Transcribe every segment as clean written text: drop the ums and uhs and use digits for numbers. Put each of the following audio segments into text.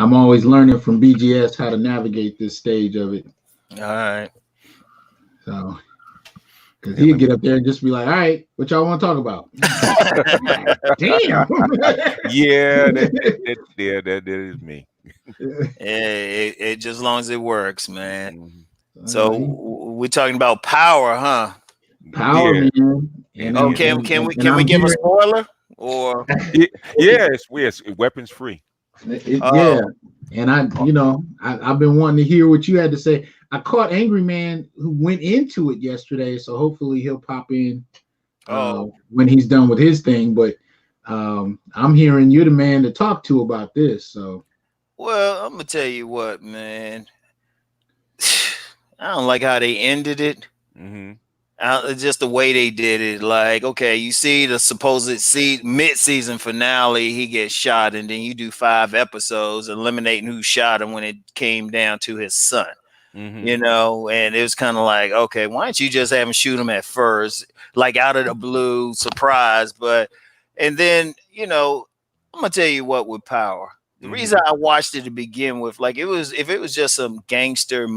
I'm always learning from BGS how to navigate this stage of it. All right. So, because he'd get up there and just be like, "All right, what y'all want to talk about?" Damn. Yeah, that is me. It just as long as it works, man. Mhm. So we're talking about power, huh? Power, Yeah. man. And Oh, I'm, can and we I'm give a hearing, spoiler or Yes, weapons free. yeah. oh And I've been wanting to hear what you had to say. I caught Angryman who went into it yesterday, so hopefully he'll pop in oh when he's done with his thing. But I'm hearing you're the man to talk to about this. So well, I'm gonna tell you what, man. I don't like how they ended it. Mm-hmm. Just the way they did it. Like, okay, you see the supposed mid-season finale, he gets shot, and then you do 5 episodes eliminating who shot him when it came down to his son. Mm-hmm. And it was kind of like, okay, why don't you just have him shoot him at first, like out of the blue, surprise? And then, I'm gonna tell you what with Power. The reason I watched it to begin with, like, if it was just some gangster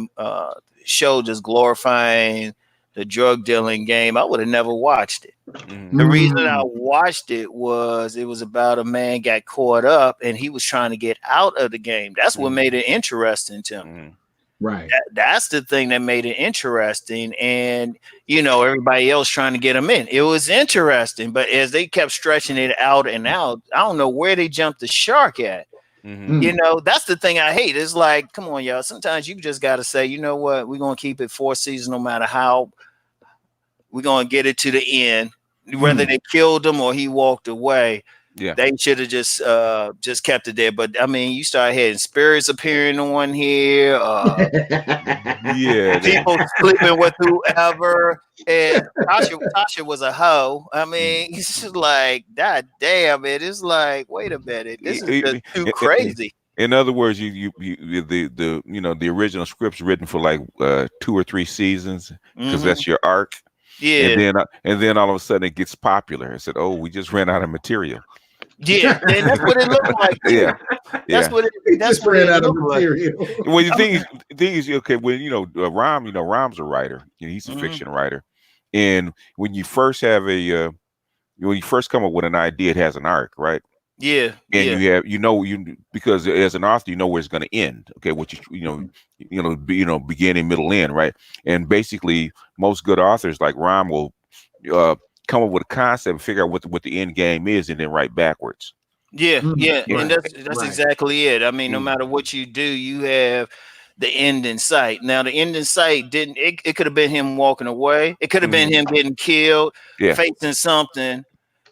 show just glorifying the drug dealing game, I would have never watched it. Mm-hmm. The reason I watched it was about a man got caught up and he was trying to get out of the game. That's what made it interesting to me. Mm-hmm. right. That's the thing that made it interesting. And, everybody else trying to get him in. It was interesting. But as they kept stretching it out and out, I don't know where they jumped the shark at. Mm-hmm. That's the thing I hate. It's like, come on, y'all. Sometimes you just got to say, you know what? We're going to keep it 4 seasons no matter how. We're going to get it to the end. Whether they killed him or he walked away. Yeah. They should have just kept it there. But I mean, you start having spirits appearing on here. Yeah. People sleeping with whoever. And Tasha was a hoe. I mean, it's just like, God damn it. It's like, wait a minute. This is just too crazy. In other words, the original script's written for like 2 or 3 seasons because that's your arc. Yeah. And then all of a sudden it gets popular. I said, "Oh, we just ran out of material." Yeah, and that's what it looked like. Yeah. That's what it looked like. Well, the thing is, okay, when Ram's a writer, he's a fiction writer, and when you first have when you first come up with an idea, it has an arc, right? Yeah, and you have because as an author, you know where it's going to end. Okay, what beginning, middle, end, right? And basically, most good authors like Ram will come up with a concept and figure out what the end game is, and then write backwards. Yeah, right, and that's exactly it. I mean, no matter what you do, you have the end in sight. Now, the end in sight didn't. It could have been him walking away. It could have been him getting killed, facing something,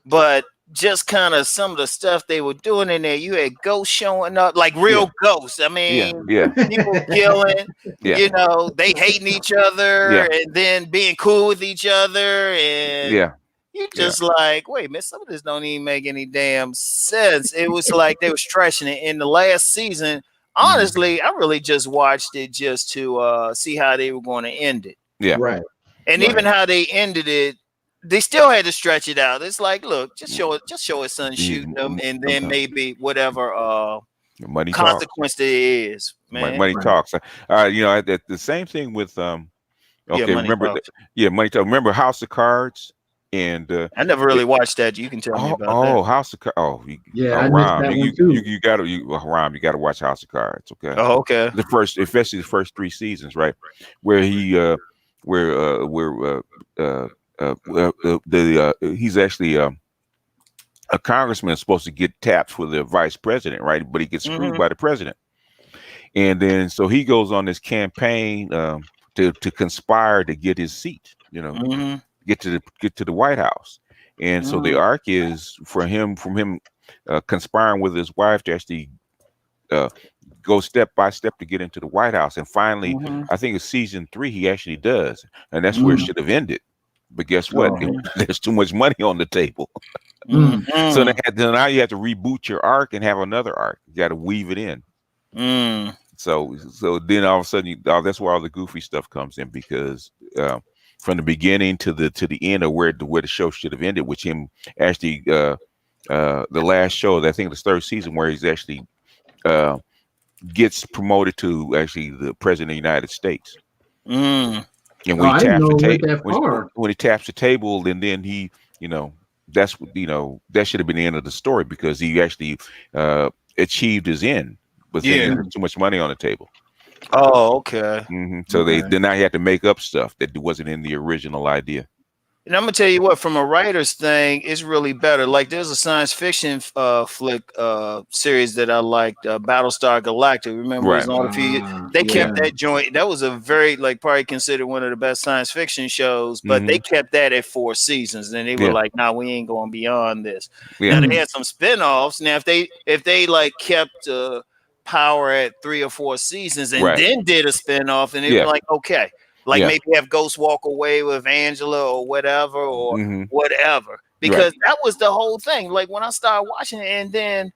but just kind of some of the stuff they were doing in there. You had ghosts showing up, like real ghosts. I mean, people killing. They hating each other and then being cool with each other, and you just like, wait, man, some of this don't even make any damn sense. It was like they were stretching it in the last season. Honestly, I really just watched it just to see how they were going to end it. Yeah, right. And even how they ended it. They still had to stretch it out. It's like, look, just show his son shooting them, and then maybe whatever money consequence there is, man. Money talks. The same thing with Money remember, Talks. Money Talks. Remember House of Cards? And I never really watched that. You can tell me about that. Oh, House of Cards. Oh, I missed that one too. You gotta watch House of Cards. Okay. Oh, okay. Especially the first 3 seasons, right? Where he he's actually a congressman supposed to get tapped for the vice president, right? But he gets screwed by the president, and then so he goes on this campaign to conspire to get his seat, get to the White House, and so the arc is from him conspiring with his wife to actually go step by step to get into the White House, and finally, I think it's season 3 he actually does, and that's where it should have ended. But guess what? There's too much money on the table. So now you have to reboot your arc and have another arc. You got to weave it in. So then all of a sudden, that's where all the goofy stuff comes in, because from the beginning to the end of where the show should have ended, which him actually the last show, I think the 3rd season, where he's actually gets promoted to actually the president of the United States. Mm. And when I he didn't taps know the it went table, that far. when he taps the table, and then he, that's what that should have been the end of the story, because he actually achieved his end, but then Yeah. there was too much money on the table. Oh, okay. So Okay. then now he had to make up stuff that wasn't in the original idea. And I'm gonna tell you what, from a writer's thing, it's really better. Like there's a science fiction flick series that I liked, Battlestar Galactica. Remember, it was Right. on a few. They Yeah. kept that joint. That was a very probably considered one of the best science fiction shows. But they kept that at 4 seasons, and they were like, "Nah, we ain't going beyond this." Yeah. Now they had some spinoffs. Now if they like kept Power at 3 or 4 seasons and then did a spinoff, and they were like, okay. Like maybe have Ghost walk away with Angela or whatever, because that was the whole thing. Like when I started watching it, and then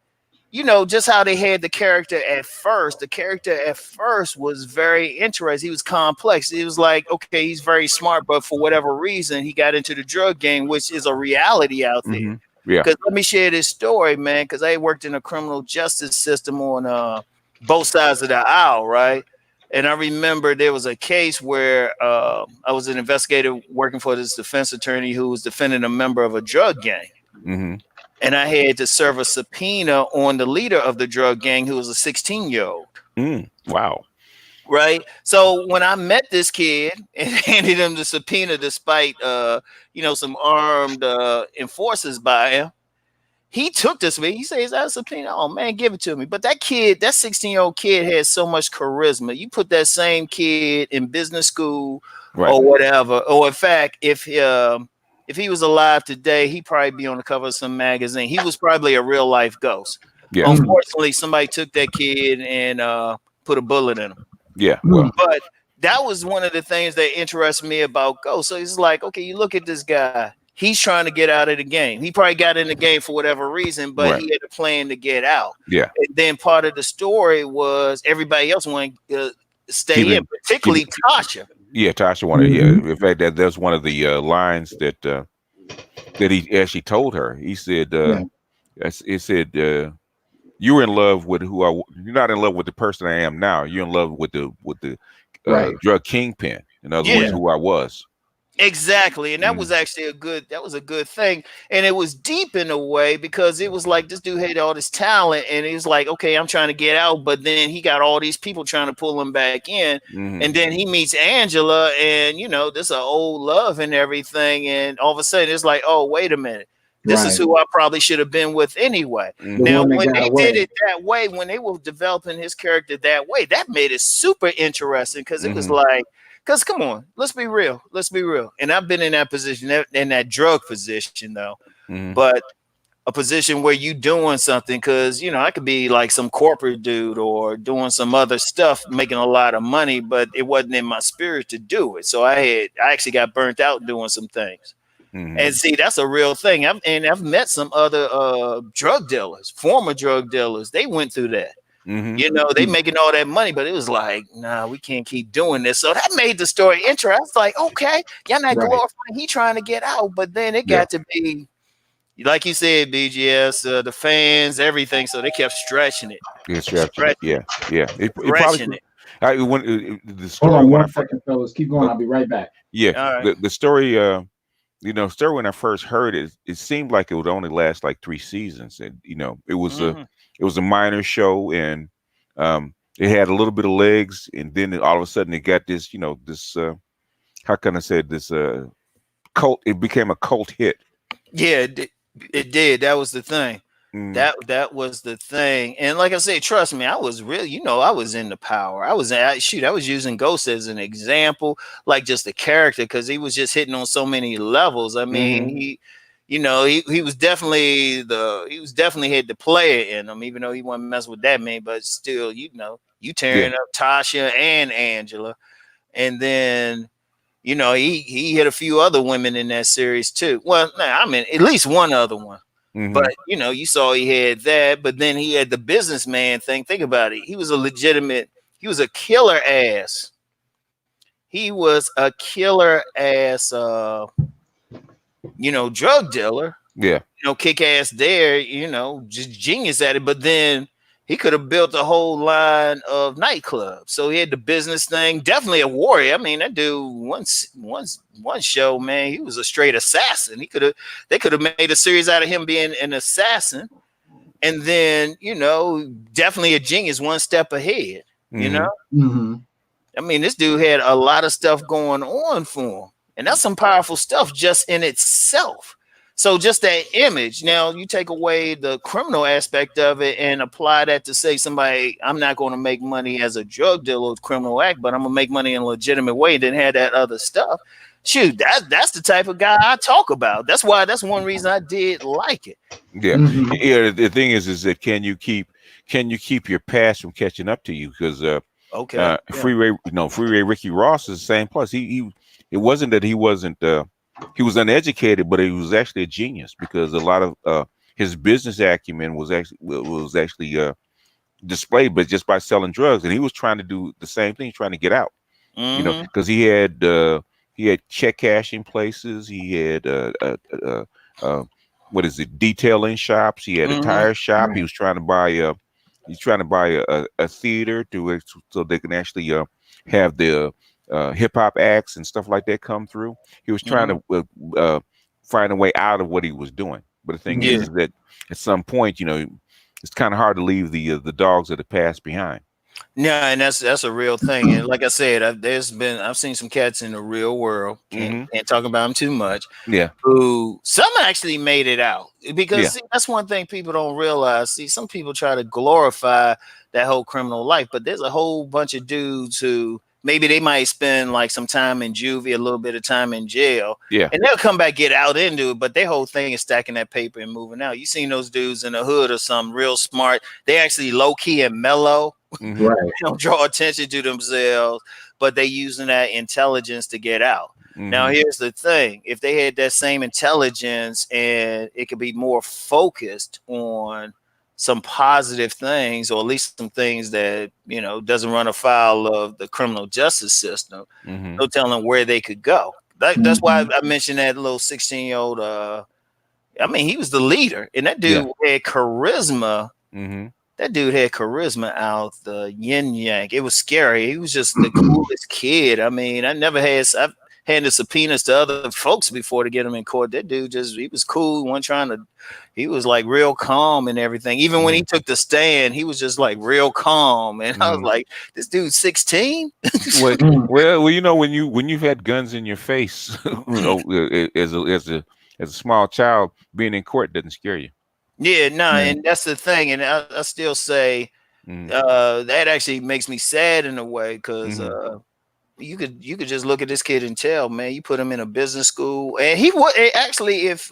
just how they had the character at first. The character at first was very interesting. He was complex. It was like, okay, he's very smart, but for whatever reason, he got into the drug game, which is a reality out there. Yeah. Because let me share this story, man. Because I worked in a criminal justice system on both sides of the aisle, right? And I remember there was a case where I was an investigator working for this defense attorney who was defending a member of a drug gang. And I had to serve a subpoena on the leader of the drug gang, who was a 16-year-old. Wow. Right. So when I met this kid and handed him the subpoena, despite, some armed enforcers by him, he took this to me. He says, "That's a subpoena. Oh man, give it to me." But that 16-year-old kid had so much charisma. You put that same kid in business school or whatever, or in fact, if he was alive today, he'd probably be on the cover of some magazine. He was probably a real life ghost. Yeah. Unfortunately, somebody took that kid and put a bullet in him. Yeah. Well. But that was one of the things that interested me about Ghost. So it's like, okay, you look at this guy. He's trying to get out of the game. He probably got in the game for whatever reason, but he had a plan to get out. Yeah. And then part of the story was everybody else wanted to stay in, particularly Tasha. Yeah, Tasha wanted. Yeah, in fact, that's one of the lines that he actually told her. He said, "He said you're in love with you're not in love with the person I am now. You're in love with the drug kingpin. In other words, who I was." Exactly. And that was actually a good thing. And it was deep in a way, because it was like this dude had all this talent and he was like, okay, I'm trying to get out. But then he got all these people trying to pull him back in. And then he meets Angela and, this is an old love and everything. And all of a sudden it's like, oh, wait a minute. This is who I probably should have been with anyway. Now, when they did it that way, when they were developing his character that way, that made it super interesting, because it was like, because come on, let's be real. And I've been in that position, in that drug position though, but a position where you doing something, because I could be like some corporate dude or doing some other stuff, making a lot of money, but it wasn't in my spirit to do it. So I actually got burnt out doing some things. And see, that's a real thing. I've met some other drug dealers, former drug dealers. They went through that. They making all that money, but it was like, nah, we can't keep doing this. So that made the story interesting. It's like, okay, y'all not glorifying, he trying to get out, but then it got to be, like you said, BGS, the fans, everything. So they kept stretching it. Yeah. Stretching it. The story. Hold on 1 second, fellas. Keep going. I'll be right back. Yeah. Right. The story. Story, when I first heard it, it seemed like it would only last like 3 seasons, and it was a minor show, and it had a little bit of legs, and then all of a sudden it got this, this how can I say this cult? It became a cult hit. Yeah, it did. That was the thing. That was the thing. And like I said, trust me, I was really, I was into Power. I was using Ghost as an example, like just the character, because he was just hitting on so many levels. I mean, he was definitely had the player in him, even though he wasn't messing with that man, but still, you tearing up Tasha and Angela. And then he hit a few other women in that series too. Well, I mean, at least one other one. But you saw he had that, but then he had the businessman thing. Think about it. He was a killer ass. He was a killer ass drug dealer. Yeah. Kick ass there, just genius at it. But then he could have built a whole line of nightclubs. So he had the business thing. Definitely a warrior. I mean, that dude one show, man, he was a straight assassin. They could have made a series out of him being an assassin, and then definitely a genius, one step ahead. You know, I mean, this dude had a lot of stuff going on for him, and that's some powerful stuff just in itself. So just that image. Now you take away the criminal aspect of it and apply that to say somebody, I'm not going to make money as a drug dealer with criminal act, but I'm gonna make money in a legitimate way. Then have that other stuff. Shoot, that's the type of guy I talk about. That's one reason I did like it. Yeah, yeah. The thing is that can you keep your past from catching up to you? Because Freeway Ricky Ross is the same place. It wasn't that he wasn't. He was uneducated, but he was actually a genius because a lot of his business acumen was actually displayed, but just by selling drugs. And he was trying to do the same thing, trying to get out. Because he had check cashing places. He had detailing shops. He had a tire shop. He was trying to buy a theater so they can actually have the hip hop acts and stuff like that come through. He was trying to find a way out of what he was doing. But the thing is that at some point, it's kind of hard to leave the dogs of the past behind. Yeah, and that's a real thing. And like I said, I've seen some cats in the real world. Can't talk about them too much. Yeah. Who some actually made it out because see, that's one thing people don't realize. See, some people try to glorify that whole criminal life, but there's a whole bunch of dudes who maybe they might spend like some time in juvie, a little bit of time in jail. Yeah. And they'll come back, get out into it. But their whole thing is stacking that paper and moving out. You seen those dudes in the hood or something real smart. They actually low key and mellow. Right. They don't draw attention to themselves, but they using that intelligence to get out. Now, here's the thing. If they had that same intelligence and it could be more focused on some positive things, or at least some things that, doesn't run afoul of the criminal justice system, no telling where they could go. That's why I mentioned that little 16-year-old. I mean, he was the leader, and that dude had charisma. That dude had charisma out the yin yang. It was scary. He was just the coolest kid. I mean, I've handed subpoenas to other folks before to get him in court. That dude he was cool. He was like real calm and everything. Even when he took the stand, he was just like real calm. And I was like, this dude's 16. well, when you've had guns in your face, as a small child, being in court doesn't scare you. Yeah, no, and that's the thing. And I still say that actually makes me sad in a way because you could just look at this kid and tell, man, you put him in a business school, and he would actually, if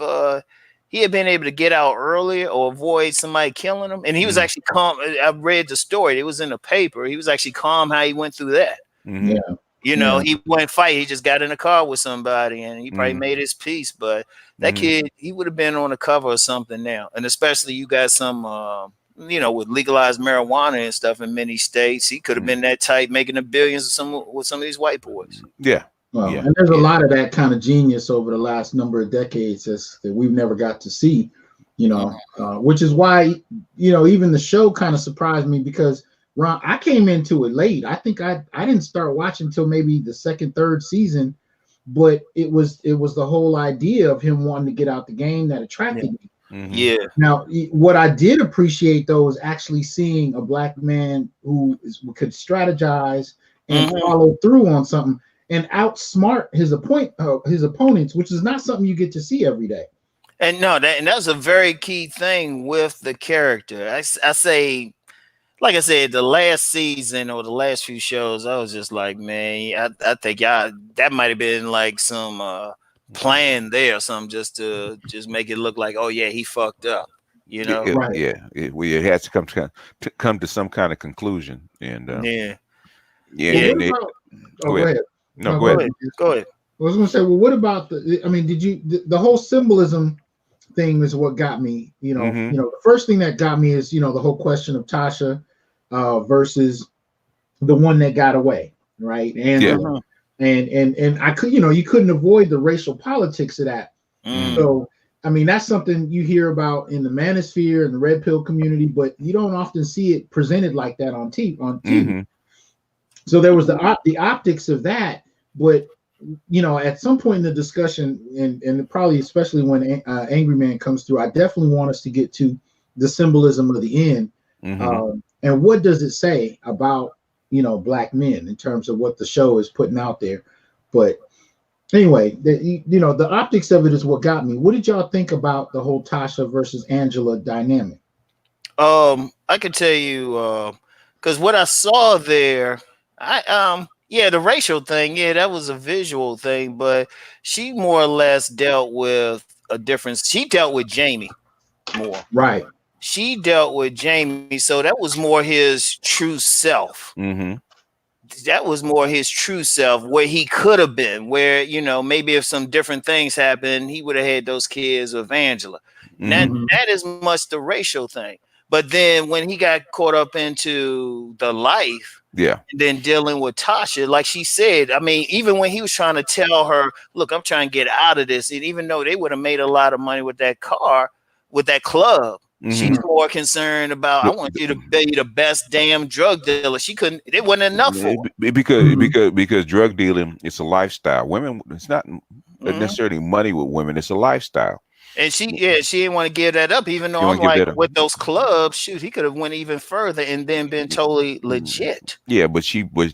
he had been able to get out earlier or avoid somebody killing him, and he was actually calm. I read the story; it was in the paper. He was actually calm how he went through that. He went fight. He just got in a car with somebody, and he probably made his peace. But that kid, he would have been on the cover of something now, and especially you got some. With legalized marijuana and stuff in many states, he could have been that type, making the billions with some of these white boys. Yeah. And there's a lot of that kind of genius over the last number of decades that we've never got to see, which is why, even the show kind of surprised me because Ron, I came into it late. I think I didn't start watching until maybe the second, third season, but it was the whole idea of him wanting to get out the game that attracted me. Yeah. Now, what I did appreciate though is actually seeing a black man who could strategize and follow through on something and outsmart his opponents, which is not something you get to see every day. And that's a very key thing with the character. I say, like I said, the last season or the last few shows, I was just like, man, I think that might have been like some plan there or something just to make it look like, oh yeah, he fucked up, Right. It has to come to some kind of conclusion. And go ahead. No, go ahead. Go ahead. I was going to say, well, what about the whole symbolism thing is what got me, the first thing that got me is, the whole question of Tasha versus the one that got away. Right. And I could, you couldn't avoid the racial politics of that. So I mean, that's something you hear about in the manosphere and the red pill community, but you don't often see it presented like that on TV. Mm-hmm. So there was the optics of that, but at some point in the discussion, and probably especially when Angryman comes through, I definitely want us to get to the symbolism of the end, and what does it say about black men in terms of what the show is putting out there. But anyway, the optics of it is what got me. What did y'all think about the whole Tasha versus Angela dynamic? I can tell you, because what I saw there, the racial thing, that was a visual thing, but she more or less dealt with a difference. She dealt with Jamie more. Right. She dealt with Jamie, so that was more his true self. Mm-hmm. That was more his true self, where he could have been, where, maybe if some different things happened, he would have had those kids with Angela. That is much the racial thing. But then when he got caught up into the life, and then dealing with Tasha, like she said, I mean, even when he was trying to tell her, look, I'm trying to get out of this, and even though they would have made a lot of money with that car, with that club, she's more concerned about, I want you to be the best damn drug dealer. She couldn't, it wasn't enough for her. Because drug dealing, it's a lifestyle. Women, it's not necessarily money with women, it's a lifestyle. And she didn't want to give that up, even though I'm like, with those clubs, shoot, he could have went even further and then been totally legit. Yeah, but she was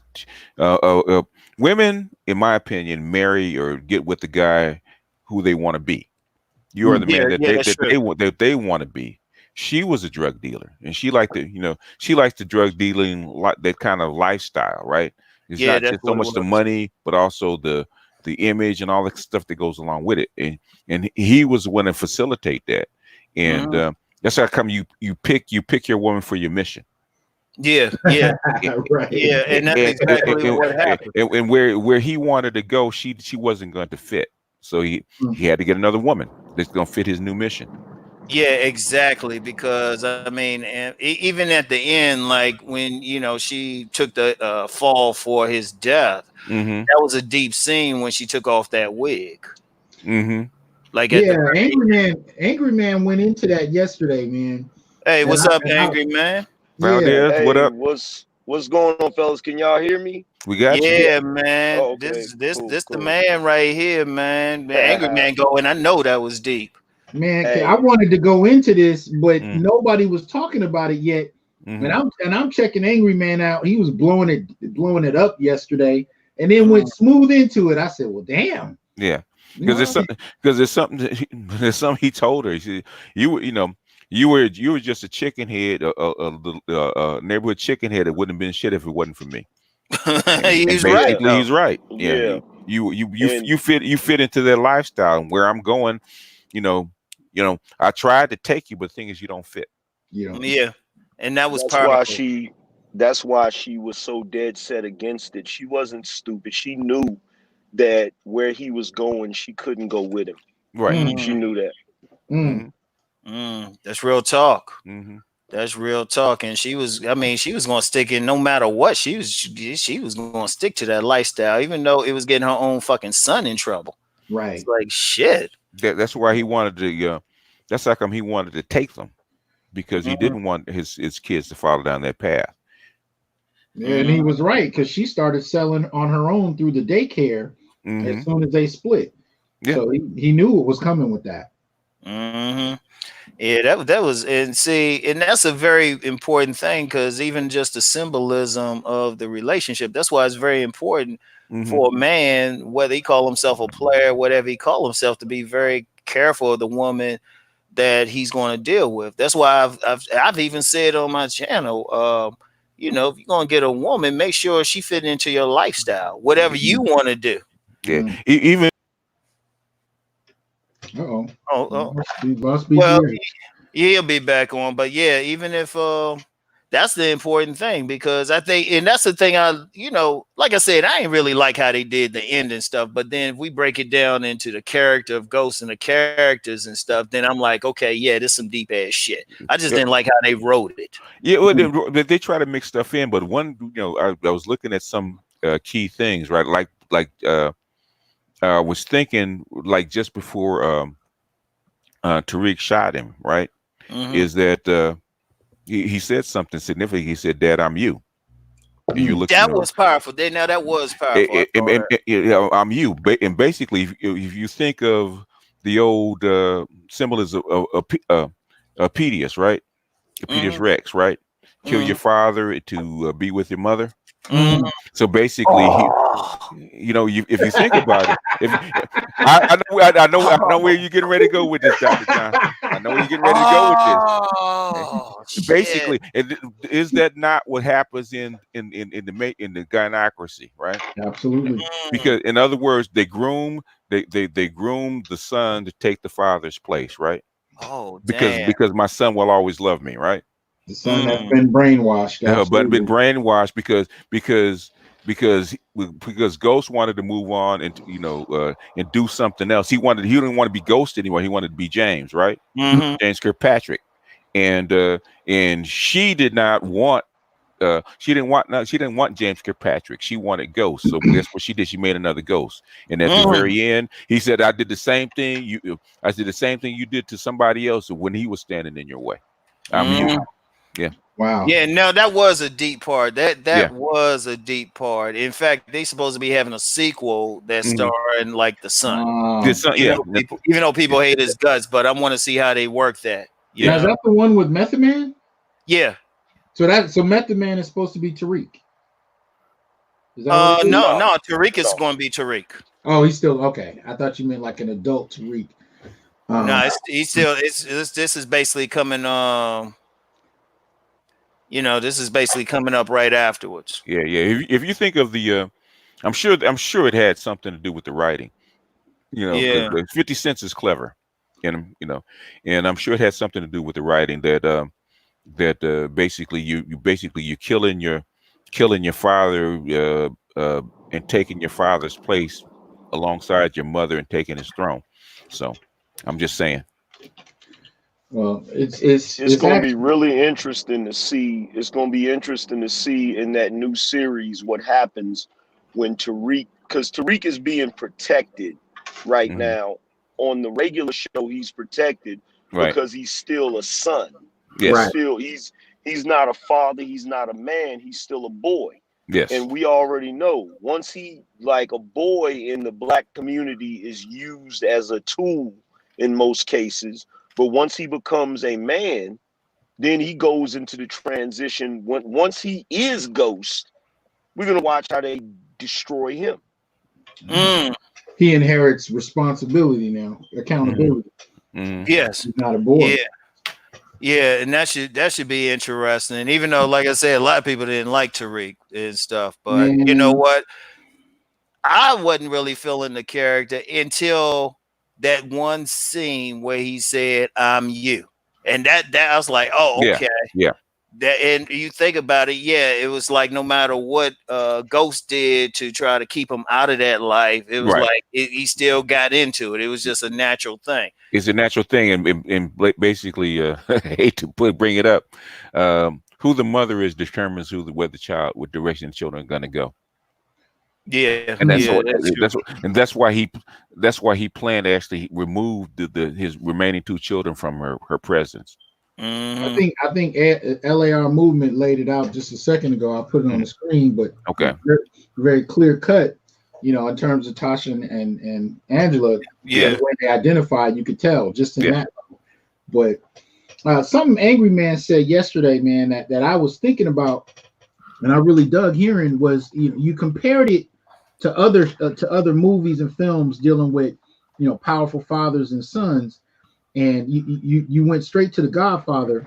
women, in my opinion, marry or get with the guy who they want to be. You are the man that they want to be. She was a drug dealer, and she liked she likes the drug dealing, like that kind of lifestyle, right? It's not just so much the money, but also the image and all the stuff that goes along with it. And he was the one to facilitate that. And that's how come you pick your woman for your mission. Yeah. Right. Yeah, and that's exactly what happened. And where he wanted to go, she wasn't going to fit. So he had to get another woman that's going to fit his new mission. Yeah, exactly. Because I mean, even at the end, like when she took the fall for his death, that was a deep scene when she took off that wig. Like, Angryman went into that yesterday, man. Hey, what's up, Angryman? Valdez, hey, what up? What's going on, fellas? Can y'all hear me? We got you. Yeah, man. Oh, okay. This Cool. the man right here, man. The Angryman going. I know that was deep. Man, I wanted to go into this, but nobody was talking about it yet. And I'm checking Angryman out. He was blowing it up yesterday, and then went smooth into it. I said, "Well, damn." Yeah, because there's something he told her. He said, you were just a chicken head, a neighborhood chicken head that wouldn't have been shit if it wasn't for me. He's right. He's right. Yeah. You fit into their lifestyle, and where I'm going, I tried to take you, but the thing is, you don't fit. Yeah, and that's why she was so dead set against it. She wasn't stupid. She knew that where he was going, she couldn't go with him. Right. She knew that. That's real talk. That's real talk. And she was going to stick in no matter what. She was going to stick to that lifestyle, even though it was getting her own fucking son in trouble. Right. It's like shit. That's why he wanted to. That's how come he wanted to take them, because he didn't want his kids to follow down that path. Yeah, and he was right, because she started selling on her own through the daycare as soon as they split. Yeah. So he knew what was coming with that. Yeah, that was, and that's a very important thing, because even just the symbolism of the relationship, that's why it's very important for a man, whether he call himself a player, whatever he call himself, to be very careful of the woman that he's going to deal with. That's why I've even said on my channel, if you're going to get a woman, make sure she fit into your lifestyle, whatever you want to do. Yeah, even. He'll be back on, but yeah, even if that's the important thing, because I think, and that's the thing, like I said, I ain't really like how they did the end and stuff, but then if we break it down into the character of Ghost and the characters and stuff, then I'm like, okay, yeah, this is some deep ass shit. I just didn't like how they wrote it. Yeah, well, they try to mix stuff in, but one, I was looking at some key things, right? Like was thinking, like, just before Tariq shot him, right? Is that he said something significant. He said, "Dad, I'm you." And you look, that was powerful. Now that was powerful. I'm you. And basically, if you think of the old symbolism of Pedius, right? Pedius Rex, right? Kill your father to be with your mother. So basically, if you think about it, I know where you're getting ready to go with this, Dr. John. I know where you're getting ready to go with this. Oh, Basically, is that not what happens in the gynocracy, right? Absolutely. Because in other words, they groom the son to take the father's place, right? Oh, Because my son will always love me, right? The son has been brainwashed. But been brainwashed because Ghost wanted to move on and and do something else. He didn't want to be Ghost anymore. He wanted to be James, right? James Kirkpatrick, and she did not want. She didn't want James Kirkpatrick. She wanted Ghost. So guess what she did? She made another Ghost. And at the very end, he said, "I did the same thing. I did the same thing you did to somebody else when he was standing in your way. I'm you." Yeah. Wow. Yeah, no, that was a deep part. That was a deep part. In fact, they supposed to be having a sequel that starring like the son. Even though people hate his guts, but I want to see how they work that. Now, is that the one with Method Man? Yeah. So Method Man is supposed to be Tariq. No, Tariq is going to be Tariq. Oh, he's still okay. I thought you meant like an adult Tariq. No, he's still. This is basically coming. This is basically coming up right afterwards. Yeah. If you think of the, I'm sure it had something to do with the writing. 50 Cent is clever, and and I'm sure it had something to do with the writing that basically you're killing your father and taking your father's place alongside your mother and taking his throne. So I'm just saying. Well, it's going to be really interesting to see. It's going to be interesting to see in that new series what happens when Tariq, because Tariq is being protected right now. On the regular show, he's protected because he's still a son. Yes. He's not a father. He's not a man. He's still a boy. Yes. And we already know once he, like a boy in the Black community, is used as a tool in most cases. But once he becomes a man, then he goes into the transition. Once he is Ghost, we're going to watch how they destroy him. He inherits responsibility now, accountability. Yes. He's not a boy. Yeah, and that should be interesting. And even though, like I said, a lot of people didn't like Tariq and stuff, but you know what? I wasn't really feeling the character until that one scene where he said, "I'm you," and that I was like, "Oh, okay." Yeah. And you think about it, it was like no matter what Ghost did to try to keep him out of that life, it was like he still got into it. It was just a natural thing. It's a natural thing, and basically, I hate to bring it up. Who the mother is determines where what direction the children are going to go. Yeah, and that's why he planned to actually remove his remaining two children from her presence. I think LAR movement laid it out just a second ago. I'll put it on the screen, but very, very clear cut. In terms of Tasha and Angela, the way they identified, you could tell just in that. But something Angryman said yesterday, man, that I was thinking about, and I really dug hearing was you compared it to other movies and films dealing with powerful fathers and sons, and you went straight to The Godfather,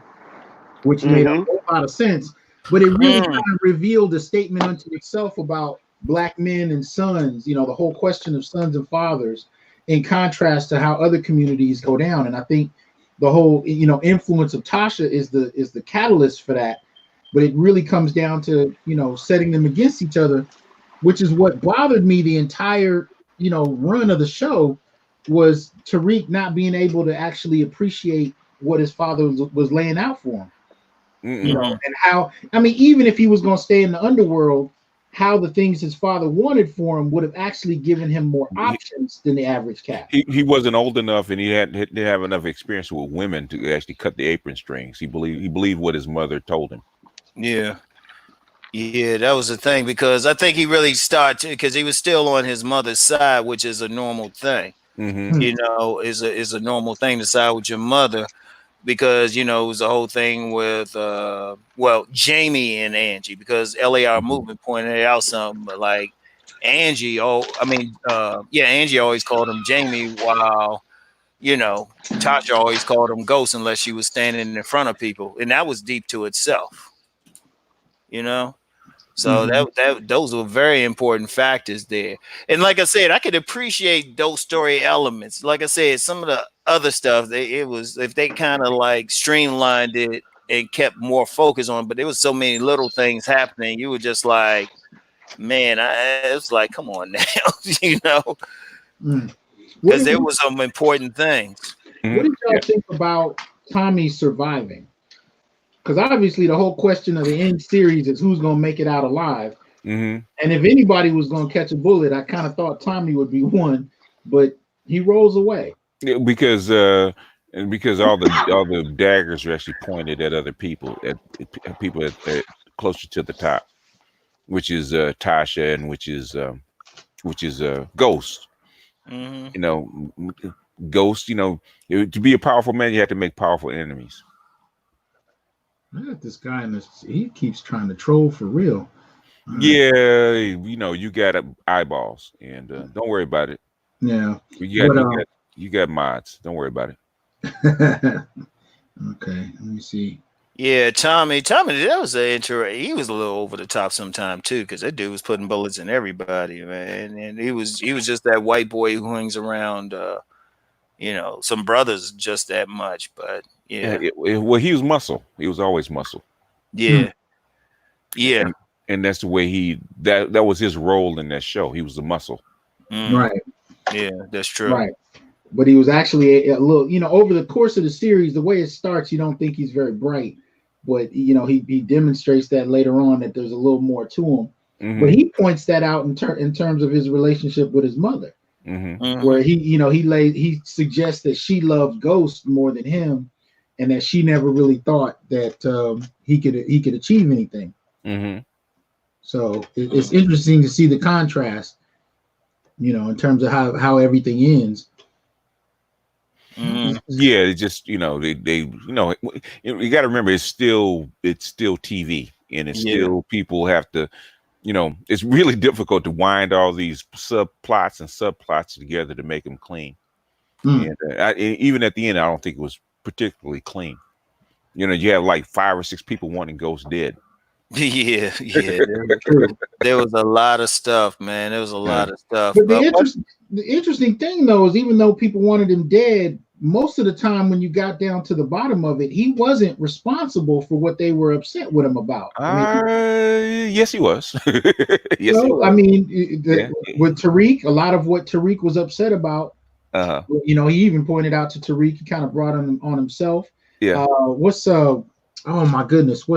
which made a whole lot of sense, but it really kind of revealed a statement unto itself about Black men and sons, the whole question of sons and fathers, in contrast to how other communities go down. And I think the whole influence of Tasha is the catalyst for that, but it really comes down to setting them against each other, which is what bothered me the entire run of the show, was Tariq not being able to actually appreciate what his father was laying out for him. And how, even if he was going to stay in the underworld, how the things his father wanted for him would have actually given him more options than the average cat. He wasn't old enough, and he didn't have enough experience with women to actually cut the apron strings. He believed what his mother told him. Yeah. Yeah, that was the thing, because I think he really started because he was still on his mother's side, which is a normal thing. You know, is a normal thing to side with your mother, because you know it was the whole thing with Jamie and Angie, because LAR Movement pointed out something, but like Angie, Angie always called him Jamie, while you know Tasha always called him Ghost unless she was standing in front of people, and that was deep to itself, you know. So those were very important factors there. And like I said, I could appreciate those story elements. Like I said, some of the other stuff, if they kind of like streamlined it and kept more focus on, but there was so many little things happening. You were just like, man, it's like, come on now, you know, because there was some important things. What did y'all think about Tommy surviving? Because obviously the whole question of the end series is who's going to make it out alive. And if anybody was going to catch a bullet, I kind of thought Tommy would be one, but he rolls away. Yeah, because all the daggers are actually pointed at other people, at people at closer to the top, which is Tasha, and which is Ghost. You know, Ghost. You know, to be a powerful man, you have to make powerful enemies. I got this guy in this. He keeps trying to troll for real. Yeah, you know, you got eyeballs, and don't worry about it. Yeah, you got mods. Don't worry about it. Okay, let me see. Yeah, Tommy, that was he was a little over the top sometime too, because that dude was putting bullets in everybody, man. And he was just that white boy who hangs around, you know, some brothers just that much, but. Yeah. Well, he was muscle. He was always muscle. Yeah. Yeah. And that's the way that was his role in that show. He was the muscle. Right. Yeah, that's true. Right. But he was actually a little, you know, over the course of the series, the way it starts, you don't think he's very bright, but you know, he demonstrates that later on that there's a little more to him. But he points that out in terms of his relationship with his mother, where he suggests that she loved Ghost more than him. And that she never really thought that he could achieve anything. So it's interesting to see the contrast, you know, in terms of how everything ends. Yeah, it just, you know, they you know, you got to remember it's still TV, and it's still people have to, you know, it's really difficult to wind all these subplots together to make them clean. And even at the end, I don't think it was particularly clean. You know, you have like 5 or 6 people wanting Ghost dead. Yeah. There was a lot of stuff, man. There was a lot of stuff. But the interesting thing, though, is even though people wanted him dead, most of the time when you got down to the bottom of it, he wasn't responsible for what they were upset with him about. Yes, he was. Yes, he was. I mean, with Tariq, a lot of what Tariq was upset about, you know, he even pointed out to Tariq, he kind of brought on himself. Yeah. Oh my goodness,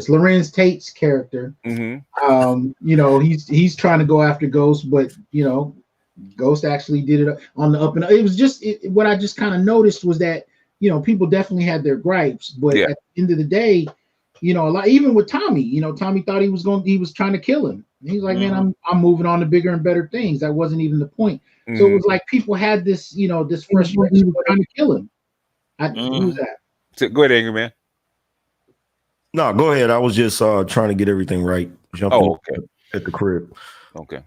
Lorenz Tate's character. You know, he's trying to go after Ghost, but you know, Ghost actually did it on the up and up. It was just what I just kind of noticed was that, you know, people definitely had their gripes, but at the end of the day, you know, even with Tommy, you know, Tommy thought he was trying to kill him. He's like, man, I'm moving on to bigger and better things. That wasn't even the point. So it was like people had this, you know, this frustration trying to kill him. Who was that? So, go ahead, Angryman. No, go ahead. I was just trying to get everything right. Jumping at the crib. Okay.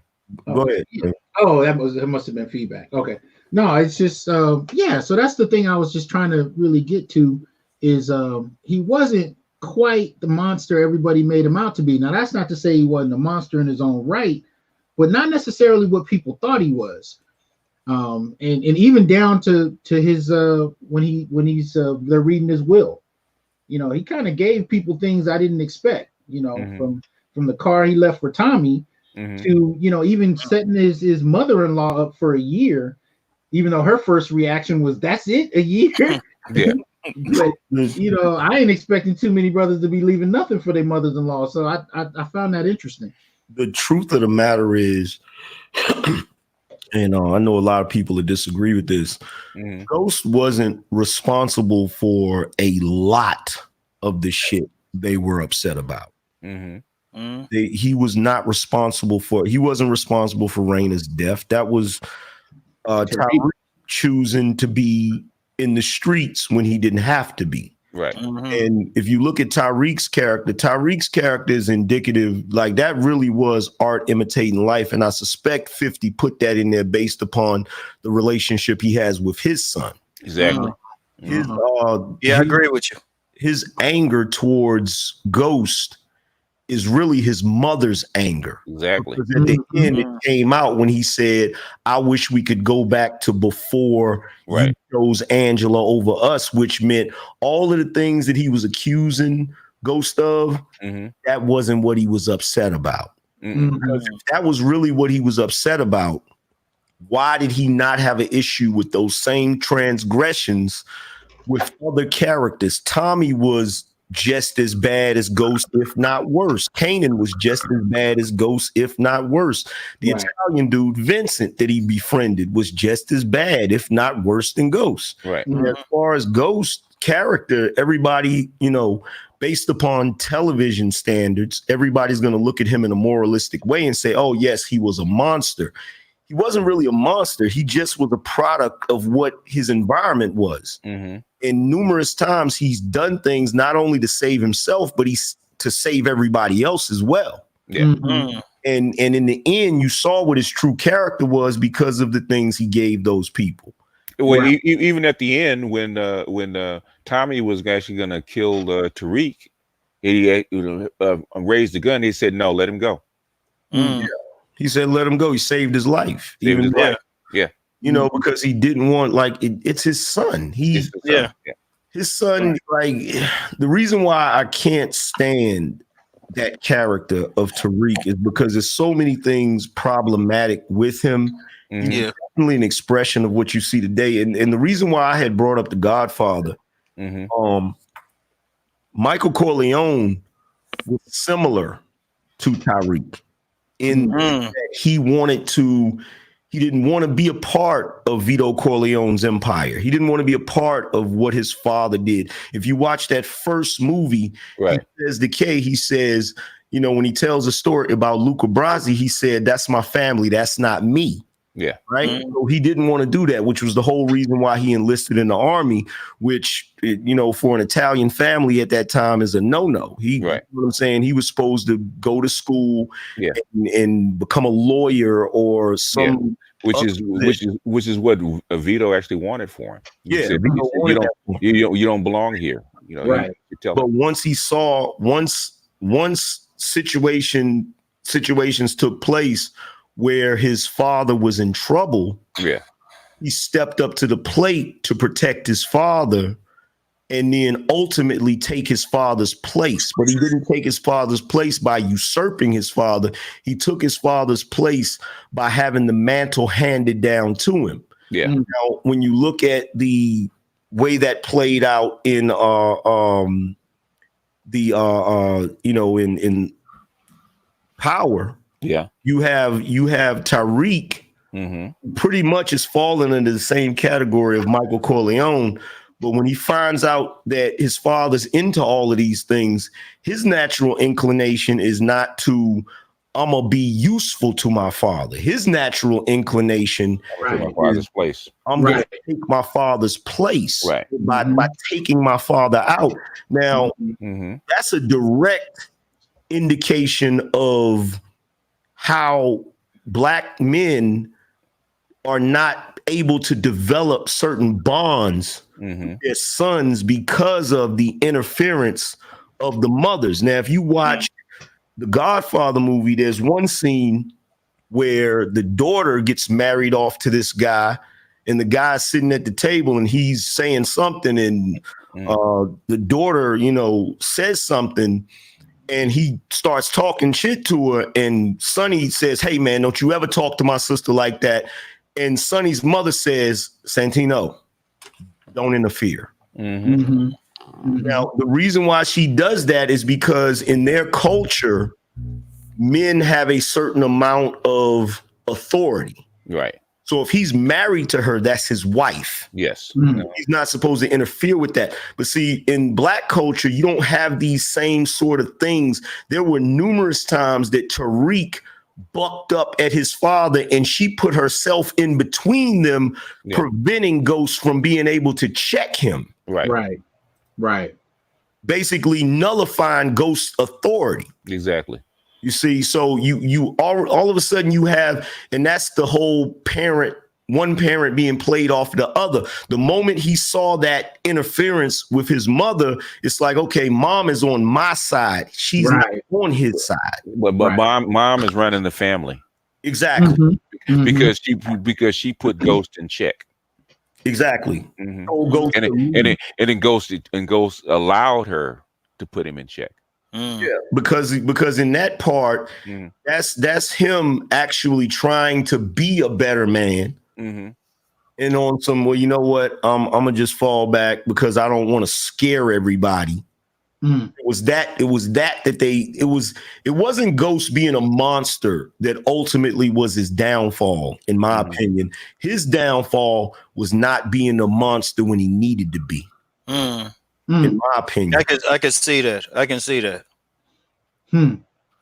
Go ahead. Yeah. Oh, that must have been feedback. Okay. No, it's just so that's the thing I was just trying to really get to is he wasn't quite the monster everybody made him out to be. Now that's not to say he wasn't a monster in his own right, but not necessarily what people thought he was. And even down to his when he's they're reading his will, you know, he kind of gave people things I didn't expect, you know, from the car he left for Tommy to, you know, even setting his mother-in-law up for a year, even though her first reaction was, that's it, a year. But I ain't expecting too many brothers to be leaving nothing for their mothers-in-law. So I found that interesting. The truth of the matter is, and I know a lot of people that disagree with this. Ghost wasn't responsible for a lot of the shit they were upset about. He was not responsible for. He wasn't responsible for Raina's death. That was Tariq choosing to be in the streets when he didn't have to be. Right. And if you look at Tariq's character is indicative, like that really was art imitating life. And I suspect 50 put that in there based upon the relationship he has with his son. Exactly. I agree with you. His anger towards Ghost is really his mother's anger. Exactly. Because at the end, it came out when he said, I wish we could go back to before you chose Angela over us, which meant all of the things that he was accusing Ghost of, that wasn't what he was upset about. Because if that was really what he was upset about, why did he not have an issue with those same transgressions with other characters? Tommy was just as bad as Ghost, if not worse. Kanan was just as bad as Ghost, if not worse. The Italian dude, Vincent, that he befriended was just as bad, if not worse than Ghost. Right. As far as Ghost character, everybody, based upon television standards, everybody's going to look at him in a moralistic way and say, oh, yes, he was a monster. He wasn't really a monster. He just was a product of what his environment was. And numerous times he's done things not only to save himself, but he's to save everybody else as well. And in the end, you saw what his true character was because of the things he gave those people. Well, even at the end, when Tommy was actually going to kill Tariq, he raised the gun. He said, "No, let him go." He said, "Let him go." He saved his life. Because he didn't want, it's his son. His son, the reason why I can't stand that character of Tariq is because there's so many things problematic with him. He's definitely an expression of what you see today. And the reason why I had brought up The Godfather, Michael Corleone was similar to Tariq in that he didn't want to be a part of Vito Corleone's empire. He didn't want to be a part of what his father did. If you watch that first movie, he says he says, when he tells a story about Luca Brasi, he said, that's my family. That's not me. Yeah. Right. So he didn't want to do that, which was the whole reason why he enlisted in the army, which, for an Italian family at that time is a no-no. You know what I'm saying? He was supposed to go to school and become a lawyer or some, which is what Vito actually wanted for him. He said, you don't belong here. But once situations took place where his father was in trouble, he stepped up to the plate to protect his father and then ultimately take his father's place. But he didn't take his father's place by usurping his father. He took his father's place by having the mantle handed down to him. Now, when you look at the way that played out in in Power, you have Tariq, pretty much is falling into the same category of Michael Corleone. But when he finds out that his father's into all of these things, his natural inclination is not to, I'm gonna be useful to my father. His natural inclination is my father's place. I'm gonna take my father's place by taking my father out. Now, that's a direct indication of how Black men are not able to develop certain bonds with their sons because of the interference of the mothers. Now, if you watch the Godfather movie, there's one scene where the daughter gets married off to this guy, and the guy's sitting at the table and he's saying something, and the daughter, says something, and he starts talking shit to her, and Sonny says, "Hey man, don't you ever talk to my sister like that." And Sonny's mother says, "Santino, don't interfere." Now, the reason why she does that is because in their culture, men have a certain amount of authority. Right. So if he's married to her, that's his wife. Yes. He's not supposed to interfere with that. But see, in Black culture, you don't have these same sort of things. There were numerous times that Tariq bucked up at his father and she put herself in between them, preventing Ghost from being able to check him. Right. Basically nullifying Ghost's authority. Exactly. You see, so you all of a sudden you have, and that's the whole one parent being played off the other. The moment he saw that interference with his mother, it's like, okay, mom is on my side. She's not on his side. But mom is running the family. Exactly. Because she put Ghost in check. Exactly. And then Ghost allowed her to put him in check. Yeah, because in that part, that's him actually trying to be a better man. And on some, well, you know what? I'm gonna just fall back because I don't want to scare everybody. It wasn't Ghost being a monster that ultimately was his downfall, in my opinion. His downfall was not being a monster when he needed to be. In my opinion. I can see that. I can see that.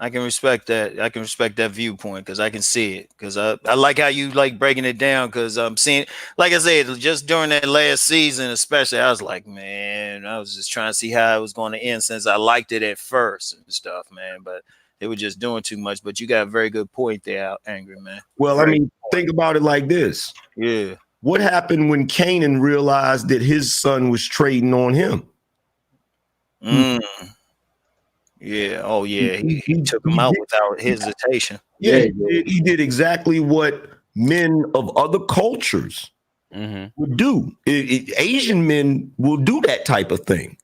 I can respect that. I can respect that viewpoint because I can see it. Because I like how you like breaking it down. Because I'm seeing, like I said, just during that last season, especially, I was like, man, I was just trying to see how it was going to end since I liked it at first and stuff, man. But they were just doing too much. But you got a very good point there, Angryman. Well, I mean, think about it like this. Yeah. What happened when Kanan realized that his son was trading on him? Yeah. Oh, yeah. He took him out without hesitation. Yeah, he did exactly what men of other cultures would do. Asian men will do that type of thing.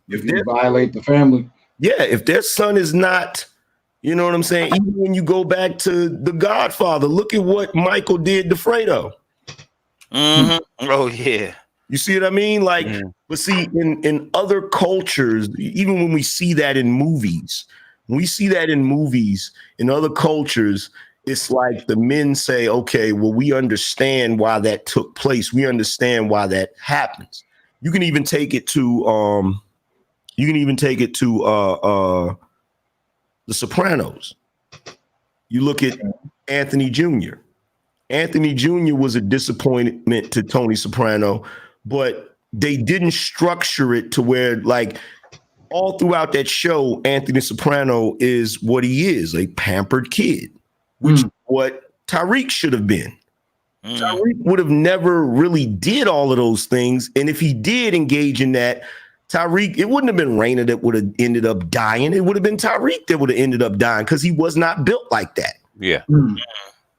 If they violate the family. Yeah, if their son is not, you know what I'm saying? Even when you go back to The Godfather, look at what Michael did to Fredo. Oh, yeah. You see what I mean? Like, but see, in other cultures, even when we see that in movies, in other cultures, it's like the men say, okay, well, we understand why that took place. We understand why that happens. You can even take it to The Sopranos. You look at Anthony Jr. Anthony Jr. was a disappointment to Tony Soprano, but they didn't structure it to where, like, all throughout that show, Anthony Soprano is what he is, a pampered kid, which is what Tariq should have been. Tariq would have never really did all of those things. And if he did engage in that, Tariq, it wouldn't have been Raina that would have ended up dying. It would have been Tariq that would have ended up dying because he was not built like that. Yeah.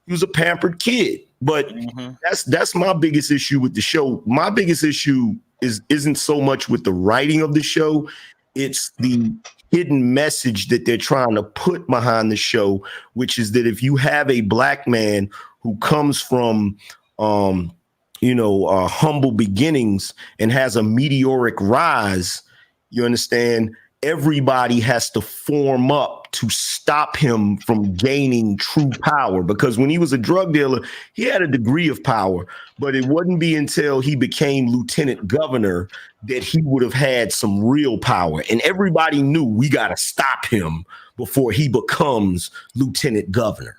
He was a pampered kid. But that's my biggest issue with the show. My biggest issue isn't so much with the writing of the show. It's the hidden message that they're trying to put behind the show, which is that if you have a black man who comes from humble beginnings and has a meteoric rise, you understand, everybody has to form up to stop him from gaining true power. Because when he was a drug dealer, he had a degree of power, but it wouldn't be until he became lieutenant governor that he would have had some real power. And everybody knew we got to stop him before he becomes lieutenant governor.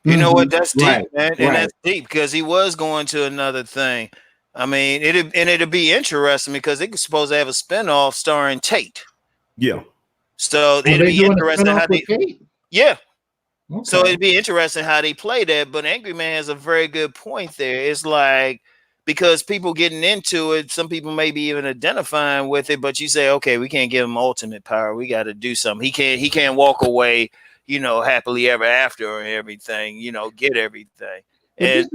You know what? That's deep, man. And that's deep because he was going to another thing. I mean, it'd be interesting because they supposed to have a spinoff starring Tate. Yeah. So it'd be interesting how they. Yeah. Okay. So it'd be interesting how they play that. But Angryman has a very good point there. It's like, because people getting into it, some people may be even identifying with it, but you say, okay, we can't give him ultimate power. We got to do something. He can't walk away, happily ever after or everything, get everything. And,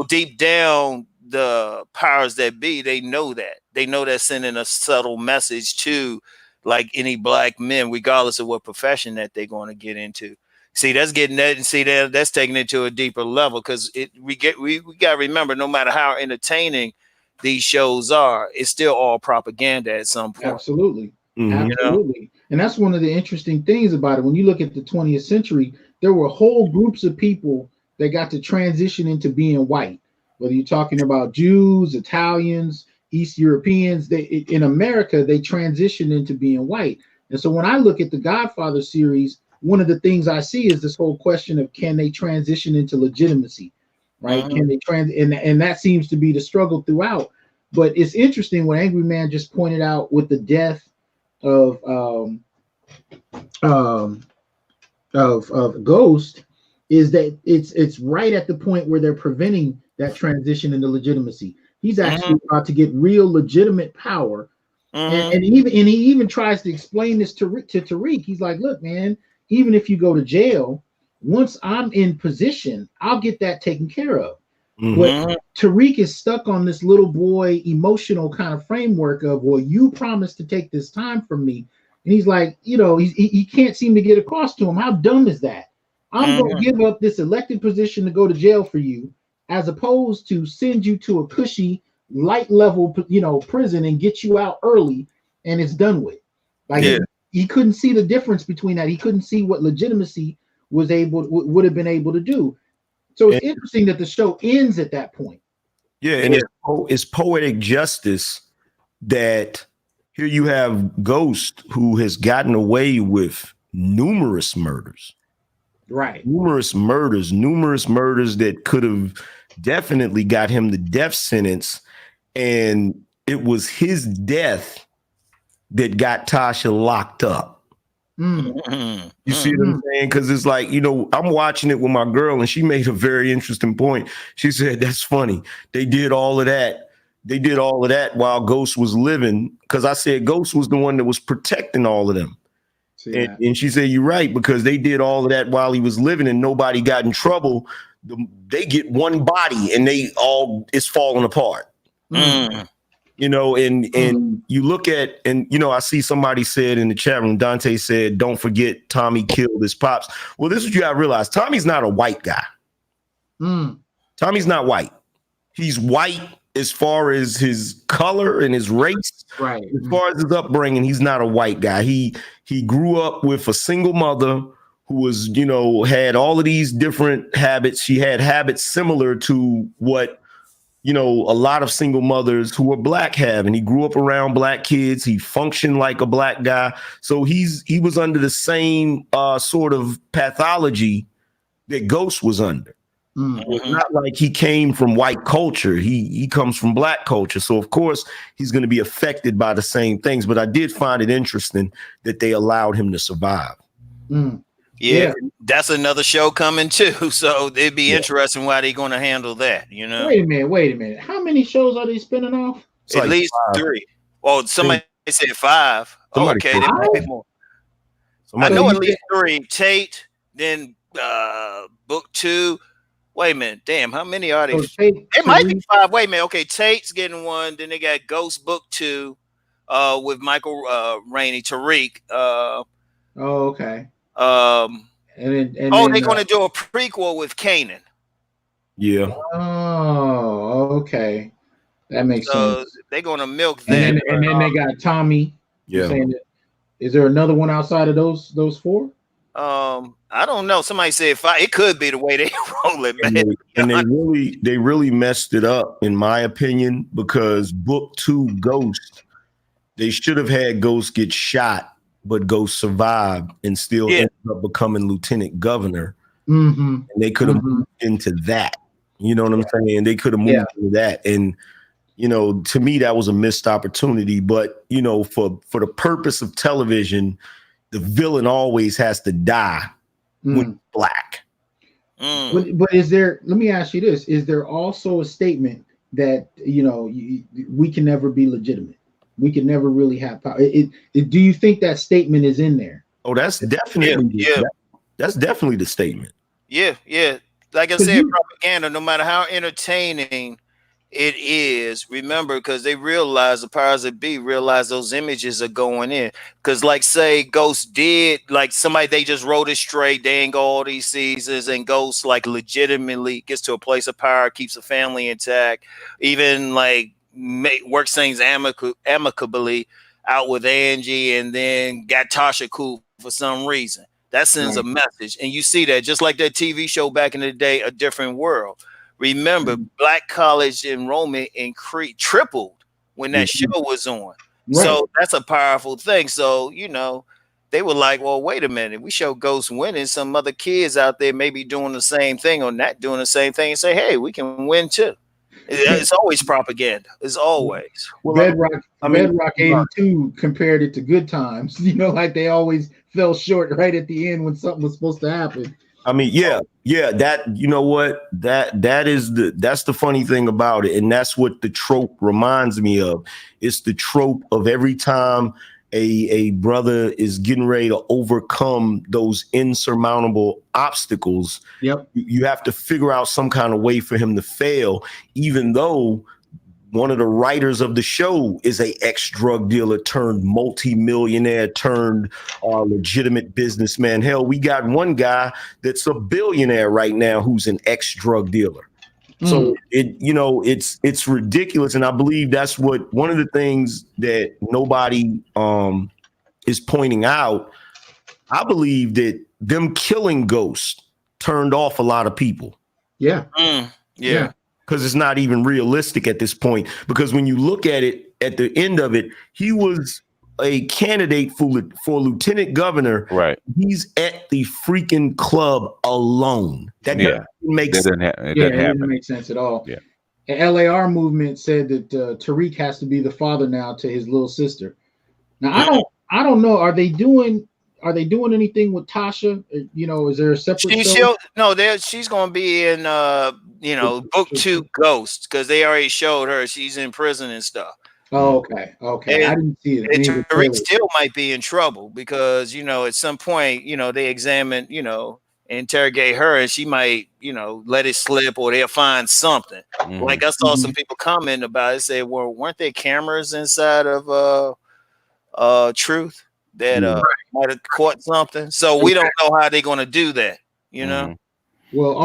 deep down, the powers that be, they know that sending a subtle message to, like, any black men, regardless of what profession that they're going to get into. See, that's getting that, and see that that's taking it to a deeper level because we got to remember, no matter how entertaining these shows are, it's still all propaganda at some point. Absolutely. Mm-hmm. Absolutely. You know? And that's one of the interesting things about it. When you look at the 20th century, there were whole groups of people that got to transition into being white. Whether you're talking about Jews, Italians, East Europeans, in America, they transitioned into being white. And so when I look at the Godfather series, one of the things I see is this whole question of, can they transition into legitimacy, right? Mm-hmm. Can they and that seems to be the struggle throughout. But it's interesting what Angryman just pointed out with the death of Ghost, is that it's right at the point where they're preventing that transition into legitimacy. He's actually about to get real legitimate power. And he even tries to explain this to Tariq. He's like, look, man, even if you go to jail, once I'm in position, I'll get that taken care of. But Tariq is stuck on this little boy emotional kind of framework of, well, you promised to take this time from me. And he's like, you know, he can't seem to get across to him. How dumb is that? I'm going to give up this elected position to go to jail for you, as opposed to send you to a cushy, light level, you know, prison and get you out early and it's done with. Like he couldn't see the difference between that. He couldn't see what legitimacy would have been able to do. So it's interesting that the show ends at that point. Yeah, and it's poetic justice that here you have Ghost, who has gotten away with numerous murders. Right. Numerous murders that could have definitely got him the death sentence. And it was his death that got Tasha locked up. You see what I'm saying? Because it's like, you know, I'm watching it with my girl and she made a very interesting point. She said, that's funny. They did all of that. They did all of that while Ghost was living. Because I said Ghost was the one that was protecting all of them. And she said, you're right, because they did all of that while he was living and nobody got in trouble. They get one body and it's falling apart. You know, and you look at, and, you know, I see somebody said in the chat room, Dante said, don't forget Tommy killed his pops. Well, this is what you gotta realize. Tommy's not a white guy. Tommy's not white. He's white as far as his color and his race. Right. As far as his upbringing, he's not a white guy. He grew up with a single mother who was, you know, had all of these different habits. She had habits similar to what, you know, a lot of single mothers who are black have, and he grew up around black kids. He functioned like a black guy. So he was under the same sort of pathology that Ghost was under. It's not like he came from white culture. He comes from black culture. So of course he's going to be affected by the same things. But I did find it interesting that they allowed him to survive. Yeah, that's another show coming too. So it'd be interesting how they're going to handle that, you know? Wait a minute. How many shows are they spinning off? At like least 3. Oh, somebody said 5. Okay, there might be more. I know at least 3. Tate, then book 2. Wait a minute. Damn, how many are they? It might be 5. Wait a minute. Okay, Tate's getting 1. Then they got Ghost book 2 with Michael Rainey, Tariq. Okay. And they're going to do a prequel with Kanan. Yeah. Oh, okay. That makes sense. They're going to milk that. And then they got Tommy. Yeah. Is there another one outside of those 4? I don't know. Somebody said 5. It could be the way they roll it, man. And they really messed it up, in my opinion, because book 2, Ghost, they should have had Ghost get shot, but Ghost survived and still ended up becoming lieutenant governor. And they could have moved into that. You know what I'm saying? They could have moved into that. And, you know, to me, that was a missed opportunity. But, you know, for the purpose of television, the villain always has to die when black. But is there, let me ask you this, is there also a statement that, you know, we can never be legitimate? We can never really have power. Do you think that statement is in there? Oh, that's definitely that's definitely the statement. Yeah. Like I said, propaganda, no matter how entertaining it is, remember, because they realize, the powers that be realize those images are going in. Because like say Ghost did, like somebody, they just wrote it straight, they ain't go all these seasons, and Ghost like legitimately gets to a place of power, keeps a family intact, even like works things amicably out with Angie, and then got Tasha cool for some reason. That sends a message, and you see that just like that TV show back in the day, A Different World. Remember, Black college enrollment tripled when that show was on. So that's a powerful thing. So, you know, they were like, well, wait a minute. We show Ghost winning. Some other kids out there may be doing the same thing or not doing the same thing, and say, hey, we can win too. It's always propaganda. It's always. Well, Bedrock 82 compared it to Good Times. You know, like they always fell short right at the end when something was supposed to happen. I mean, yeah, that, you know what, that's the funny thing about it. And that's what the trope reminds me of. It's the trope of every time a brother is getting ready to overcome those insurmountable obstacles. You have to figure out some kind of way for him to fail, even though one of the writers of the show is a ex-drug dealer turned multi-millionaire turned legitimate businessman. Hell, we got one guy that's a billionaire right now who's an ex-drug dealer. So it's ridiculous. And I believe that's what one of the things that nobody is pointing out. I believe that them killing Ghost turned off a lot of people. Yeah. Because it's not even realistic at this point. Because when you look at it, at the end of it, he was a candidate for lieutenant governor. Right. He's at the freaking club alone. That doesn't make sense. It doesn't make sense at all. Yeah. The LAR movement said that Tariq has to be the father now to his little sister. Now I don't know. Are they doing anything with Tasha? You know, is there a separate show? She's going to be in book 2 Ghost, because they already showed her. She's in prison and stuff. Oh, okay. And I didn't see it. Tariq still might be in trouble because, you know, at some point, you know, they examine, you know, interrogate her, and she might, you know, let it slip, or they'll find something. Like I saw some people comment about it, say, well, weren't there cameras inside of Truth that might have caught something? So we don't know how they're going to do that, you know. Well,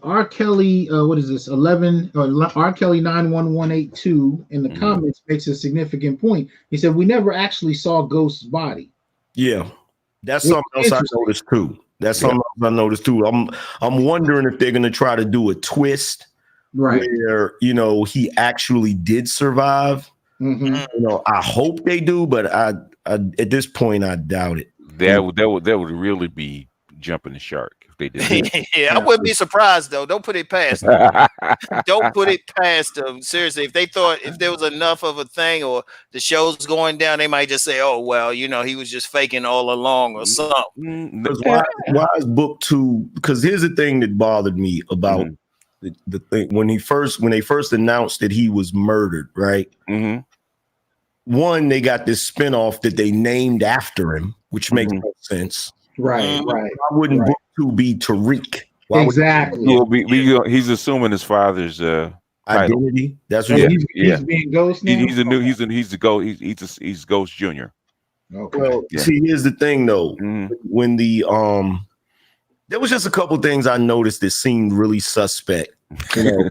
R. Kelly, what is this? R. Kelly 91182 in the comments makes a significant point. He said we never actually saw Ghost's body. Yeah, that's something else I noticed too. I'm wondering if they're gonna try to do a twist, where, you know, he actually did survive. You know, I hope they do, but I at this point I doubt it. That would really be jumping the shark if they did. I wouldn't be surprised though. Don't put it past them. Don't put it past them. Seriously, if they thought if there was enough of a thing or the show's going down, they might just say, "Oh well, you know, he was just faking all along" or something. Why is book 2? Because here's the thing that bothered me about the thing when they first announced that he was murdered, right? One, they got this spinoff that they named after him, which makes no sense. Right. Why wouldn't book 2 be Tariq? Exactly. He's assuming his father's identity. That's what he's being Ghost now. He's Ghost Junior. Okay. Well, see, here's the thing though. When there was just a couple things I noticed that seemed really suspect. You know?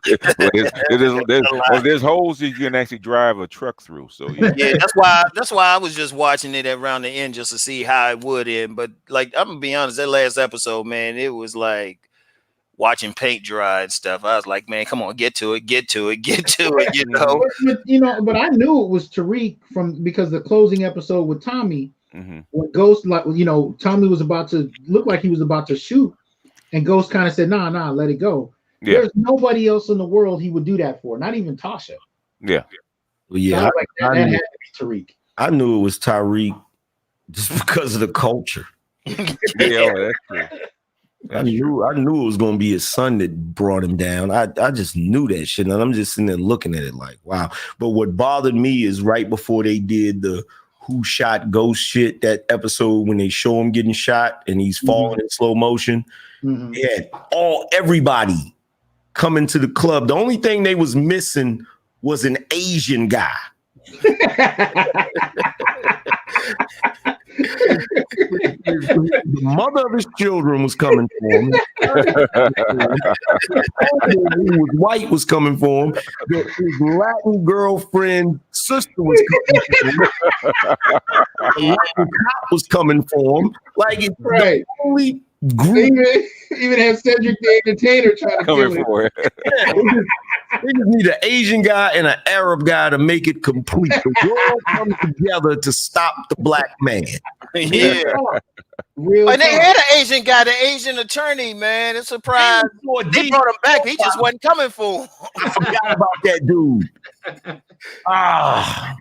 There's holes that you can actually drive a truck through. So that's why I was just watching it around the end just to see how it would end. But like, I'm gonna be honest, that last episode, man, it was like watching paint dry and stuff. I was like, man, come on, get to it. You know. But I knew it was Tariq because the closing episode with Tommy, when Ghost, like, you know, Tommy was about to look like he was about to shoot, and Ghost kind of said, nah, let it go. Yeah. There's nobody else in the world he would do that for, not even Tasha. Yeah. Well, yeah, that had to be Tariq. I knew it was Tariq just because of the culture. Yeah, that's true. I knew it was gonna be his son that brought him down. I just knew that shit, and I'm just sitting there looking at it like, wow. But what bothered me is right before they did the who shot Ghost shit, that episode when they show him getting shot and he's falling in slow motion. They had everybody coming to the club. The only thing they was missing was an Asian guy. the mother of his children was coming for him. Who was white was coming for him. His Latin girlfriend sister was coming for him. The Latin cop was coming for him. Like it's the only group. Even had Cedric the Entertainer trying to kill him. For it. Yeah, they just need an Asian guy and an Arab guy to make it complete. The world comes together to stop the black man. Yeah. Real And they had an Asian guy, the Asian attorney, man. It's a surprise. They brought him back. He just wasn't coming for him. I forgot about that dude. Ah,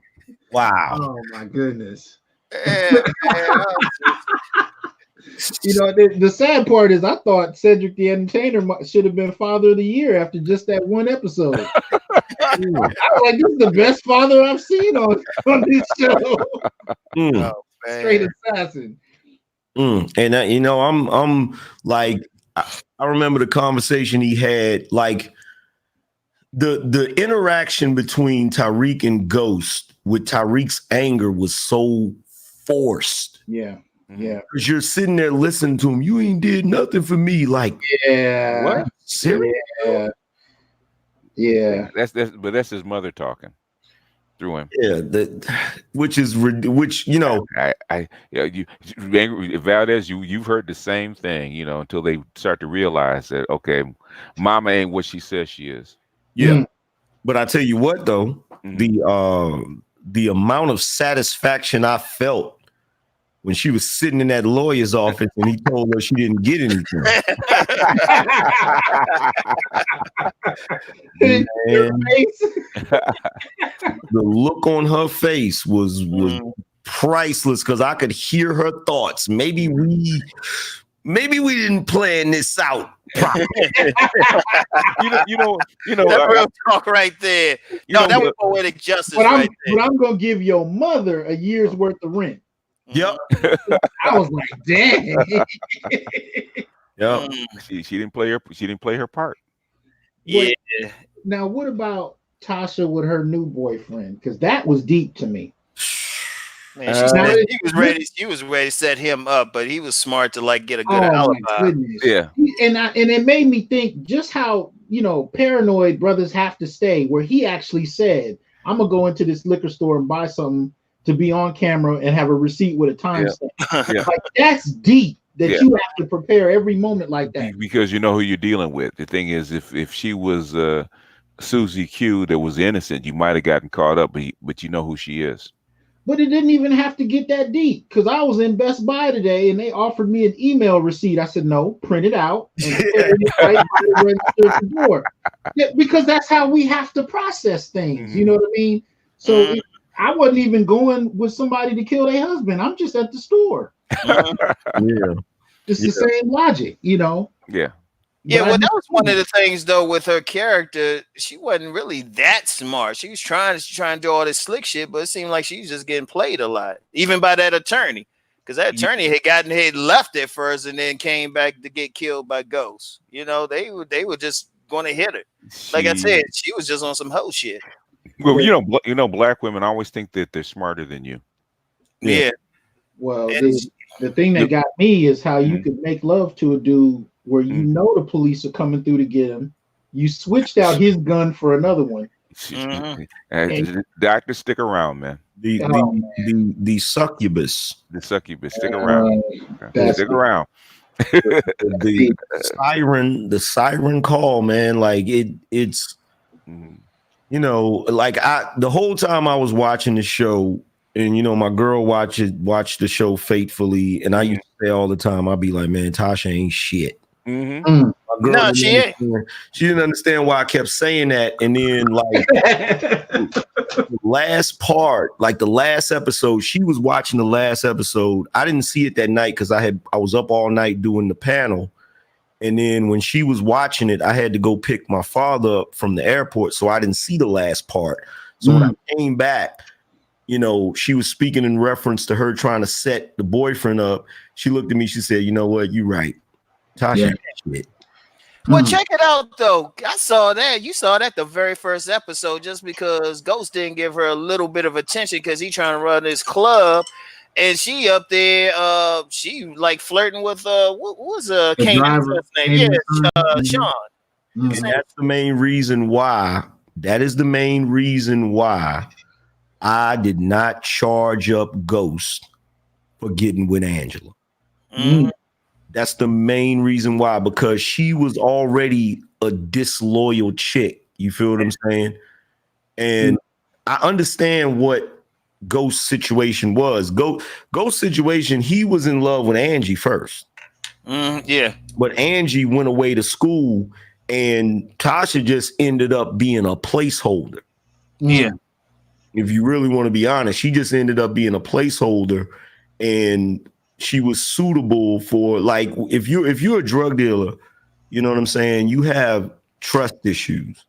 wow. Oh my goodness. Yeah, man. You know, the sad part is I thought Cedric the Entertainer should have been Father of the Year after just that one episode. I was like, this is the best father I've seen on this show. Oh, Straight assassin. And you know, I'm like, I remember the conversation he had, like the interaction between Tariq and Ghost with Tariq's anger was so forced. Yeah. Yeah. Because you're sitting there listening to him. You ain't did nothing for me. Like, yeah. What? Serious? Yeah. Yeah. But that's his mother talking through him. Yeah, which you know, Valdez, you've heard the same thing, you know, until they start to realize that okay, mama ain't what she says she is. Yeah. But I tell you what though, the amount of satisfaction I felt when she was sitting in that lawyer's office and he told her she didn't get anything. The look on her face was priceless because I could hear her thoughts. Maybe we didn't plan this out properly. you know that real talk right there. No, that was poetic justice. But I'm gonna give your mother a year's worth of rent. Yep. I was like, dang. Yep. She didn't play her part. Yeah. Now, what about Tasha with her new boyfriend? Because that was deep to me. Man, he was ready to set him up, but he was smart to like get a good alibi. Yeah. And it made me think just how, you know, paranoid brothers have to stay, where he actually said, I'm gonna go into this liquor store and buy something to be on camera and have a receipt with a timestamp. Yeah. Like that's deep that you have to prepare every moment like that. Because you know who you're dealing with. The thing is, if she was Susie Q that was innocent, you might have gotten caught up, but you know who she is. But it didn't even have to get that deep because I was in Best Buy today and they offered me an email receipt. I said, no, print it out and put it right register the door. Yeah, because that's how we have to process things. You know what I mean? So I wasn't even going with somebody to kill their husband. I'm just at the store. Yeah. It's the same logic, you know? Yeah. Yeah, well, that was one of the things though with her character. She wasn't really that smart. She was trying to do all this slick shit, but it seemed like she was just getting played a lot, even by that attorney. Because that attorney had left at first and then came back to get killed by ghosts. You know, they were just going to hit her. Like I said, she was just on some hoe shit. Well, you know, black women always think that they're smarter than you. Yeah. Well, the thing that got me is how you could make love to a dude where you know the police are coming through to get him. You switched out his gun for another one. Doctors, stick around, man. The succubus. The succubus, stick around. Stick around. the siren call, man. Like it's you know, like the whole time I was watching the show, and you know, my girl watched the show faithfully, and I used to say all the time, I'd be like, man, Tasha ain't shit. My girl no, she ain't. She didn't understand why I kept saying that, and then like the last part, like the last episode, she was watching the last episode. I didn't see it that night because I was up all night doing the panel. And then when she was watching it, I had to go pick my father up from the airport, so I didn't see the last part. So when I came back, you know, she was speaking in reference to her trying to set the boyfriend up. She looked at me, she said, you know what, you're right. Tasha, shit. Well, check it out, though. I saw that. You saw that the very first episode just because Ghost didn't give her a little bit of attention because he trying to run his club. and she up there, she like flirting with what was Kanan's name? Yeah, Sean. And that's the main reason why. That is the main reason why I did not charge up Ghost for getting with Angela. That's the main reason why, because she was already a disloyal chick. You feel what I'm saying? And I understand what Ghost's situation was. Ghost's situation, he was in love with Angie first. Yeah. But Angie went away to school, and Tasha just ended up being a placeholder. Yeah. If you really want to be honest, she just ended up being a placeholder, and she was suitable for, like, if you're a drug dealer, you know what I'm saying? You have trust issues.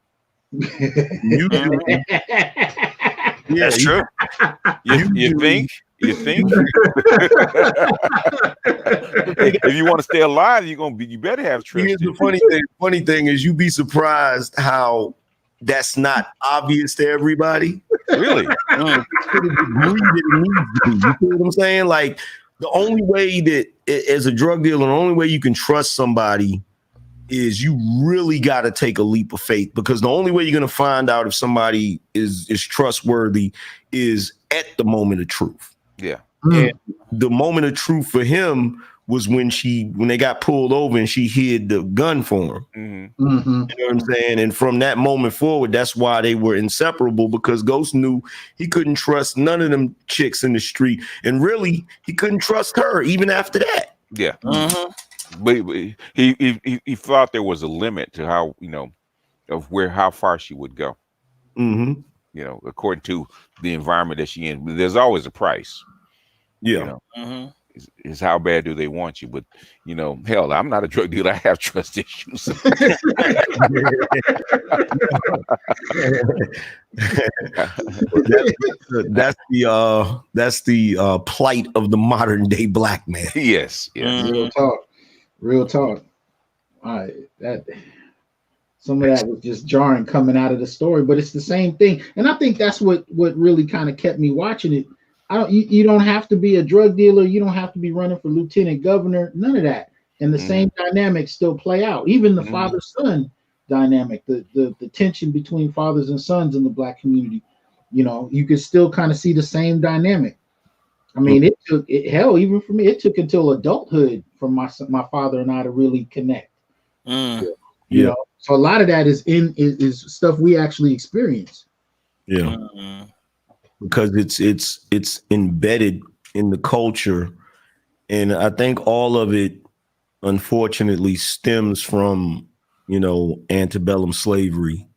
That's true. You think? If you want to stay alive, you better have trust. Here's the funny thing is, you'd be surprised how that's not obvious to everybody. Really? You feel what I'm saying? Like, the only way that, as a drug dealer, the only way you can trust somebody is you really got to take a leap of faith, because the only way you're going to find out if somebody is trustworthy is at the moment of truth. Yeah. And the moment of truth for him was when they got pulled over and she hid the gun for him. You know what I'm saying? And from that moment forward, that's why they were inseparable, because Ghost knew he couldn't trust none of them chicks in the street. And really, he couldn't trust her even after that. Yeah. But he thought there was a limit to how, how far she would go. According to the environment that she in. There's always a price. Yeah. Is how bad do they want you? But hell, I'm not a drug dealer. I have trust issues. That's the plight of the modern day black man. Yes. Real talk. All right, some of that was just jarring coming out of the story, but it's the same thing, and I think that's what really kind of kept me watching it. You don't have to be a drug dealer. You don't have to be running for lieutenant governor. None of that. And the same dynamics still play out. Even the father-son dynamic, the tension between fathers and sons in the black community. You could still kind of see the same dynamic. I mean, even for me, it took until adulthood for my father and I to really connect. So a lot of that is stuff we actually experience. Yeah. Because it's embedded in the culture, and I think all of it, unfortunately, stems from antebellum slavery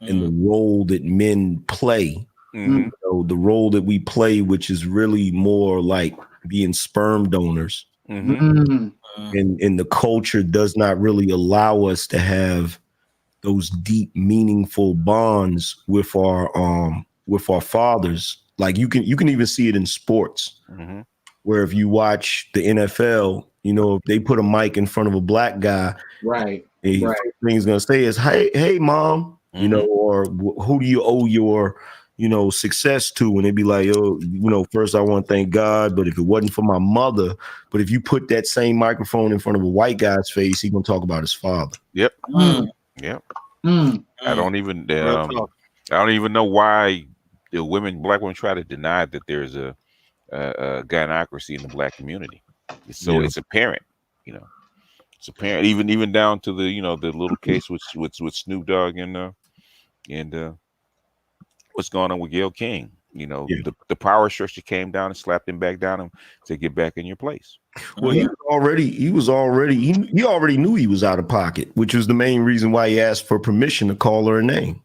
and the role that men play. The role that we play, which is really more like being sperm donors, and the culture does not really allow us to have those deep, meaningful bonds with our fathers. Like you can even see it in sports, where if you watch the NFL, if they put a mic in front of a black guy, right, the first thing he's gonna say is, hey mom, or who do you owe your success to? And they'd be like, first I want to thank God, but if it wasn't for my mother. But if you put that same microphone in front of a white guy's face, he's gonna talk about his father. Yep. Yep. I don't even know why black women try to deny that there's a gynocracy in the black community. It's apparent, it's apparent, even down to the the little case with Snoop Dogg and what's going on with Gayle King. The power structure came down and slapped him back down to get back in your place. Well, he already knew he was out of pocket, which was the main reason why he asked for permission to call her a name.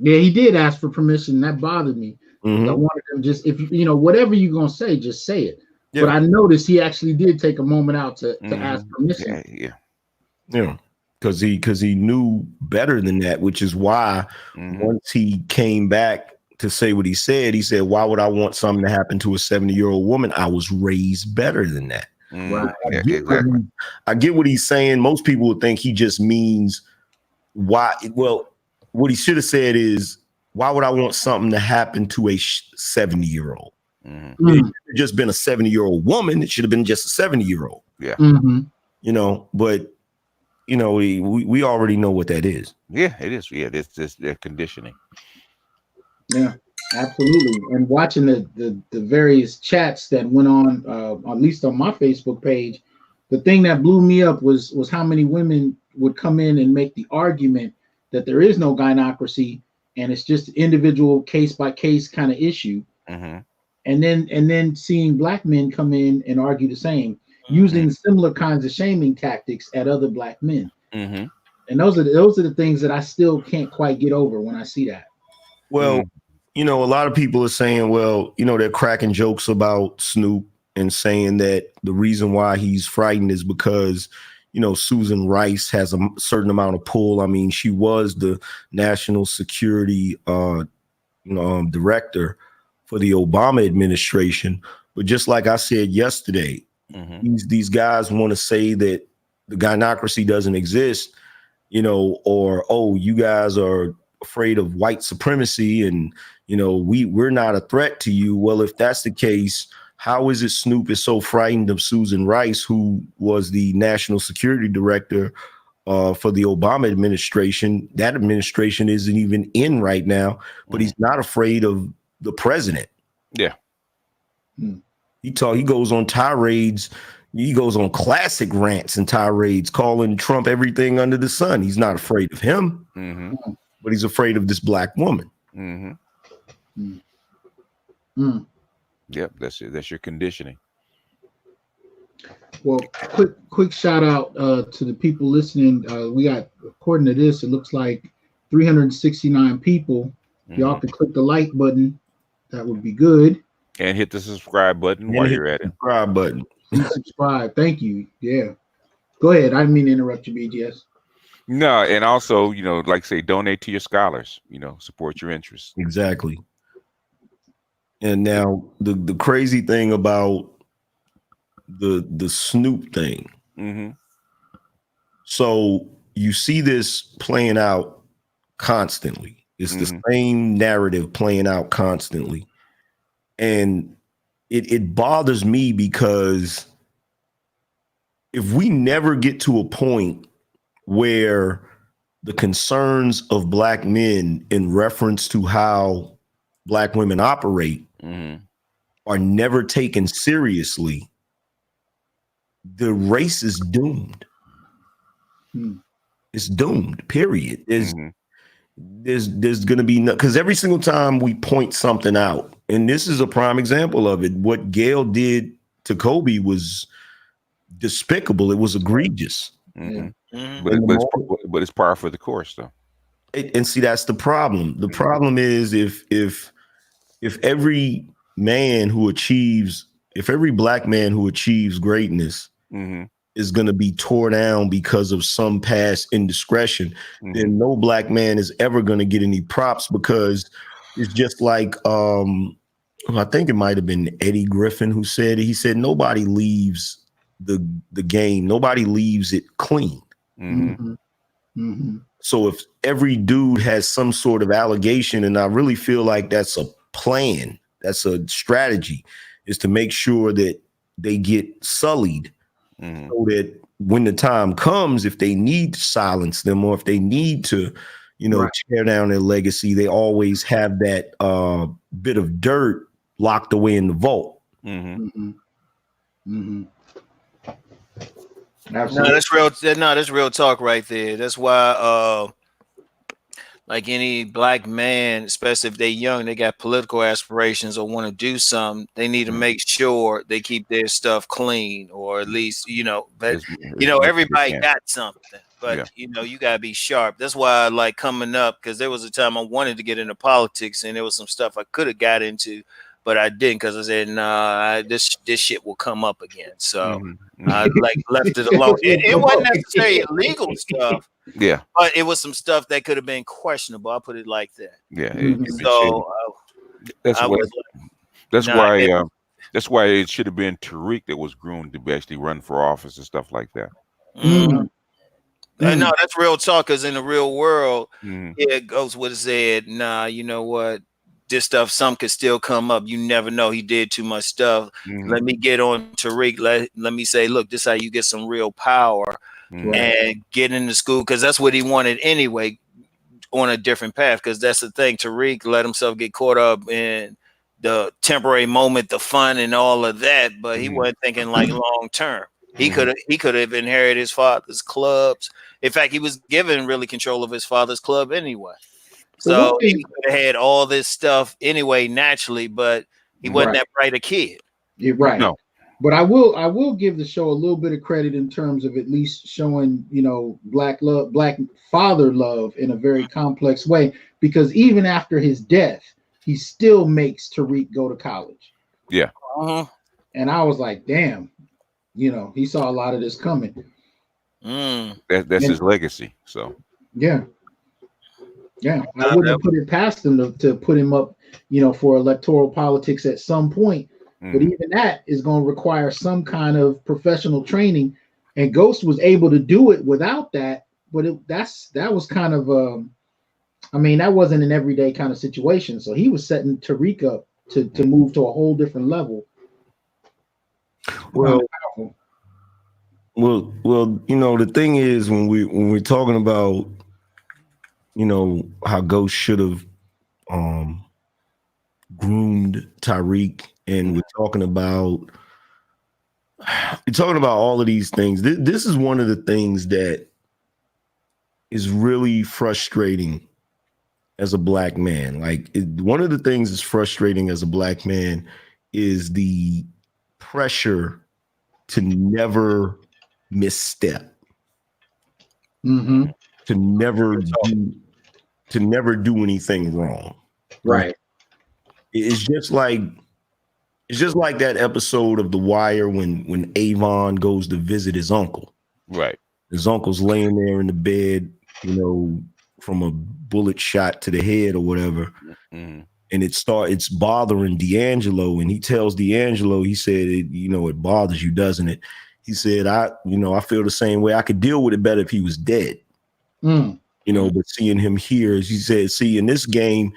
Yeah, he did ask for permission. That bothered me. I wanted him just, if whatever you're gonna say, just say it. Yeah. But I noticed he actually did take a moment out to ask permission. Yeah. Because he knew better than that, which is why once he came back to say what he said, why would I want something to happen to a 70-year-old woman? I was raised better than that. Right. I get what he's saying. Most people would think he just means why. Well, what he should have said is, why would I want something to happen to a 70-year-old? Mm-hmm. It should have just been a 70-year-old woman. It should have been just a 70-year-old. Yeah. Mm-hmm. You know, but you know, we already know what that is. Yeah, it is. Yeah, it's their conditioning. Yeah, absolutely. And watching the various chats that went on, at least on my Facebook page, the thing that blew me up was how many women would come in and make the argument that there is no gynocracy and it's just individual case by case kind of issue. Mm-hmm. And then seeing black men come in and argue the same, using similar kinds of shaming tactics at other black men. Mm-hmm. And those are the things that I still can't quite get over when I see that. Well, you know, a lot of people are saying, well, you know, they're cracking jokes about Snoop and saying that the reason why he's frightened is because, you know, Susan Rice has a certain amount of pull. I mean, she was the national security director for the Obama administration. But just like I said yesterday, these guys want to say that the gynocracy doesn't exist, you know, or, oh, you guys are afraid of white supremacy and, you know, we're not a threat to you. Well, if that's the case, how is it Snoop is so frightened of Susan Rice, who was the national security director for the Obama administration? That administration isn't even in right now, but he's not afraid of the president. Yeah. He goes on tirades. He goes on classic rants and tirades, calling Trump everything under the sun. He's not afraid of him, but he's afraid of this black woman. Yep, that's your conditioning. Well, quick shout out to the people listening. We got, according to this, it looks like 369 people. Y'all can click the like button. That would be good. And hit the subscribe button while you're at it. Subscribe button. Subscribe. Thank you. Yeah. Go ahead. I didn't mean to interrupt you, BGS. No, and also, you know, like say, donate to your scholars. You know, support your interests. Exactly. And now the crazy thing about the Snoop thing. So you see this playing out constantly. It's the same narrative playing out constantly. And it bothers me because if we never get to a point where the concerns of black men in reference to how black women operate are never taken seriously, the race is doomed. It's doomed, period. There's going to be no, because every single time we point something out, and this is a prime example of it, what Gail did to Kobe was despicable. It was egregious. But it's par for the course, though. And see, that's the problem. The problem is if every man who achieves, if every black man who achieves greatness is going to be torn down because of some past indiscretion, then no black man is ever going to get any props, because it's just like, I think it might have been Eddie Griffin who said it. He said, nobody leaves the game. Nobody leaves it clean. So if every dude has some sort of allegation, and I really feel like that's a plan, that's a strategy, is to make sure that they get sullied, so that when the time comes, if they need to silence them or if they need to, you know, tear down their legacy, they always have that bit of dirt locked away in the vault. No, that's real. No, that's real talk right there. That's why, like any black man, especially if they're young, they got political aspirations or want to do something, they need to make sure they keep their stuff clean, or at least, you know, but you know, everybody got something, but you know, you gotta be sharp. That's why I like coming up, because there was a time I wanted to get into politics, and there was some stuff I could have got into, but I didn't, because I said, nah, this shit will come up again. So I like left it alone. It wasn't necessarily illegal stuff. Yeah. But it was some stuff that could have been questionable. I'll put it like that. Yeah. So that's why it should have been Tariq that was groomed to actually run for office and stuff like that. No, that's real talk. Because in the real world, Ghost would have said, "Nah, you know what? This stuff, some could still come up. You never know. He did too much stuff. Let me get on Tariq. Let me say, look, this is how you get some real power and get into school, because that's what he wanted anyway, on a different path. Because that's the thing. Tariq let himself get caught up in the temporary moment, the fun and all of that, but he wasn't thinking like long term. He could have inherited his father's clubs. In fact, he was given really control of his father's club anyway. So he could have had all this stuff anyway naturally, but he wasn't that bright a kid. You're right. No. But I will give the show a little bit of credit in terms of at least showing, you know, black father love in a very complex way, because even after his death, he still makes Tariq go to college. Yeah. And I was like, damn, you know, he saw a lot of this coming. That's his legacy. So yeah. I wouldn't have put it past him to put him up, you know, for electoral politics at some point. But even that is going to require some kind of professional training, and Ghost was able to do it without that. But that was kind of I mean, that wasn't an everyday kind of situation. So he was setting Tariq up to move to a whole different level. Well, you know, the thing is, when we're talking about, you know, how Ghost should have groomed Tariq, and we're talking about all of these things. This is one of the things that is really frustrating as a black man. Like, one of the things that's frustrating as a black man is the pressure to never misstep, to never do anything wrong. Right. It's just like that episode of The Wire when Avon goes to visit his uncle. Right. His uncle's laying there in the bed, you know, from a bullet shot to the head or whatever. And it's bothering D'Angelo, and he tells D'Angelo, he said, you know, it bothers you, doesn't it? He said, I feel the same way. I could deal with it better if he was dead. You know, but seeing him here, as he said, see, in this game,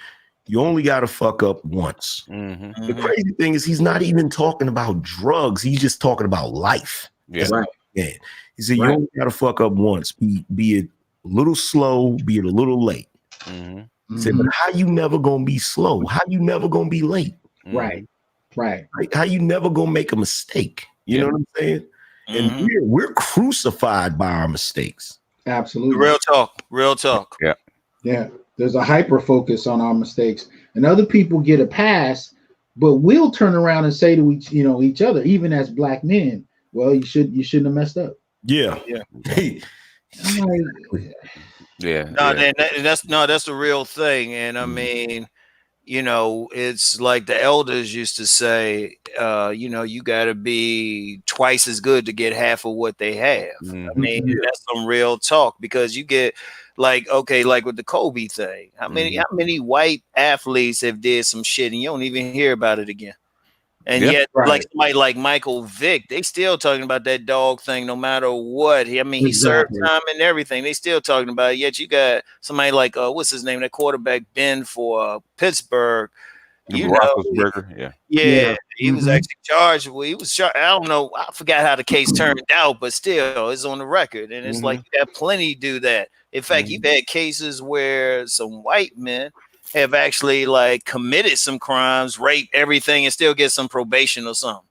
you only got to fuck up once. The crazy thing is, he's not even talking about drugs. He's just talking about life. Yeah. Right. He said, you only got to fuck up once, be it a little slow, be it a little late. He said, but how you never gonna be slow? How you never gonna be late? Right. Like, how you never gonna make a mistake? You know what I'm saying? And we're crucified by our mistakes. Absolutely. Real talk. Yeah. There's a hyper focus on our mistakes, and other people get a pass, but we'll turn around and say to each other, even as black men, well, you shouldn't have messed up. Yeah. That's the real thing. And I mean, you know, it's like the elders used to say, you know, you got to be twice as good to get half of what they have. I mean, that's some real talk, because you get like with the Kobe thing. How many white athletes have did some shit and you don't even hear about it again? And yet, like somebody like Michael Vick, they still talking about that dog thing no matter what. I mean, he served time and everything. They still talking about it. Yet you got somebody like, what's his name, that quarterback Ben for Pittsburgh. You know, he was actually charged. Well, he was charged. I don't know. I forgot how the case turned out, but still, it's on the record. And it's like, you got plenty do that. In fact, you've had cases where some white men have actually like committed some crimes, rape, everything, and still get some probation or something.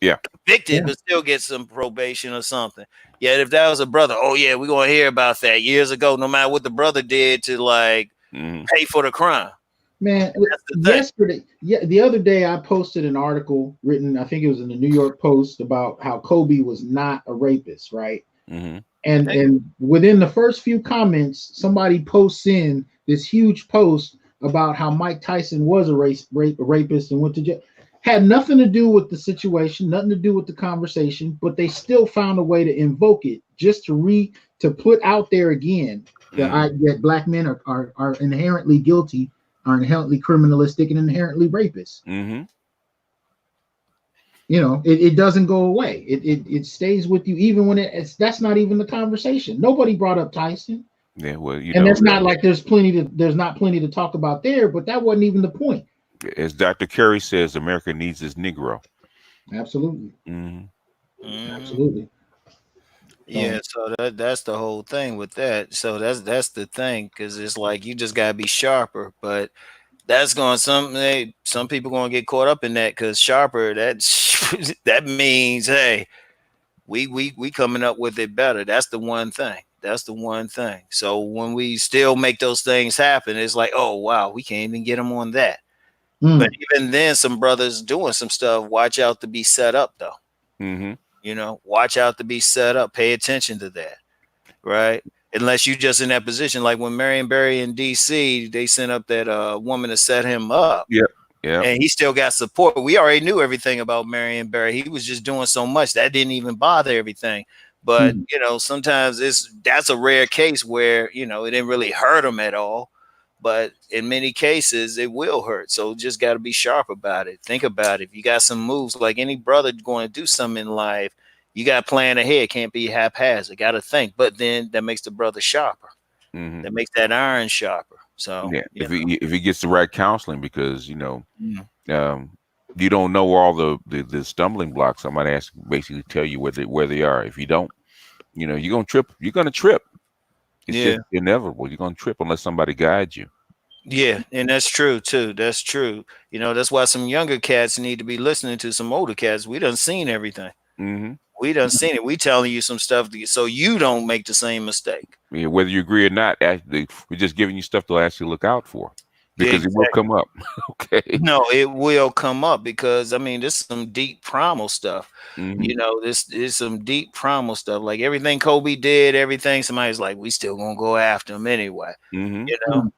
Yeah. Convicted, but still get some probation or something. Yet if that was a brother, we're going to hear about that years ago, no matter what the brother did to like pay for the crime. Man, the other day I posted an article written, I think it was in the New York Post, about how Kobe was not a rapist, right? And within the first few comments, somebody posts in this huge post about how Mike Tyson was a rapist and went to jail. Had nothing to do with the situation, nothing to do with the conversation, but they still found a way to invoke it just to put out there again that black men are inherently guilty, are inherently criminalistic, and inherently rapists. You know, it doesn't go away. It stays with you even when that's not even the conversation. Nobody brought up Tyson. Yeah, well, and that's not like there's not plenty to talk about there, but that wasn't even the point. As Dr. Curry says, America needs its Negro. Absolutely. Absolutely. Yeah, so that's the whole thing with that. So that's the thing, because it's like you just gotta be sharper, but that's going some people gonna get caught up in that, because sharper, that means, hey, we coming up with it better. That's the one thing. That's the one thing. So when we still make those things happen, it's like, oh wow, we can't even get them on that. But even then, some brothers doing some stuff. Watch out to be set up, though. You know, watch out to be set up. Pay attention to that, right? Unless you just in that position, like when Marion Barry in D.C., they sent up that woman to set him up. Yeah. And he still got support. We already knew everything about Marion Barry. He was just doing so much that didn't even bother everything. But you know, sometimes that's a rare case where, you know, it didn't really hurt him at all. But in many cases, it will hurt. So just got to be sharp about it. Think about it. If you got some moves, like any brother going to do something in life, you got to plan ahead. Can't be haphazard. Got to think. But then that makes the brother sharper. That makes that iron sharper. So yeah, if he gets the right counseling, because you know, you don't know all the stumbling blocks. I might ask, basically tell you where they are. If you don't, you know, you're gonna trip. You're gonna trip. It's just inevitable. You're gonna trip unless somebody guides you. Yeah, and that's true too. That's true. You know, that's why some younger cats need to be listening to some older cats. We done seen everything. We done seen it. We telling you some stuff so you don't make the same mistake. Yeah, whether you agree or not, actually, we're just giving you stuff to actually look out for, because it will come up. Okay. No, it will come up, because I mean, this is some deep primal stuff. You know, this is some deep primal stuff. Like everything Kobe did, everything, somebody's like, we still gonna go after him anyway. You know.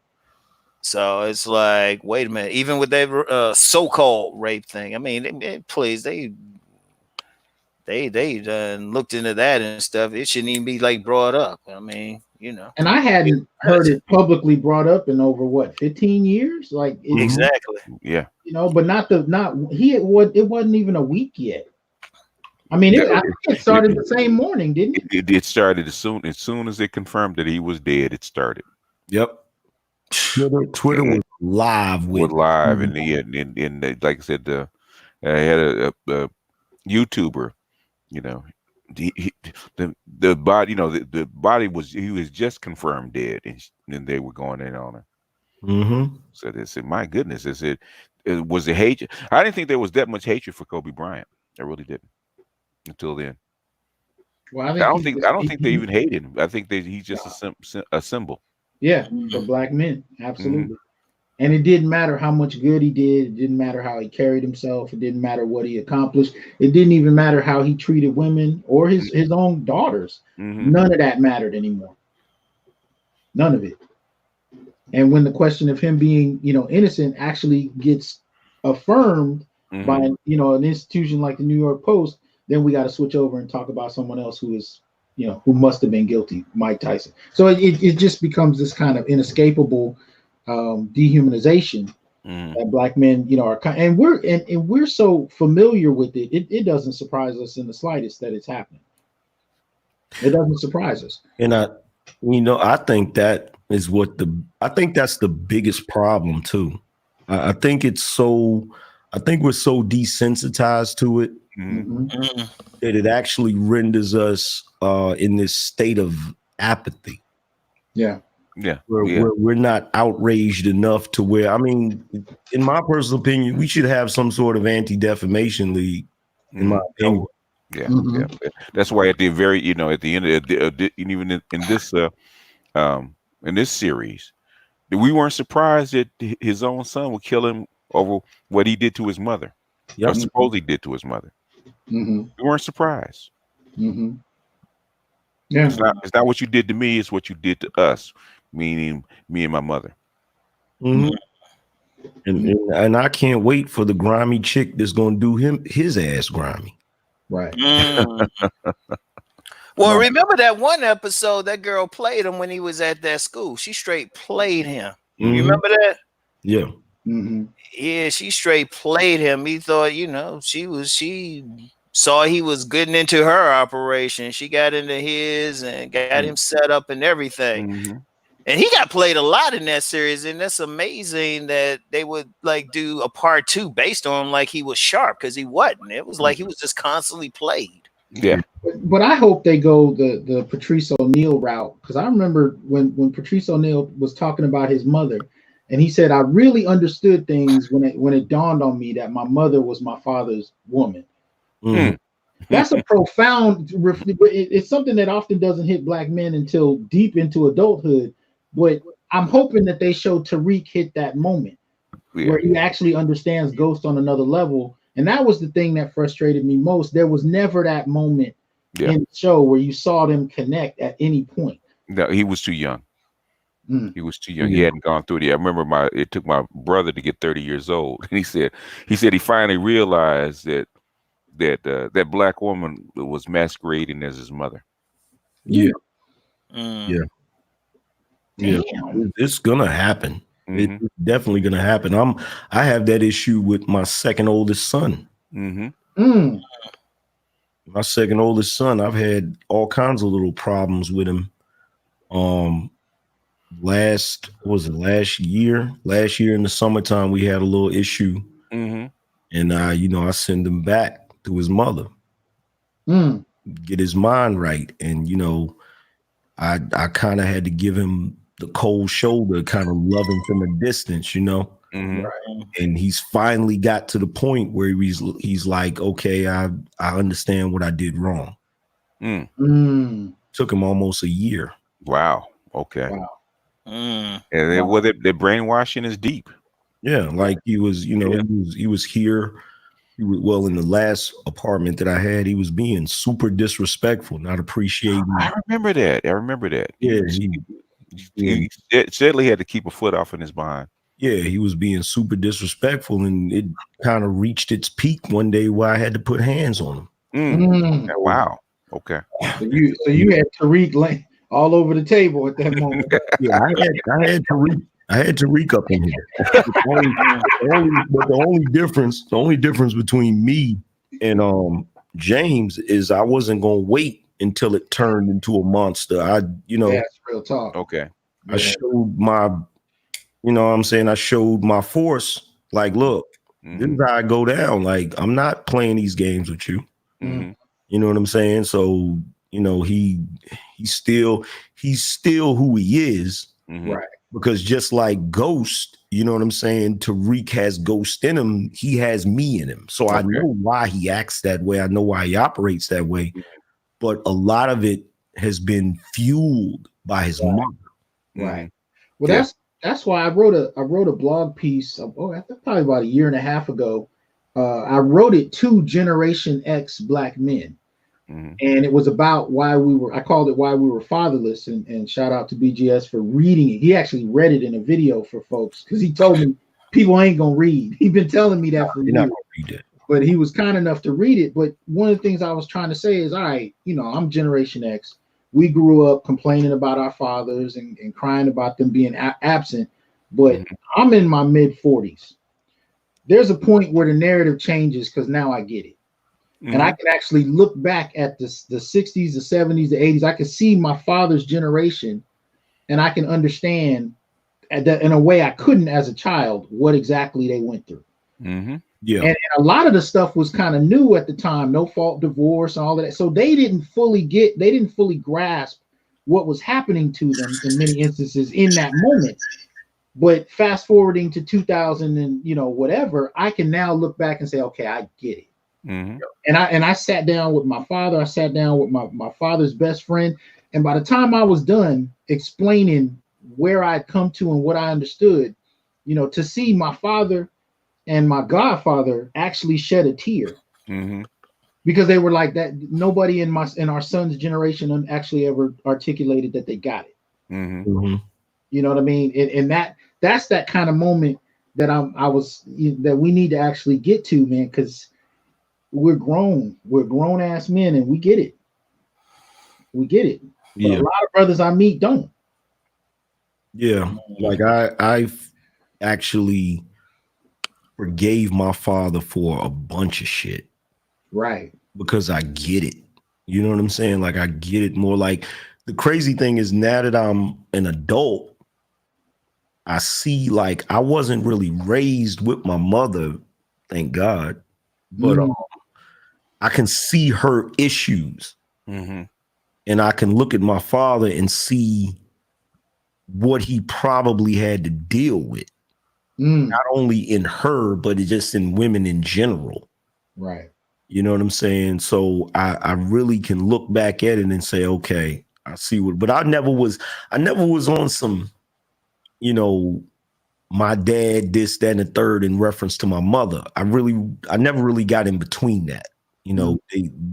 So it's like, wait a minute. Even with that so-called rape thing, I mean, please, they done looked into that and stuff. It shouldn't even be like brought up. I mean, you know. And I hadn't heard it publicly brought up in over what, 15 years? Like exactly. Yeah. You know, but it wasn't even a week yet. I mean, I think it started the same morning, didn't it? It started as soon as they confirmed that he was dead. It started. Yep. Twitter was live and like I said, I had a YouTuber, you know, the body, you know, the body he was just confirmed dead, and they were going in on him. So they said, my goodness, it was the hatred. I didn't think there was that much hatred for Kobe Bryant. I really didn't until then. Well, I don't think they even hated him. I think he's just a symbol. Yeah, for black men, absolutely. And it didn't matter how much good he did. It didn't matter how he carried himself. It didn't matter what he accomplished. It didn't even matter how he treated women or his own daughters. None of that mattered anymore. None of it. And when the question of him being, you know, innocent actually gets affirmed by, you know, an institution like the New York Post, then we got to switch over and talk about someone else who is, you know, who must have been guilty, Mike Tyson. So it just becomes this kind of inescapable dehumanization that black men, you know, are, and we're so familiar with it. It doesn't surprise us in the slightest that it's happening. It doesn't surprise us. And I think that is I think that's the biggest problem too. I think we're so desensitized to it that it actually renders us in this state of apathy. Yeah. We're not outraged enough to where, I mean, in my personal opinion, we should have some sort of anti-defamation league, in my opinion. Yeah. That's why at the very, you know, at the end of even in this series, we weren't surprised that his own son would kill him over what he did to his mother, or supposedly did to his mother. We weren't surprised. Yeah, it's not what you did to me; it's what you did to us, meaning me and my mother. And I can't wait for the grimy chick that's going to do his ass grimy. Right. Well, remember that one episode that girl played him when he was at that school? She straight played him. You remember that? Yeah. Yeah, she straight played him. He thought, she saw he was getting into her operation. She got into his and got him set up and everything. And he got played a lot in that series, and that's amazing that they would like do a part 2 based on him like he was sharp, because he wasn't. It was like he was just constantly played. Yeah. But I hope they go the Patrice O'Neal route, because I remember when Patrice O'Neal was talking about his mother, and he said, I really understood things when it dawned on me that my mother was my father's woman. That's a profound, it's something that often doesn't hit black men until deep into adulthood. But I'm hoping that they show Tariq hit that moment where he actually understands Ghost on another level. And that was the thing that frustrated me most. There was never that moment in the show where you saw them connect at any point. No, he was too young. He was too young. He hadn't gone through it yet. I remember it took my brother to get 30 years old. And he said he finally realized that black woman was masquerading as his mother. Yeah. It's gonna happen. It's definitely gonna happen. I have that issue with my second oldest son. My second oldest son, I've had all kinds of little problems with him. Last year in the summertime, we had a little issue. And I send him back to his mother, get his mind right. And I kind of had to give him the cold shoulder, kind of love him from a distance, And he's finally got to the point where he's like, okay, I understand what I did wrong. Took him almost a year. Wow. Okay. Wow. And then the brainwashing is deep. Yeah, like he was, he was here. Well, in the last apartment that I had, he was being super disrespectful, not appreciating. I remember that. Yeah, he sadly had to keep a foot off in his behind. Yeah, he was being super disrespectful, and it kind of reached its peak one day where I had to put hands on him. Wow. Okay. So you had Tariq laying all over the table at that moment. Yeah, I had Tariq up in here. The only difference between me and James is I wasn't gonna wait until it turned into a monster. That's real talk. Okay. I showed my, I showed my force. Like, look, this is how I go down. Like, I'm not playing these games with you. You know what I'm saying? So, he's still who he is. Right. Because just like Ghost, you know what I'm saying? Tariq has Ghost in him. He has me in him. So I know why he acts that way. I know why he operates that way. But a lot of it has been fueled by his mother. Right. Well, that's why I wrote a blog piece. Probably about a year and a half ago. I wrote it to Generation X Black men. And it was about I called it Why We Were Fatherless, and shout out to BGS for reading it. He actually read it in a video for folks, because he told me people ain't gonna read. He's been telling me that for years. But he was kind enough to read it. But one of the things I was trying to say is, all right, I'm Generation X. We grew up complaining about our fathers and crying about them being absent. But I'm in my mid-40s. There's a point where the narrative changes, because now I get it. And I can actually look back at the 60s, the 70s, the 80s. I can see my father's generation, and I can understand in a way I couldn't as a child what exactly they went through. Yeah. And a lot of the stuff was kind of new at the time, no fault divorce and all of that. So they didn't fully grasp what was happening to them in many instances in that moment. But fast forwarding to 2000 and whatever, I can now look back and say, okay, I get it. And I sat down with my father. I sat down with my father's best friend. And by the time I was done explaining where I'd come to and what I understood, to see my father and my godfather actually shed a tear, because they were like that. Nobody in our son's generation actually ever articulated that they got it. You know what I mean? And that's that kind of moment that that we need to actually get to, man, because we're grown ass men, and we get it. But a lot of brothers I meet don't. Yeah, like I've actually forgave my father for a bunch of shit. Right. Because I get it. You know what I'm saying? Like, I get it more. Like, the crazy thing is, now that I'm an adult, I see, like, I wasn't really raised with my mother, thank God, but I can see her issues. Mm-hmm. And I can look at my father and see what he probably had to deal with. Not only in her, but just in women in general. Right. You know what I'm saying? So I really can look back at it and say, okay, I see what, but I never was on some, you know, my dad, this, that, and the third in reference to my mother. I never really got in between that. You know,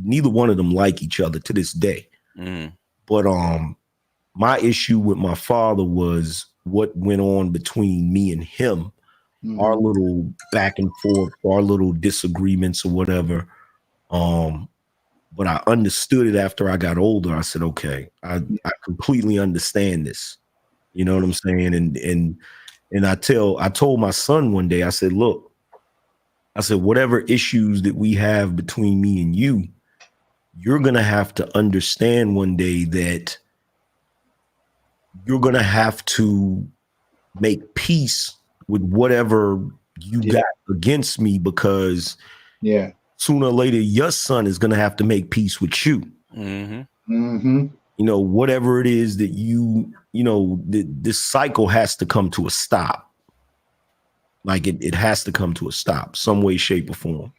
neither one of them like each other to this day. But my issue with my father was what went on between me and him, our little back and forth, our little disagreements or whatever. But I understood it after I got older. I said, okay, I completely understand this. You know what I'm saying? And I told my son one day, I said, look, I said, whatever issues that we have between me and you're going to have to understand one day that you're going to have to make peace with whatever you got against me, because sooner or later, your son is going to have to make peace with you. You know, whatever it is that you know, this cycle has to come to a stop. Like it has to come to a stop, some way, shape, or form.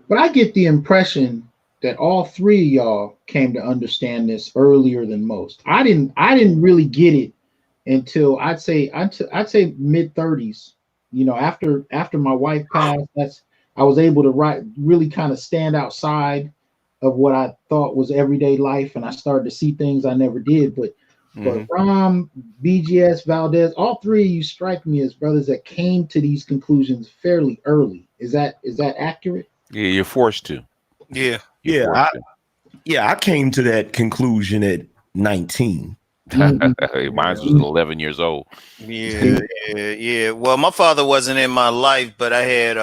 But I get the impression that all three of y'all came to understand this earlier than most. I didn't really get it until I'd say mid 30s. You know, after my wife passed, I was able to really kind of stand outside of what I thought was everyday life, and I started to see things I never did. But Ram, BGS, Valdez, all three of you strike me as brothers that came to these conclusions fairly early. Is that accurate? Yeah, you're forced to. Yeah. I came to that conclusion at 19. Mine was 11 years old. Yeah. Well, my father wasn't in my life, but I had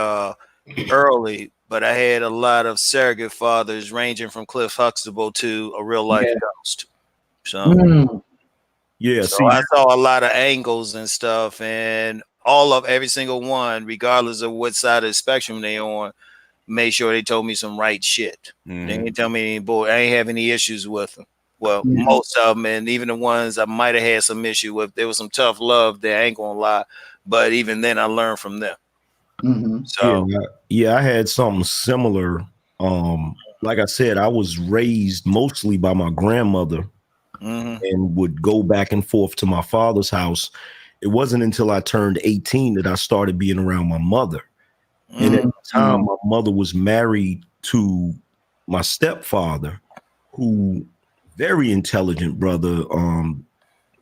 early, but I had a lot of surrogate fathers ranging from Cliff Huxtable to a real life ghost. So I saw a lot of angles and stuff, and every single one, regardless of what side of the spectrum they on, made sure they told me some right shit. They didn't tell me I ain't have any issues with them. Well, most of them, and even the ones I might have had some issue with, there was some tough love there, I ain't gonna lie. But even then, I learned from them. So I had something similar. Like I said, I was raised mostly by my grandmother, and would go back and forth to my father's house. It wasn't until I turned 18 that I started being around my mother. And at the time, my mother was married to my stepfather, who very intelligent brother,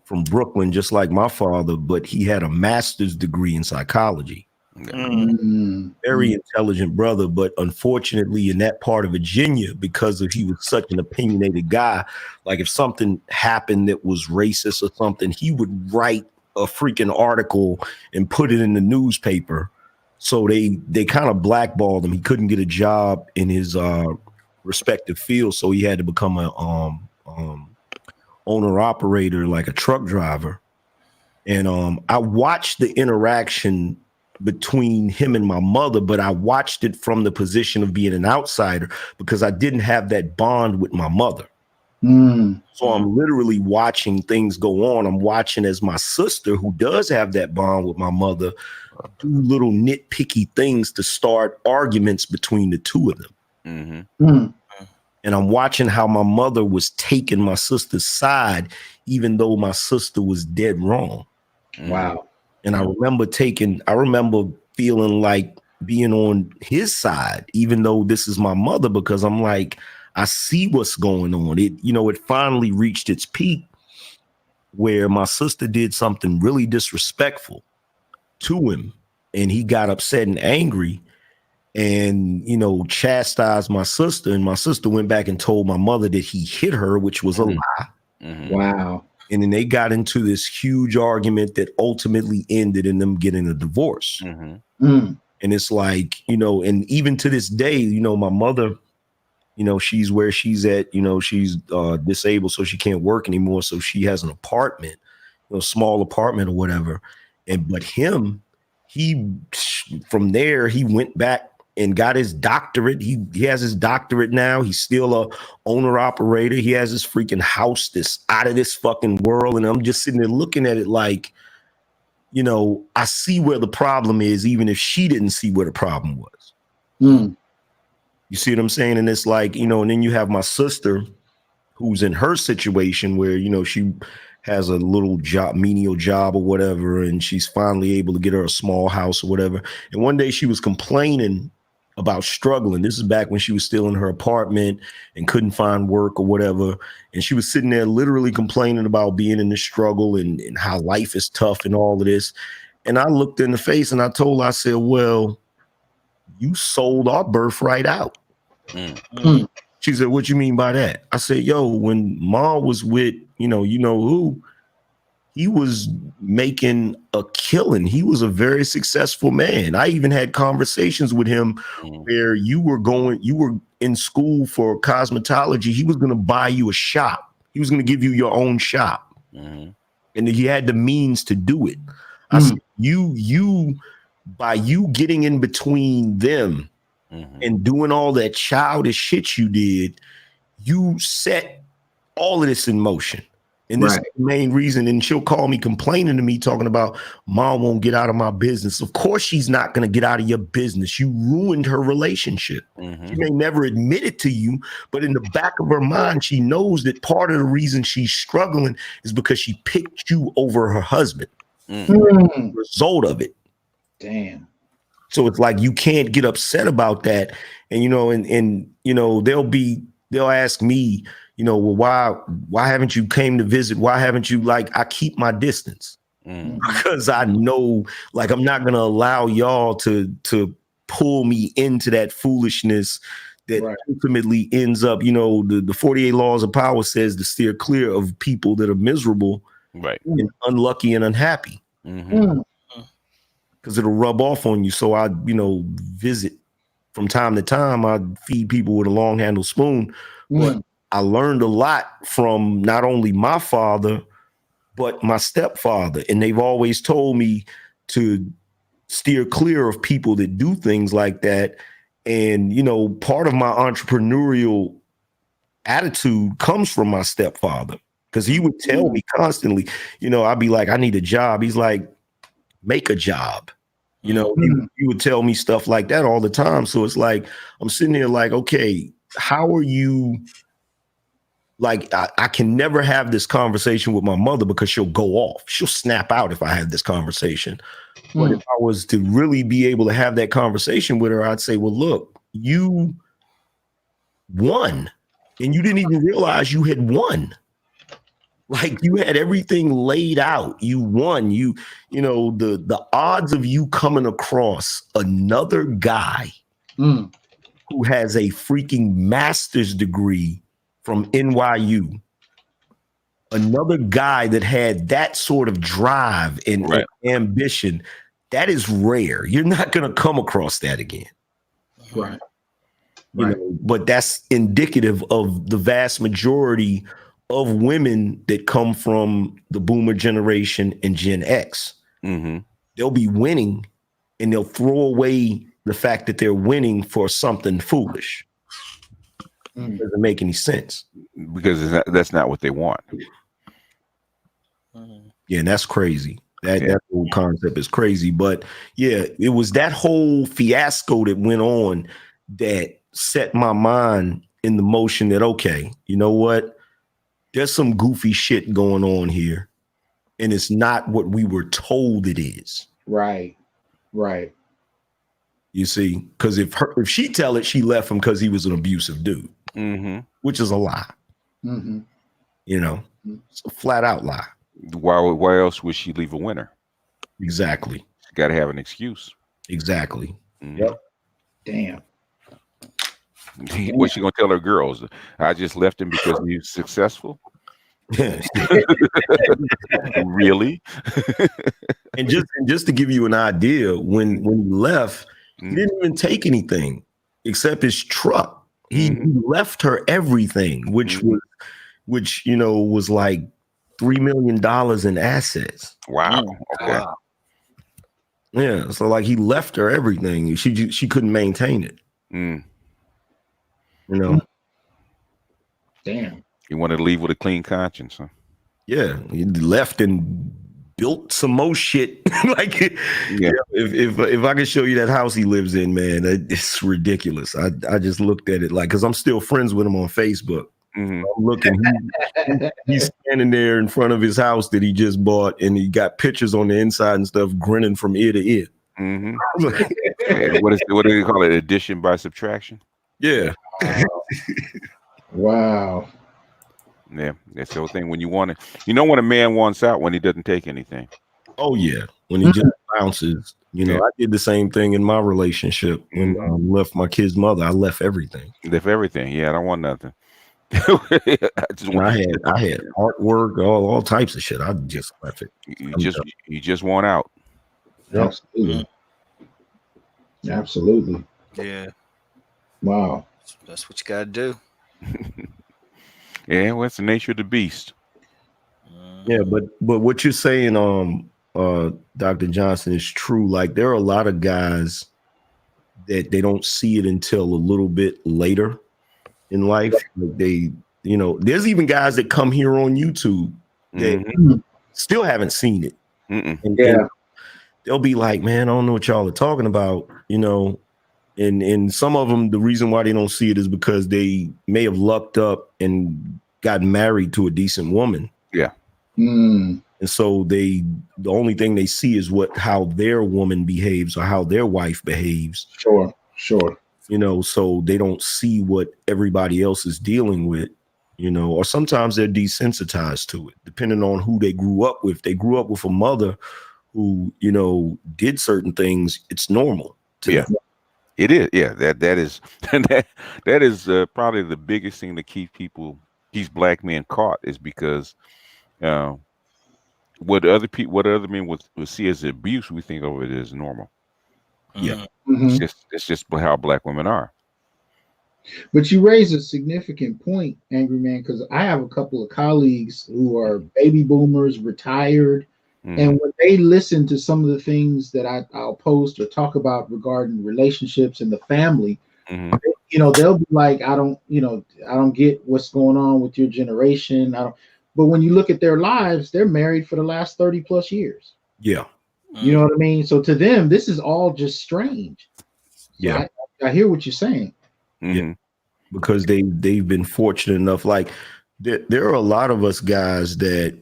from Brooklyn, just like my father, but he had a master's degree in psychology. Very intelligent brother, but unfortunately in that part of Virginia, because he was such an opinionated guy, like if something happened that was racist or something, he would write a freaking article and put it in the newspaper. So they kind of blackballed him. He couldn't get a job in his respective field, so he had to become a owner operator, like a truck driver. And I watched the interaction between him and my mother, but I watched it from the position of being an outsider because I didn't have that bond with my mother. So I'm literally watching things go on. I'm watching as my sister, who does have that bond with my mother, do little nitpicky things to start arguments between the two of them. And I'm watching how my mother was taking my sister's side, even though my sister was dead wrong. Wow. And I remember feeling like being on his side, even though this is my mother, because I'm like, I see what's going on. It finally reached its peak where my sister did something really disrespectful to him, and he got upset and angry and, chastised my sister. And my sister went back and told my mother that he hit her, which was a lie. Wow. And then they got into this huge argument that ultimately ended in them getting a divorce. And And it's like, you know, and even to this day, you know, my mother, you know, she's where she's at, you know, she's disabled, so she can't work anymore. So she has an apartment, you know, small apartment or whatever. But him, from there, he went back and got his doctorate. He has his doctorate now. He's still a owner operator. He has his freaking house that's out of this fucking world. And I'm just sitting there looking at it like, you know, I see where the problem is, even if she didn't see where the problem was. You see what I'm saying? And it's like, you know, and then you have my sister who's in her situation where, you know, she has a little job, menial job or whatever, and she's finally able to get her a small house or whatever. And one day she was complaining about struggling. This is back when she was still in her apartment and couldn't find work or whatever. And she was sitting there literally complaining about being in the struggle and how life is tough and all of this. And I looked in the face and I told her, I said, well, you sold our birthright out. She said, what you mean by that? I said, yo, when Ma was with, you know who, he was making a killing. He was a very successful man. I even had conversations with him where you were in school for cosmetology. He was going to buy you a shop. He was going to give you your own shop. And he had the means to do it. I said, by you getting in between them and doing all that childish shit you did, you set all of this in motion. And this is the main reason. And she'll call me complaining to me, talking about Mom won't get out of my business. Of course, she's not going to get out of your business. You ruined her relationship. She may never admit it to you, but in the back of her mind, she knows that part of the reason she's struggling is because she picked you over her husband. Result of it. Damn. So it's like you can't get upset about that. And, you know, and you know, they'll ask me, you know, well, why haven't you came to visit? Why haven't you, like, I keep my distance because I know, like, I'm not going to allow y'all to pull me into that foolishness that ultimately ends up, you know, the 48 laws of power says to steer clear of people that are miserable, and unlucky and unhappy, because it'll rub off on you. So I, you know, visit from time to time. I feed people with a long handled spoon, but I learned a lot from not only my father, but my stepfather. And they've always told me to steer clear of people that do things like that. And, you know, part of my entrepreneurial attitude comes from my stepfather, because he would tell me constantly, you know, I'd be like, I need a job. He's like, make a job. You know, he would tell me stuff like that all the time. So it's like, I'm sitting there like, okay, how are you? Like, I can never have this conversation with my mother because she'll go off. She'll snap out if I have this conversation. But if I was to really be able to have that conversation with her, I'd say, well, look, you won and you didn't even realize you had won. Like, you had everything laid out. You won. You know, the odds of you coming across another guy who has a freaking master's degree from NYU, another guy that had that sort of drive and ambition, that is rare. You're not going to come across that again. You know, but that's indicative of the vast majority of women that come from the boomer generation and Gen X. They'll be winning and they'll throw away the fact that they're winning for something foolish. Doesn't make any sense, because that's not what they want. Yeah, and that's crazy. That whole concept is crazy. But yeah, it was that whole fiasco that went on that set my mind in the motion that, okay, you know what? There's some goofy shit going on here, and it's not what we were told it is. Right. You see, because if she tell it, she left him because he was an abusive dude, which is a lie. You know, it's a flat out lie. Why else would she leave a winner? Exactly. She's got to have an excuse. Exactly. Yep. Damn. What's she gonna tell her girls? I just left him because he's successful. Really? and just to give you an idea, when he left, He didn't even take anything except his truck. He left her everything, which was like $3 million in assets. Wow. Okay. Wow. Yeah. So like he left her everything. She couldn't maintain it. You know. Damn. You wanted to leave with a clean conscience, huh? Yeah. He left and built some more shit. Like if I could show you that house he lives in, man, it's ridiculous. I just looked at it like, because I'm still friends with him on Facebook. I'm looking, he's standing there in front of his house that he just bought, and he got pictures on the inside and stuff, grinning from ear to ear. What do they call it? Addition by subtraction? Yeah. Wow. Yeah, that's the whole thing. When you want it, you know, when a man wants out, when he doesn't take anything. Oh yeah, when he just bounces. You know, I did the same thing in my relationship. When I left my kid's mother, I left everything. Left everything. Yeah, I don't want nothing. I had artwork, all types of shit. I just left it. You just want out. Absolutely. Absolutely. Yeah. Wow. That's what you gotta do. Yeah, well, it's the nature of the beast. Yeah, but what you're saying, Dr. Johnson, is true. Like there are a lot of guys that they don't see it until a little bit later in life. Like there's even guys that come here on YouTube that still haven't seen it. And they'll be like, man, I don't know what y'all are talking about, you know. And some of them, the reason why they don't see it is because they may have lucked up and got married to a decent woman. Yeah. And so the only thing they see is how their woman behaves or how their wife behaves. Sure. You know, so they don't see what everybody else is dealing with, you know, or sometimes they're desensitized to it, depending on who they grew up with. They grew up with a mother who, you know, did certain things. It's normal to them. It is, yeah. That is that is probably the biggest thing to keep black men caught, is because what other men would see as abuse, we think of it as normal. Yeah, it's just how black women are. But you raise a significant point, Angryman, because I have a couple of colleagues who are baby boomers, retired. And when they listen to some of the things that I'll post or talk about regarding relationships and the family, you know, they'll be like, I don't get what's going on with your generation. But when you look at their lives, they're married for the last 30 plus years. Yeah. You know what I mean? So to them, this is all just strange. So yeah. I hear what you're saying. Yeah. Because they've been fortunate enough. Like there are a lot of us guys that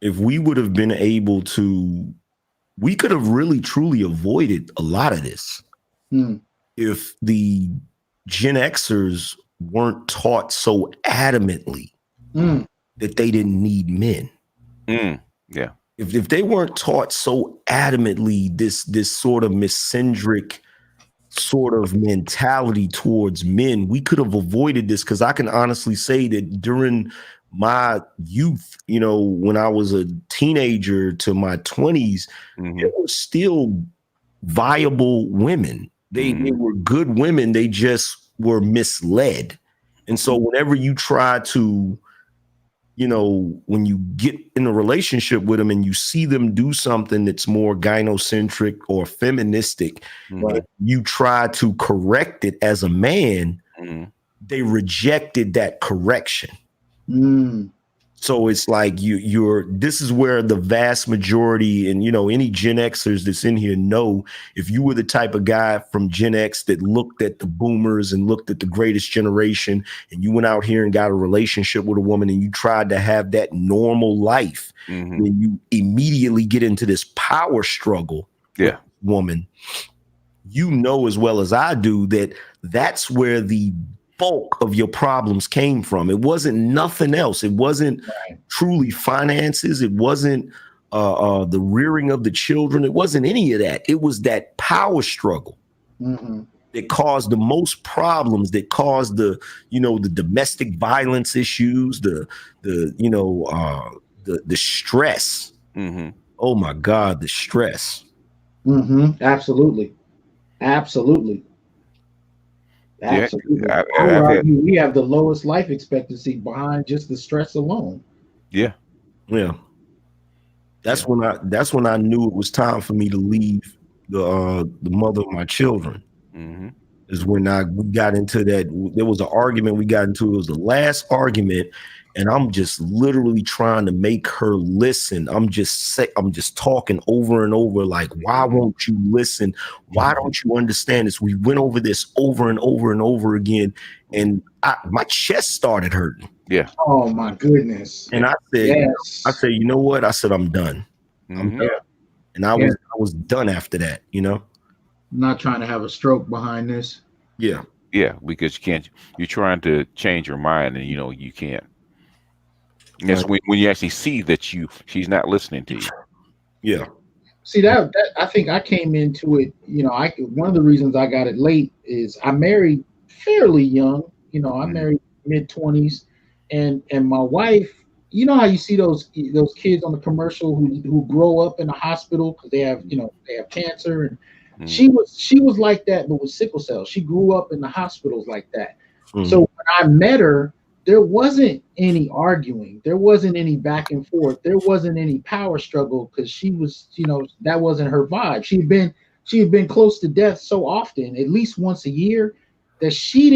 if we would have been able to, we could have really truly avoided a lot of this if the Gen Xers weren't taught so adamantly that they didn't need men. Yeah. If they weren't taught so adamantly this sort of misandric sort of mentality towards men, we could have avoided this. Because I can honestly say that during my youth, you know, when I was a teenager to my 20s, there were still viable women. They were good women. They just were misled. And so whenever you try to, you know, when you get in a relationship with them and you see them do something that's more gynocentric or feministic, you try to correct it as a man, they rejected that correction. So it's like this is where the vast majority, and you know, any Gen Xers that's in here know, if you were the type of guy from Gen X that looked at the boomers and looked at the greatest generation, and you went out here and got a relationship with a woman and you tried to have that normal life, then you immediately get into this power struggle with woman. You know as well as I do that that's where the bulk of your problems came from. It wasn't nothing else. It wasn't truly finances. It wasn't the rearing of the children. It wasn't any of that. It was that power struggle that caused the most problems, that caused the domestic violence issues, the stress. Oh my God, the stress. Mm-hmm. Absolutely. Absolutely. Absolutely. Yeah, I would I've had. argue we have the lowest life expectancy behind just the stress alone. Yeah. Yeah. That's when I knew it was time for me to leave the mother of my children. Mm-hmm. Is when we got into that. There was an argument we got into. It was the last argument, and I'm just literally trying to make her listen. I'm just talking over and over, like, why won't you listen? Why don't you understand this? We went over this over and over and over again, and my chest started hurting. Yeah. Oh my goodness. And I said, yes. you know what? I said, I'm done. I'm done. And I was done after that, you know. I'm not trying to have a stroke behind this. Yeah. Yeah, because you're trying to change your mind, and you can't. And that's when you actually see that she's not listening to you. Yeah. See that I think I came into it, one of the reasons I got it late is I married fairly young. I married mid-20s, and my wife, you know how you see those kids on the commercial who grow up in the hospital because they have cancer, and she was like that, but with sickle cell. She grew up in the hospitals like that. So when I met her, there wasn't any arguing. There wasn't any back and forth. There wasn't any power struggle because she was, that wasn't her vibe. She had been close to death so often, at least once a year, that she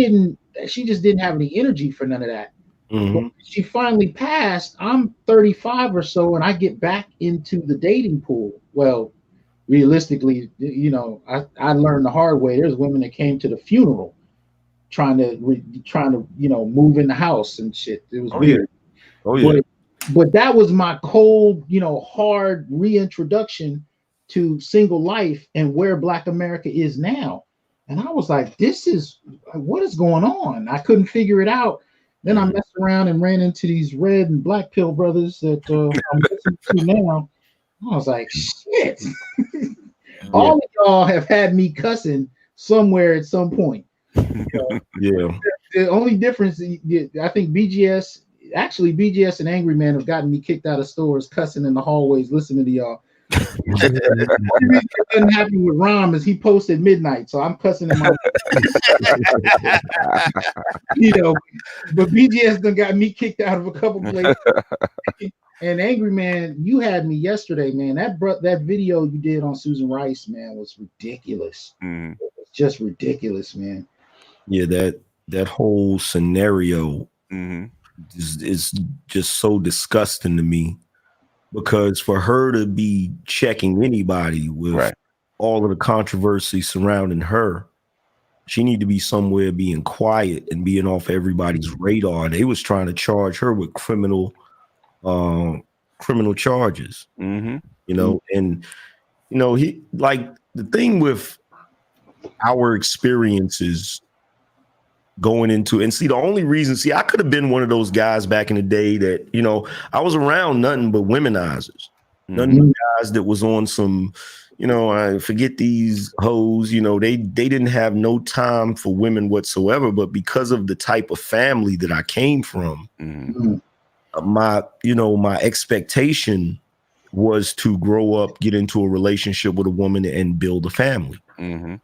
just didn't have any energy for none of that. But she finally passed. I'm 35 or so, and I get back into the dating pool. Well, realistically, I learned the hard way. There's women that came to the funeral trying to move in the house and shit. It was weird. But that was my cold, hard reintroduction to single life and where Black America is now. And I was like, what is going on? I couldn't figure it out. Then I messed around and ran into these red and black pill brothers that I'm listening to now. I was like, shit. All of y'all have had me cussing somewhere at some point. The only difference, I think BGS and Angryman have gotten me kicked out of stores, cussing in the hallways, listening to y'all. What doesn't happen with Rom is he posted midnight, so I'm cussing in my but BGS done got me kicked out of a couple places. And Angryman, you had me yesterday, man. That video you did on Susan Rice, man, was ridiculous. It was just ridiculous, man. Yeah, that whole scenario is just so disgusting to me, because for her to be checking anybody with all of the controversy surrounding her, she need to be somewhere being quiet and being off everybody's radar. They was trying to charge her with criminal charges, and he, like, the thing with our experiences going into, and see, the only reason, I could have been one of those guys back in the day that, I was around nothing but womenizers, nothing but guys that was on some, I forget these hoes, they didn't have no time for women whatsoever. But because of the type of family that I came from, my expectation was to grow up, get into a relationship with a woman and build a family. And,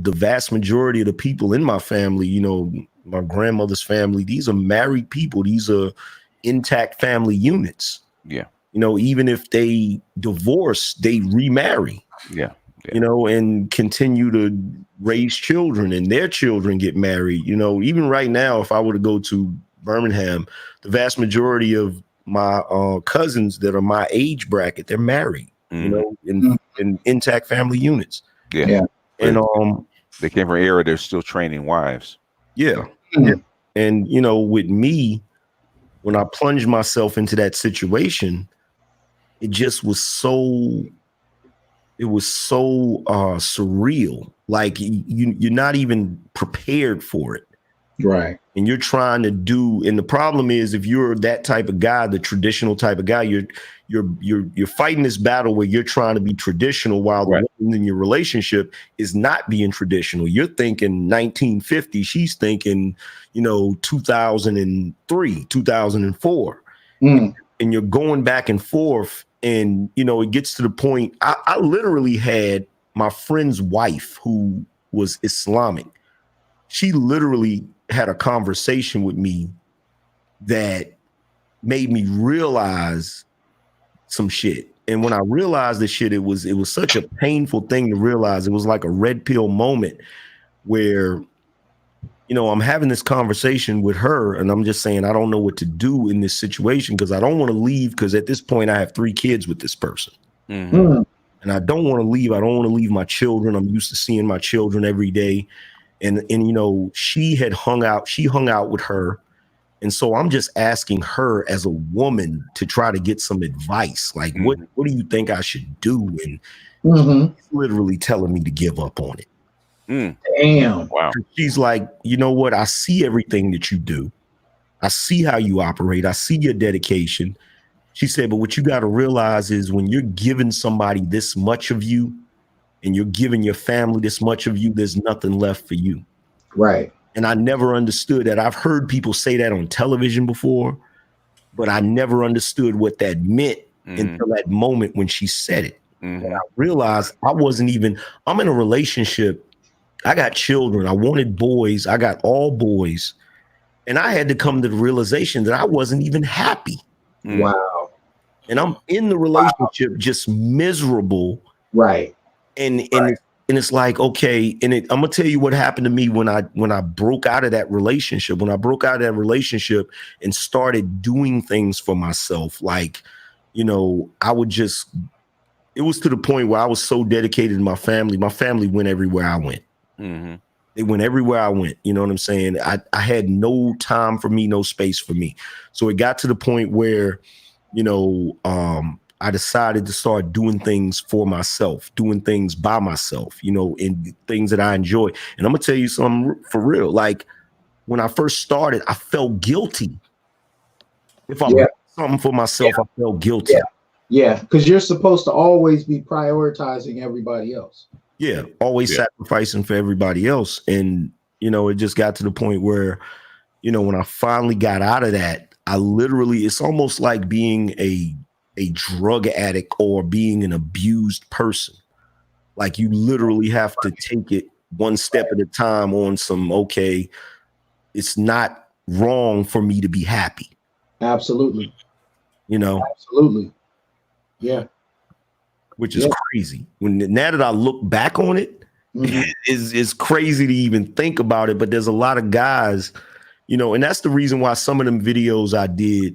the vast majority of the people in my family, my grandmother's family, these are married people. These are intact family units. Yeah. Even if they divorce, they remarry. Yeah. And continue to raise children, and their children get married. Even right now, if I were to go to Birmingham, the vast majority of my cousins that are my age bracket, they're married, in intact family units. Yeah. And they came from an era they're still training wives. Yeah. And with me, when I plunged myself into that situation, it just was so surreal. Like you're not even prepared for it. Right. And you're trying to do, and the problem is, if you're that type of guy, the traditional type of guy, you're fighting this battle where you're trying to be traditional while the woman in your relationship is not being traditional. You're thinking 1950, she's thinking, 2003, 2004. And you're going back and forth, And, you know, it gets to the point, I literally had my friend's wife who was Islamic. She literally had a conversation with me that made me realize some shit. And when I realized this shit, it was such a painful thing to realize. It was like a red pill moment where, you know, I'm having this conversation with her and I'm just saying, I don't know what to do in this situation because I don't want to leave, because at this point I have 3 kids with this person. Mm-hmm. And I don't want to leave. I don't want to leave my children. I'm used to seeing my children every day. And you know, she hung out with her. And so I'm just asking her as a woman to try to get some advice. Like, what do you think I should do? And she's literally telling me to give up on it. Damn. Wow. She's like, you know what? I see everything that you do. I see how you operate. I see your dedication. She said, but what you got to realize is when you're giving somebody this much of you and you're giving your family this much of you, there's nothing left for you. Right. And I never understood that. I've heard people say that on television before, but I never understood what that meant until that moment when she said it. And I realized I'm in a relationship. I got children. I wanted boys. I got all boys. And I had to come to the realization that I wasn't even happy. Wow. And I'm in the relationship just miserable. Right. And it's like, okay, and I'm gonna tell you what happened to me when I broke out of that relationship. When I broke out of that relationship and started doing things for myself, like, you know, it was to the point where I was so dedicated to my family. My family went everywhere I went. They went everywhere I went. You know what I'm saying? I had no time for me, no space for me. So it got to the point where, you know, I decided to start doing things for myself, doing things by myself, you know, and things that I enjoy. And I'm gonna tell you something for real. Like when I first started, I felt guilty. If I did something for myself, I felt guilty. Yeah, because you're supposed to always be prioritizing everybody else. Yeah, always sacrificing for everybody else. And, you know, it just got to the point where, you know, when I finally got out of that, it's almost like being a drug addict or being an abused person. Like you literally have to take it one step at a time on some, okay, it's not wrong for me to be happy. Absolutely. You know? Absolutely. Yeah. Which is crazy. Now that I look back on it, it's crazy to even think about it. But there's a lot of guys, you know, and that's the reason why some of them videos I did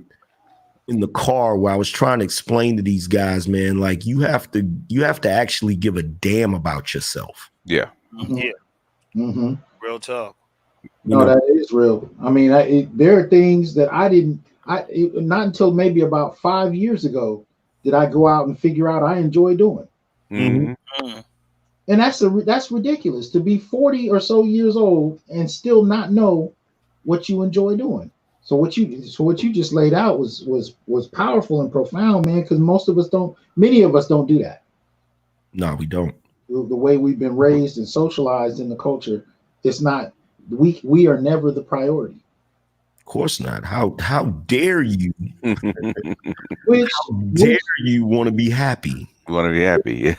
in the car where I was trying to explain to these guys, man, like you have to actually give a damn about yourself. Yeah. Real talk. No, that is real. I mean, there are things that not until maybe about 5 years ago did I go out and figure out I enjoy doing. And that's ridiculous to be 40 or so years old and still not know what you enjoy doing. So what you just laid out was powerful and profound, man, because many of us don't do that. No, we don't. The way we've been raised and socialized in the culture, it's not, we are never the priority. Of course not. How dare you? How dare you want to be happy? Want to be happy.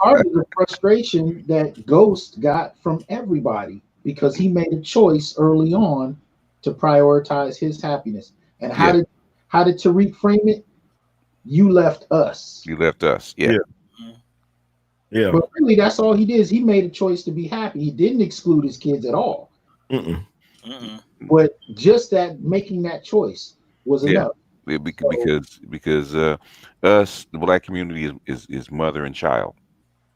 Part of the frustration that Ghost got from everybody because he made a choice early on to prioritize his happiness. And how did Tariq frame it? You left us. You left us. Yeah. But really, that's all he did. Is he made a choice to be happy. He didn't exclude his kids at all. But just that making that choice was enough. Because us, the Black community, is mother and child.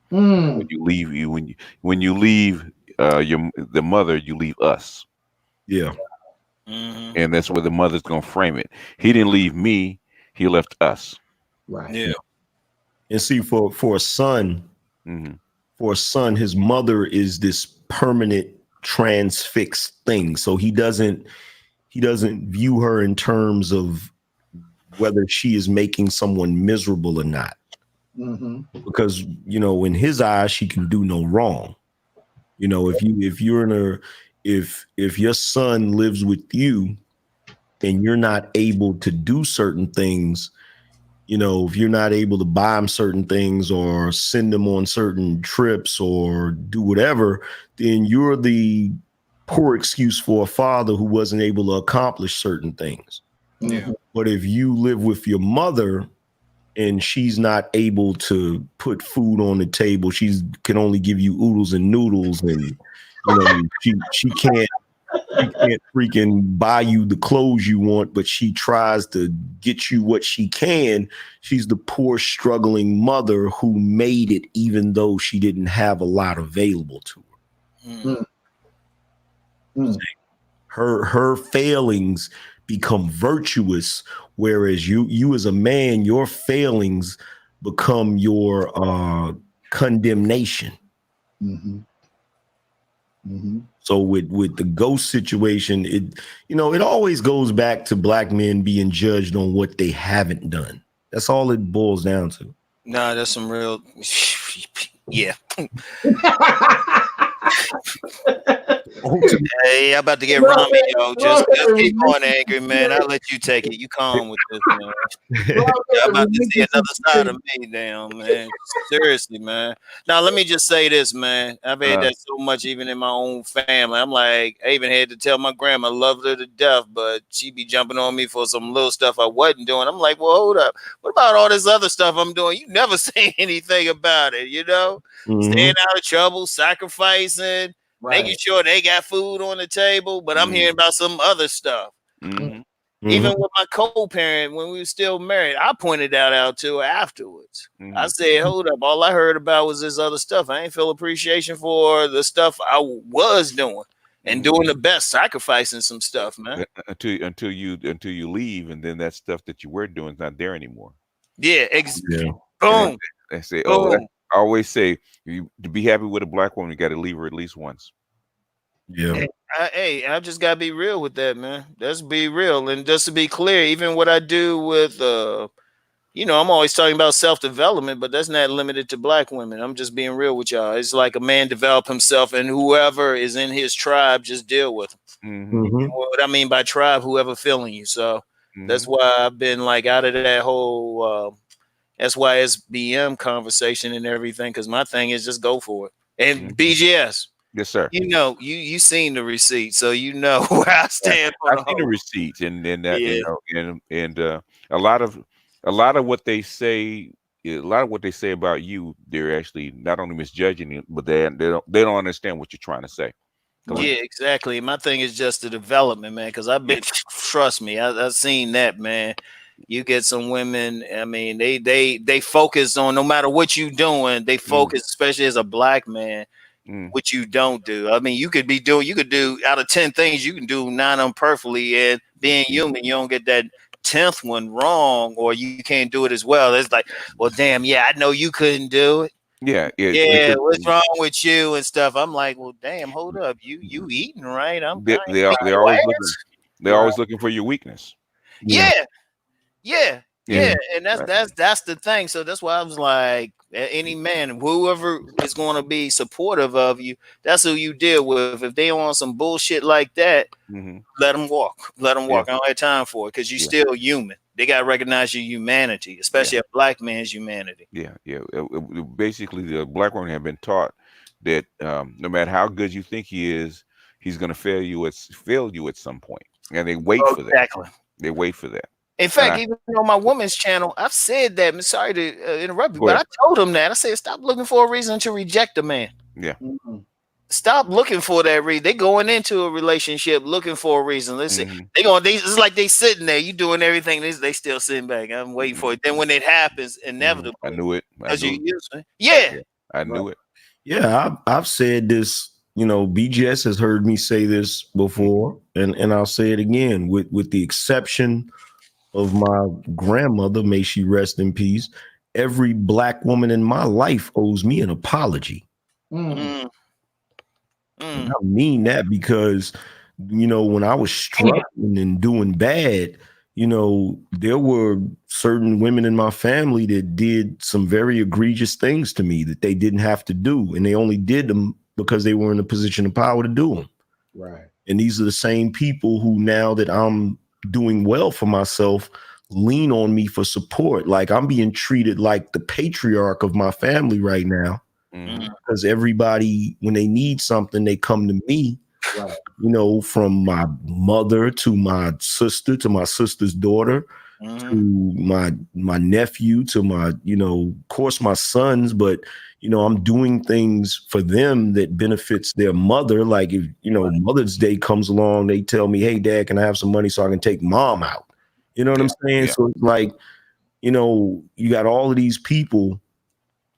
When you leave the mother, you leave us. Yeah. And that's where the mother's gonna frame it. He didn't leave me, he left us. Right. Yeah. And see, for a son, his mother is this permanent transfixed thing. So he doesn't view her in terms of whether she is making someone miserable or not. Because, you know, in his eyes, she can do no wrong. You know, if your son lives with you and you're not able to do certain things, You know, if you're not able to buy them certain things or send them on certain trips or do whatever, then you're the poor excuse for a father who wasn't able to accomplish certain things. Yeah. But if you live with your mother and she's not able to put food on the table, she can only give you oodles and noodles, and you know, she can't freaking buy you the clothes you want, but she tries to get you what she can. She's the poor, struggling mother who made it, even though she didn't have a lot available to her. Her failings become virtuous, whereas you as a man, your failings become your condemnation. So with the ghost situation, it always goes back to black men being judged on what they haven't done. That's all it boils down to. Nah, that's some real yeah. Hey, I'm about to get Rami, yo. Just keep on, angry man. I'll let you take it. You calm with this, man. I'm about to see another side of me, damn, man. Seriously, man. Now, let me just say this, man. I've had that so much, even in my own family. I'm like, I even had to tell my grandma, I loved her to death, but she be jumping on me for some little stuff I wasn't doing. I'm like, well, hold up. What about all this other stuff I'm doing? You never say anything about it, you know? Staying out of trouble, sacrificing. Right. Making sure they got food on the table, but I'm hearing about some other stuff. Even with my co-parent, when we were still married, I pointed that out to her afterwards. I said, hold up, all I heard about was this other stuff. I ain't feel appreciation for the stuff I was doing and doing the best, sacrificing some stuff, man. Until you leave, and then that stuff that you were doing is not there anymore. Yeah, boom. They say, boom. I always say, to be happy with a black woman, you got to leave her at least once. Yeah. Hey, I just gotta be real with that, man. Let's be real, and just to be clear, even what I do with, I'm always talking about self-development, but that's not limited to black women. I'm just being real with y'all. It's like a man develop himself, and whoever is in his tribe, just deal with him. What I mean by tribe, whoever feeling you. So that's why I've been like out of that whole. That's why it's BM conversation and everything, because my thing is just go for it. And BGS. Yes, sir. You know, you seen the receipt, so you know where I stand. I've seen the receipts, and a lot of what they say, about you, they're actually not only misjudging it, but they don't understand what you're trying to say. Yeah, exactly. My thing is just the development, man. Because I've been, trust me, I've seen that, man. You get some women. I mean, they focus on no matter what you doing. They focus, especially as a black man. What you don't do. I mean, you could do out of 10 things, you can do 9 of them perfectly. And being human, you don't get that 10th one wrong, or you can't do it as well. It's like, well, damn, yeah, I know you couldn't do it. Yeah. What's wrong with you and stuff? I'm like, well, damn, hold up, you eating right? They're always looking for your weakness. Yeah. And that's the thing. So that's why I was like, any man, whoever is going to be supportive of you, that's who you deal with. If they on some bullshit like that, let them walk. Let them walk. I don't have time for it, because you're still human. They got to recognize your humanity, especially a black man's humanity. Basically, the black women have been taught that no matter how good you think he is, he's going to fail you at some point, and they wait for that. Exactly. They wait for that. In fact, even on my woman's channel, I've said that. I'm sorry to interrupt you, but I told him that. I said, stop looking for a reason to reject a man. Yeah. Stop looking for that reason. They going into a relationship looking for a reason. Let's see. It's like they sitting there. You doing everything. They still sitting back. I'm waiting for it. Then when it happens, inevitably. I knew it. I knew it. Yeah, I've said this. BGS has heard me say this before, and I'll say it again. With the exception of my grandmother, may she rest in peace, every black woman in my life owes me an apology. And I mean that because, when I was struggling and doing bad, there were certain women in my family that did some very egregious things to me that they didn't have to do. And they only did them because they were in a position of power to do them. Right. And these are the same people who, now that I'm doing well for myself, lean on me for support. Like I'm being treated like the patriarch of my family right now. Because everybody, when they need something, they come to me. Right. You know, from my mother to my sister to my sister's daughter to my nephew to my, you know, of course my sons, but you know, I'm doing things for them that benefits their mother. Like if, you know, Mother's Day comes along, they tell me, hey, Dad, can I have some money so I can take Mom out? You know what I'm saying? So it's like, you know, you got all of these people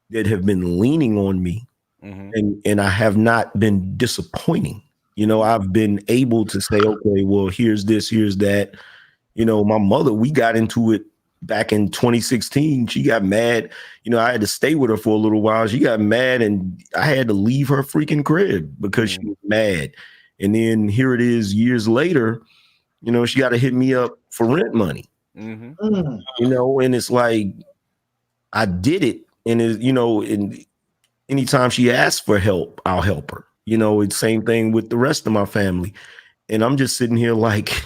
that have been leaning on me and I have not been disappointing. You know, I've been able to say, okay, well, here's this, here's that. You know, my mother, we got into it back in 2016. She got mad. You know, I had to stay with her for a little while. She got mad and I had to leave her freaking crib because she was mad. And then here it is years later, you know, she got to hit me up for rent money. You know, and it's like, I did it. And, you know, and anytime she asks for help, I'll help her. You know, it's same thing with the rest of my family. And I'm just sitting here like,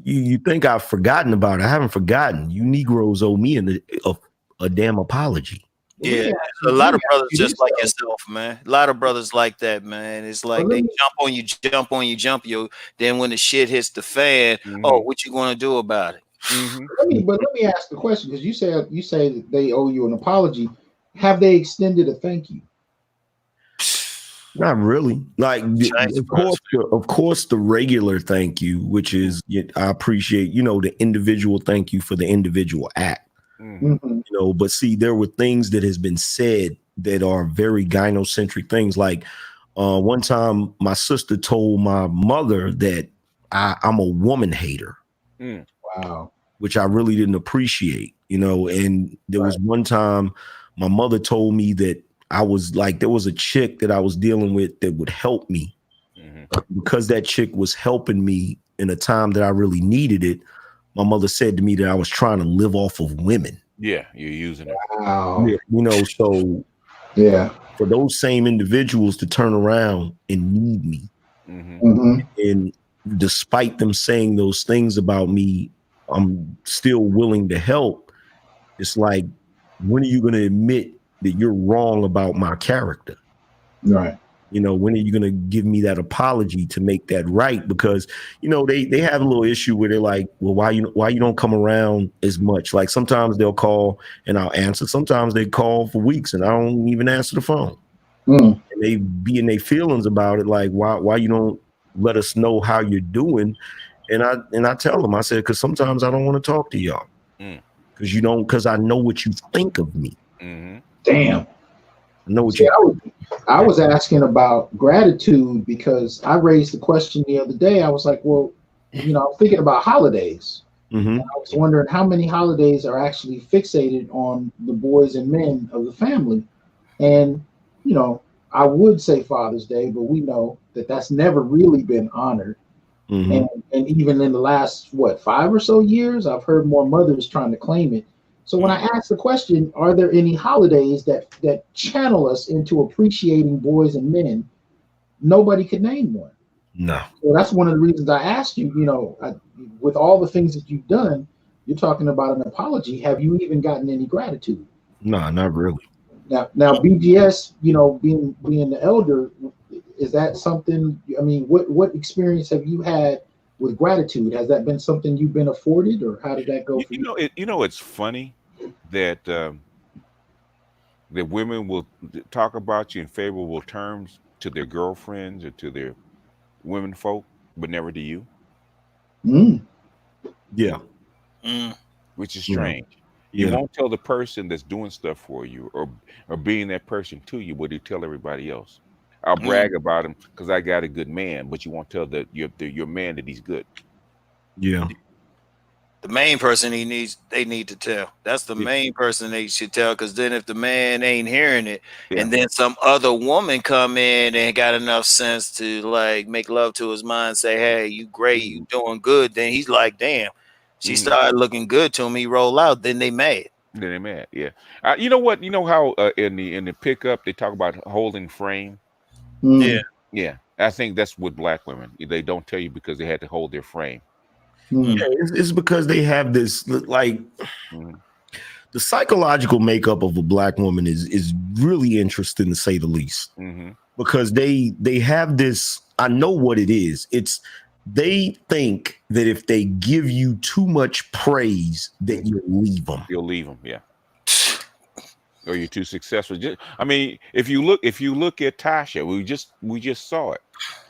you think I've forgotten about it. I haven't forgotten. You Negroes owe me a damn apology. Yeah, a lot of brothers just like yourself, man. A lot of brothers like that, man. It's like they jump you. Then when the shit hits the fan, oh, what you gonna do about it? But let me ask the question, because you say that they owe you an apology. Have they extended a thank you? Not really. Like, of course, the regular thank you, which is I appreciate, you know, the individual thank you for the individual act. You know, but see, there were things that has been said that are very gynocentric things. Like one time, my sister told my mother that I'm a woman hater. Wow. Which I really didn't appreciate, you know. And there was one time my mother told me that I was like, there was a chick that I was dealing with that would help me because that chick was helping me in a time that I really needed it. My mother said to me that I was trying to live off of women. Yeah, you're using it. Wow. Yeah, you know, so for those same individuals to turn around and need me, and despite them saying those things about me, I'm still willing to help. It's like, when are you going to admit that you're wrong about my character? Right. You know, when are you going to give me that apology to make that right? Because, you know, they have a little issue where they're like, well, why you don't come around as much? Like sometimes they'll call and I'll answer. Sometimes they call for weeks and I don't even answer the phone. And they be in their feelings about it. Like, why you don't let us know how you're doing? And I tell them, I said, because sometimes I don't want to talk to y'all. Because I know what you think of me. Damn. I know what I was asking about gratitude because I raised the question the other day. I was like, well, you know, I'm thinking about holidays. I was wondering how many holidays are actually fixated on the boys and men of the family. And, you know, I would say Father's Day, but we know that that's never really been honored. And even in the last, 5 or so years, I've heard more mothers trying to claim it. So when I ask the question, are there any holidays that channel us into appreciating boys and men? Nobody could name one. No. So that's one of the reasons I asked you, you know, with all the things that you've done, you're talking about an apology. Have you even gotten any gratitude? No, not really. Now BGS, you know, being the elder, is that something? I mean, what experience have you had with gratitude? Has that been something you've been afforded, or how did that go for you? You know, it's funny that that women will talk about you in favorable terms to their girlfriends or to their women folk, but never to you. Yeah. Which is strange. You won't tell the person that's doing stuff for you or being that person to you, but you tell everybody else. I'll brag about him because I got a good man, but you won't tell your man that he's good. Yeah. The main person they need to tell. That's the main person they should tell, because then if the man ain't hearing it, and then some other woman come in and got enough sense to like make love to his mind, say, hey, you great, you doing good, then he's like, damn, she started looking good to me, roll out, then they mad. Then they mad, yeah. You know what? You know how in the pickup they talk about holding frame? Yeah. Yeah. I think that's with black women. They don't tell you because they had to hold their frame. Yeah, it's because they have this like the psychological makeup of a black woman is really interesting to say the least. Because they have this, I know what it is. It's they think that if they give you too much praise, that you'll leave them. You'll leave them, yeah. Or you're too successful. I mean, if you look at Tasha, we just saw it.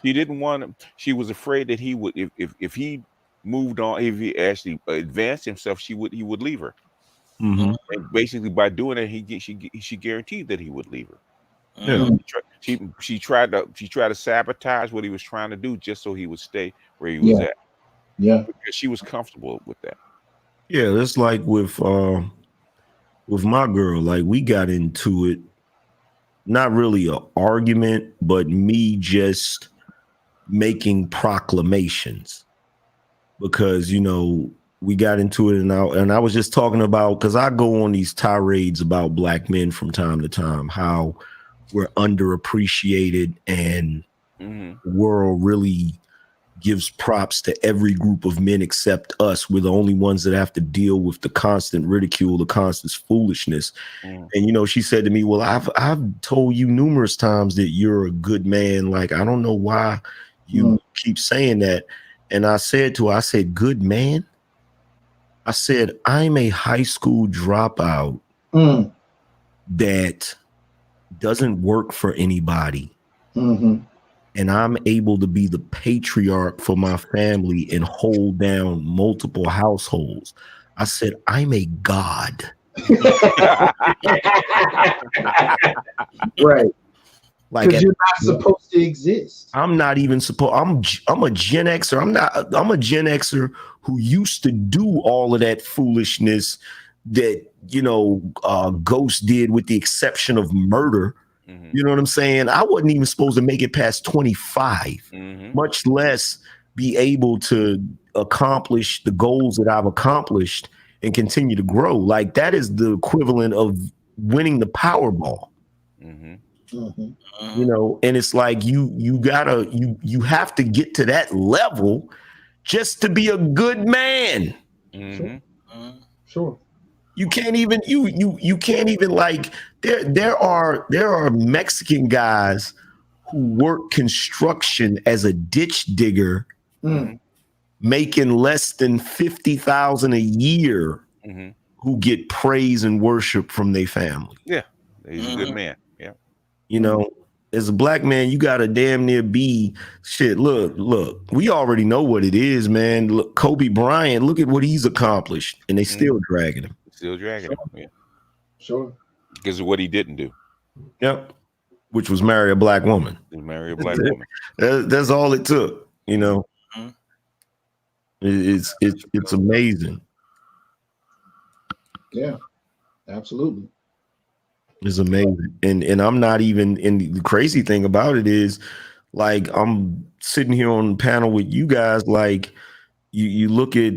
She didn't want him. She was afraid that he would, if he moved on, if he actually advanced himself, he would leave her. And basically, by doing it, she guaranteed that he would leave her. Yeah. She tried to sabotage what he was trying to do just so he would stay where he was at. Yeah, because she was comfortable with that. Yeah, it's like with my girl. Like we got into it, not really an argument, but me just making proclamations because we got into it, and I was just talking about, because I go on these tirades about black men from time to time, how we're underappreciated, and the world really gives props to every group of men except us. We're the only ones that have to deal with the constant ridicule, the constant foolishness. And she said to me, well, I've told you numerous times that you're a good man. Like, I don't know why you keep saying that. And I said to her, I said, good man? I said, I'm a high school dropout that doesn't work for anybody. And I'm able to be the patriarch for my family and hold down multiple households. I said, I'm a god. Right. Like, you're not supposed to exist. I'm not even supposed. I'm a Gen Xer. I'm a Gen Xer who used to do all of that foolishness that Ghost did, with the exception of murder. You know what I'm saying? I wasn't even supposed to make it past 25, much less be able to accomplish the goals that I've accomplished and continue to grow. Like, that is the equivalent of winning the Powerball. And it's like you have to get to that level just to be a good man. Sure. You can't even you can't even, like, there are Mexican guys who work construction as a ditch digger, making less than $50,000 a year, who get praise and worship from their family. Yeah, he's a good man. Yeah, as a black man, you gotta damn near be shit. Look, we already know what it is, man. Look, Kobe Bryant, look at what he's accomplished, and they still dragging him. Still dragging him. Yeah. Sure. Because of what he didn't do. Yep. Which was marry a black woman. Marry a black woman. That's all it took. It's amazing. Yeah, absolutely. It's amazing. And I'm not even, and the crazy thing about it is, like, I'm sitting here on the panel with you guys, like, you look at,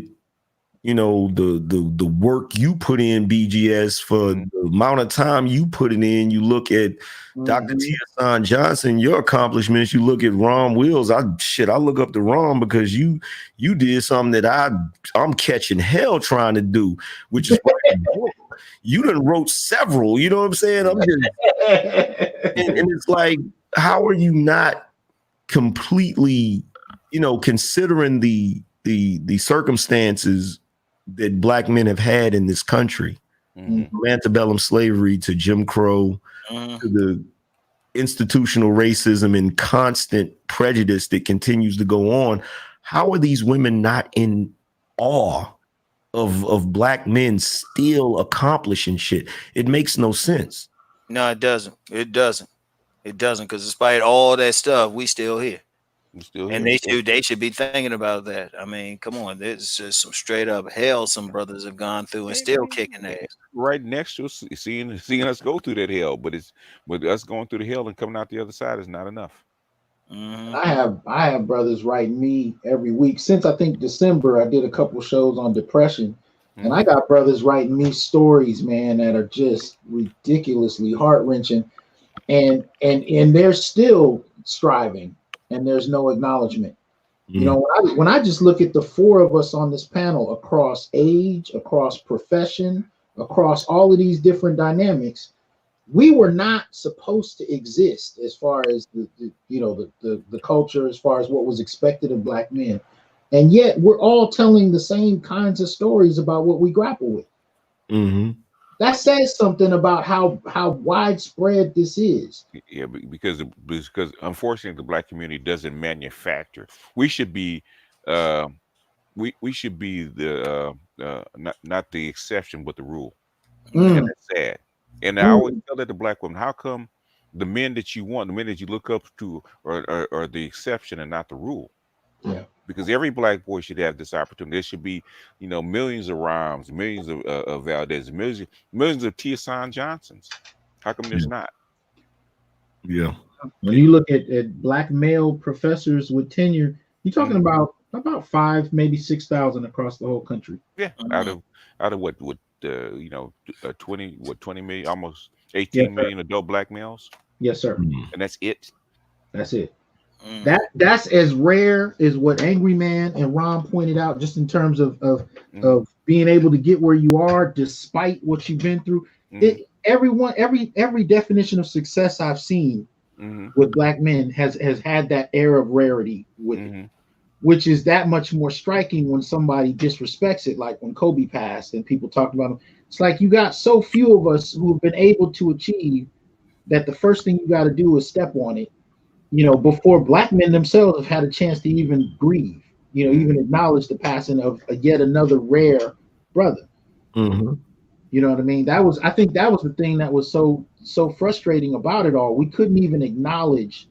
the work you put in, BGS, for the amount of time you put it in. You look at Dr. T.S. Johnson, your accomplishments. You look at Ron Wills. I look up to Ron because you did something that I'm catching hell trying to do, which is you done wrote several. You know what I'm saying? I'm just, and it's like, how are you not completely, considering the circumstances that black men have had in this country, from antebellum slavery to Jim Crow, to the institutional racism and constant prejudice that continues to go on? How are these women not in awe of black men still accomplishing shit? It makes no sense. No, it doesn't. It doesn't. Because despite all that stuff, we still here. And they should be thinking about that. I mean, come on, there's just some straight up hell some brothers have gone through and still kicking ass. Right next to us, seeing us go through that hell, but us going through the hell and coming out the other side is not enough. I have brothers writing me every week since, I think, December. I did a couple shows on depression, and I got brothers writing me stories, man, that are just ridiculously heart-wrenching, and they're still striving, and there's no acknowledgement. You know, when I just look at the four of us on this panel across age, across profession, across all of these different dynamics, we were not supposed to exist as far as the culture, as far as what was expected of Black men. And yet we're all telling the same kinds of stories about what we grapple with. That says something about how widespread this is. Yeah, because unfortunately the Black community doesn't manufacture. We should be we should be the not the exception but the rule. And that's sad. And I always tell that to Black women, how come the men that you want, the men that you look up to are the exception and not the rule? Yeah. Because every Black boy should have this opportunity. There should be, millions of Rhymes, millions of Valdez, millions of Tiasan Johnsons. How come there's not? Yeah. When you look at Black male professors with tenure, you're talking about 5, maybe 6,000 across the whole country. Yeah. Out of what 20 million, almost 18 million adult Black males. Yes, sir. And that's it. That's it. That's as rare as what Angryman and Ron pointed out, just in terms of being able to get where you are despite what you've been through. Every definition of success I've seen with Black men has had that air of rarity with it, which is that much more striking when somebody disrespects it, like when Kobe passed and people talked about him. It's like you got so few of us who have been able to achieve that the first thing you got to do is step on it. Before Black men themselves have had a chance to even grieve, even acknowledge the passing of yet another rare brother. You know what I mean? I think that was the thing that was so frustrating about it all. We couldn't even acknowledge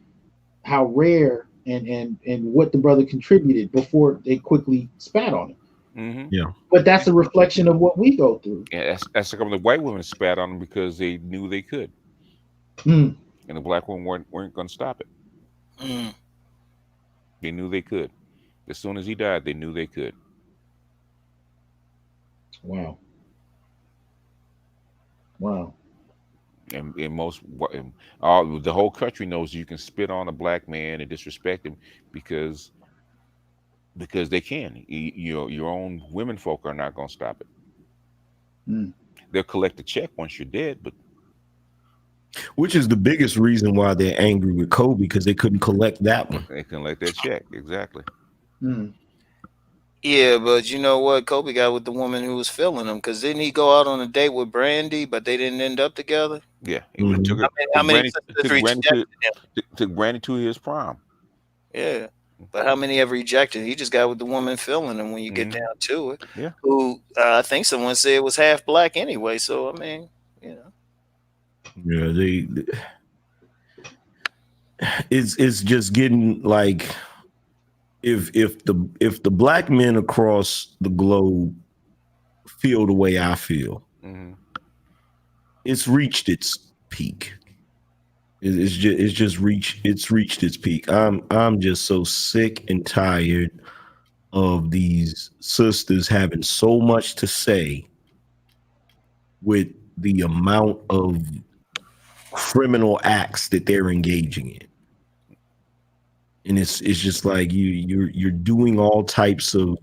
how rare and what the brother contributed before they quickly spat on him. Yeah. But that's a reflection of what we go through. Yeah, that's how come the white women spat on him, because they knew they could. And the Black women weren't going to stop it. They knew they could. As soon as he died, they knew they could. Wow. And the whole country knows you can spit on a Black man and disrespect him because they can. Your own women folk are not going to stop it. They'll collect the check once you're dead, but. Which is the biggest reason why they're angry with Kobe, because they couldn't collect that one. They couldn't collect that check, exactly. Yeah, but you know what? Kobe got with the woman who was filling him, because didn't he go out on a date with Brandy, but they didn't end up together? Yeah, he took Brandy to his prom. Yeah, but how many have rejected? He just got with the woman filling him when you get down to it. Yeah, who I think someone said was half Black anyway. So I mean, Yeah, it's just getting like, if the Black men across the globe feel the way I feel, it's reached its peak. It's reached its peak. I'm just so sick and tired of these sisters having so much to say with the amount of criminal acts that they're engaging in. And it's just like you're doing all types of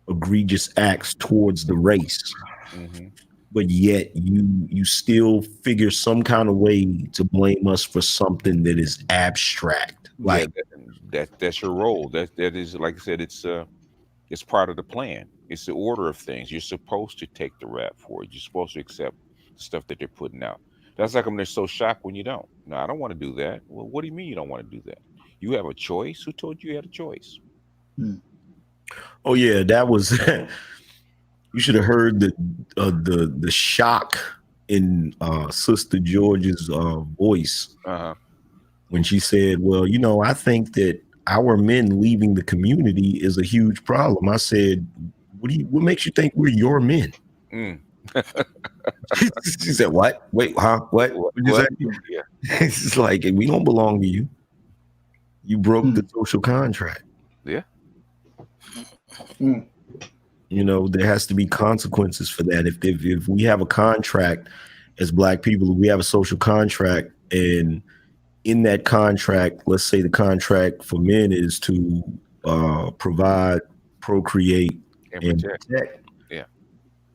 egregious acts towards the race, but yet you still figure some kind of way to blame us for something that is abstract. Like that's your role. That is, like I said, it's part of the plan. It's the order of things. You're supposed to take the rap for it. You're supposed to accept the stuff that they're putting out. That's like, they're so shocked when you don't. No, I don't want to do that. Well, what do you mean you don't want to do that? You have a choice. Who told you had a choice? Oh yeah, that was. You should have heard the shock in Sister George's voice when she said, "Well, I think that our men leaving the community is a huge problem." I said, "What makes you think we're your men?" She said, "What? Wait, huh? What? Yeah. It's like, we don't belong to you. You broke the social contract." Yeah. There has to be consequences for that. If we have a contract as Black people, we have a social contract, and in that contract, let's say the contract for men is to provide, procreate, and protect. Yeah.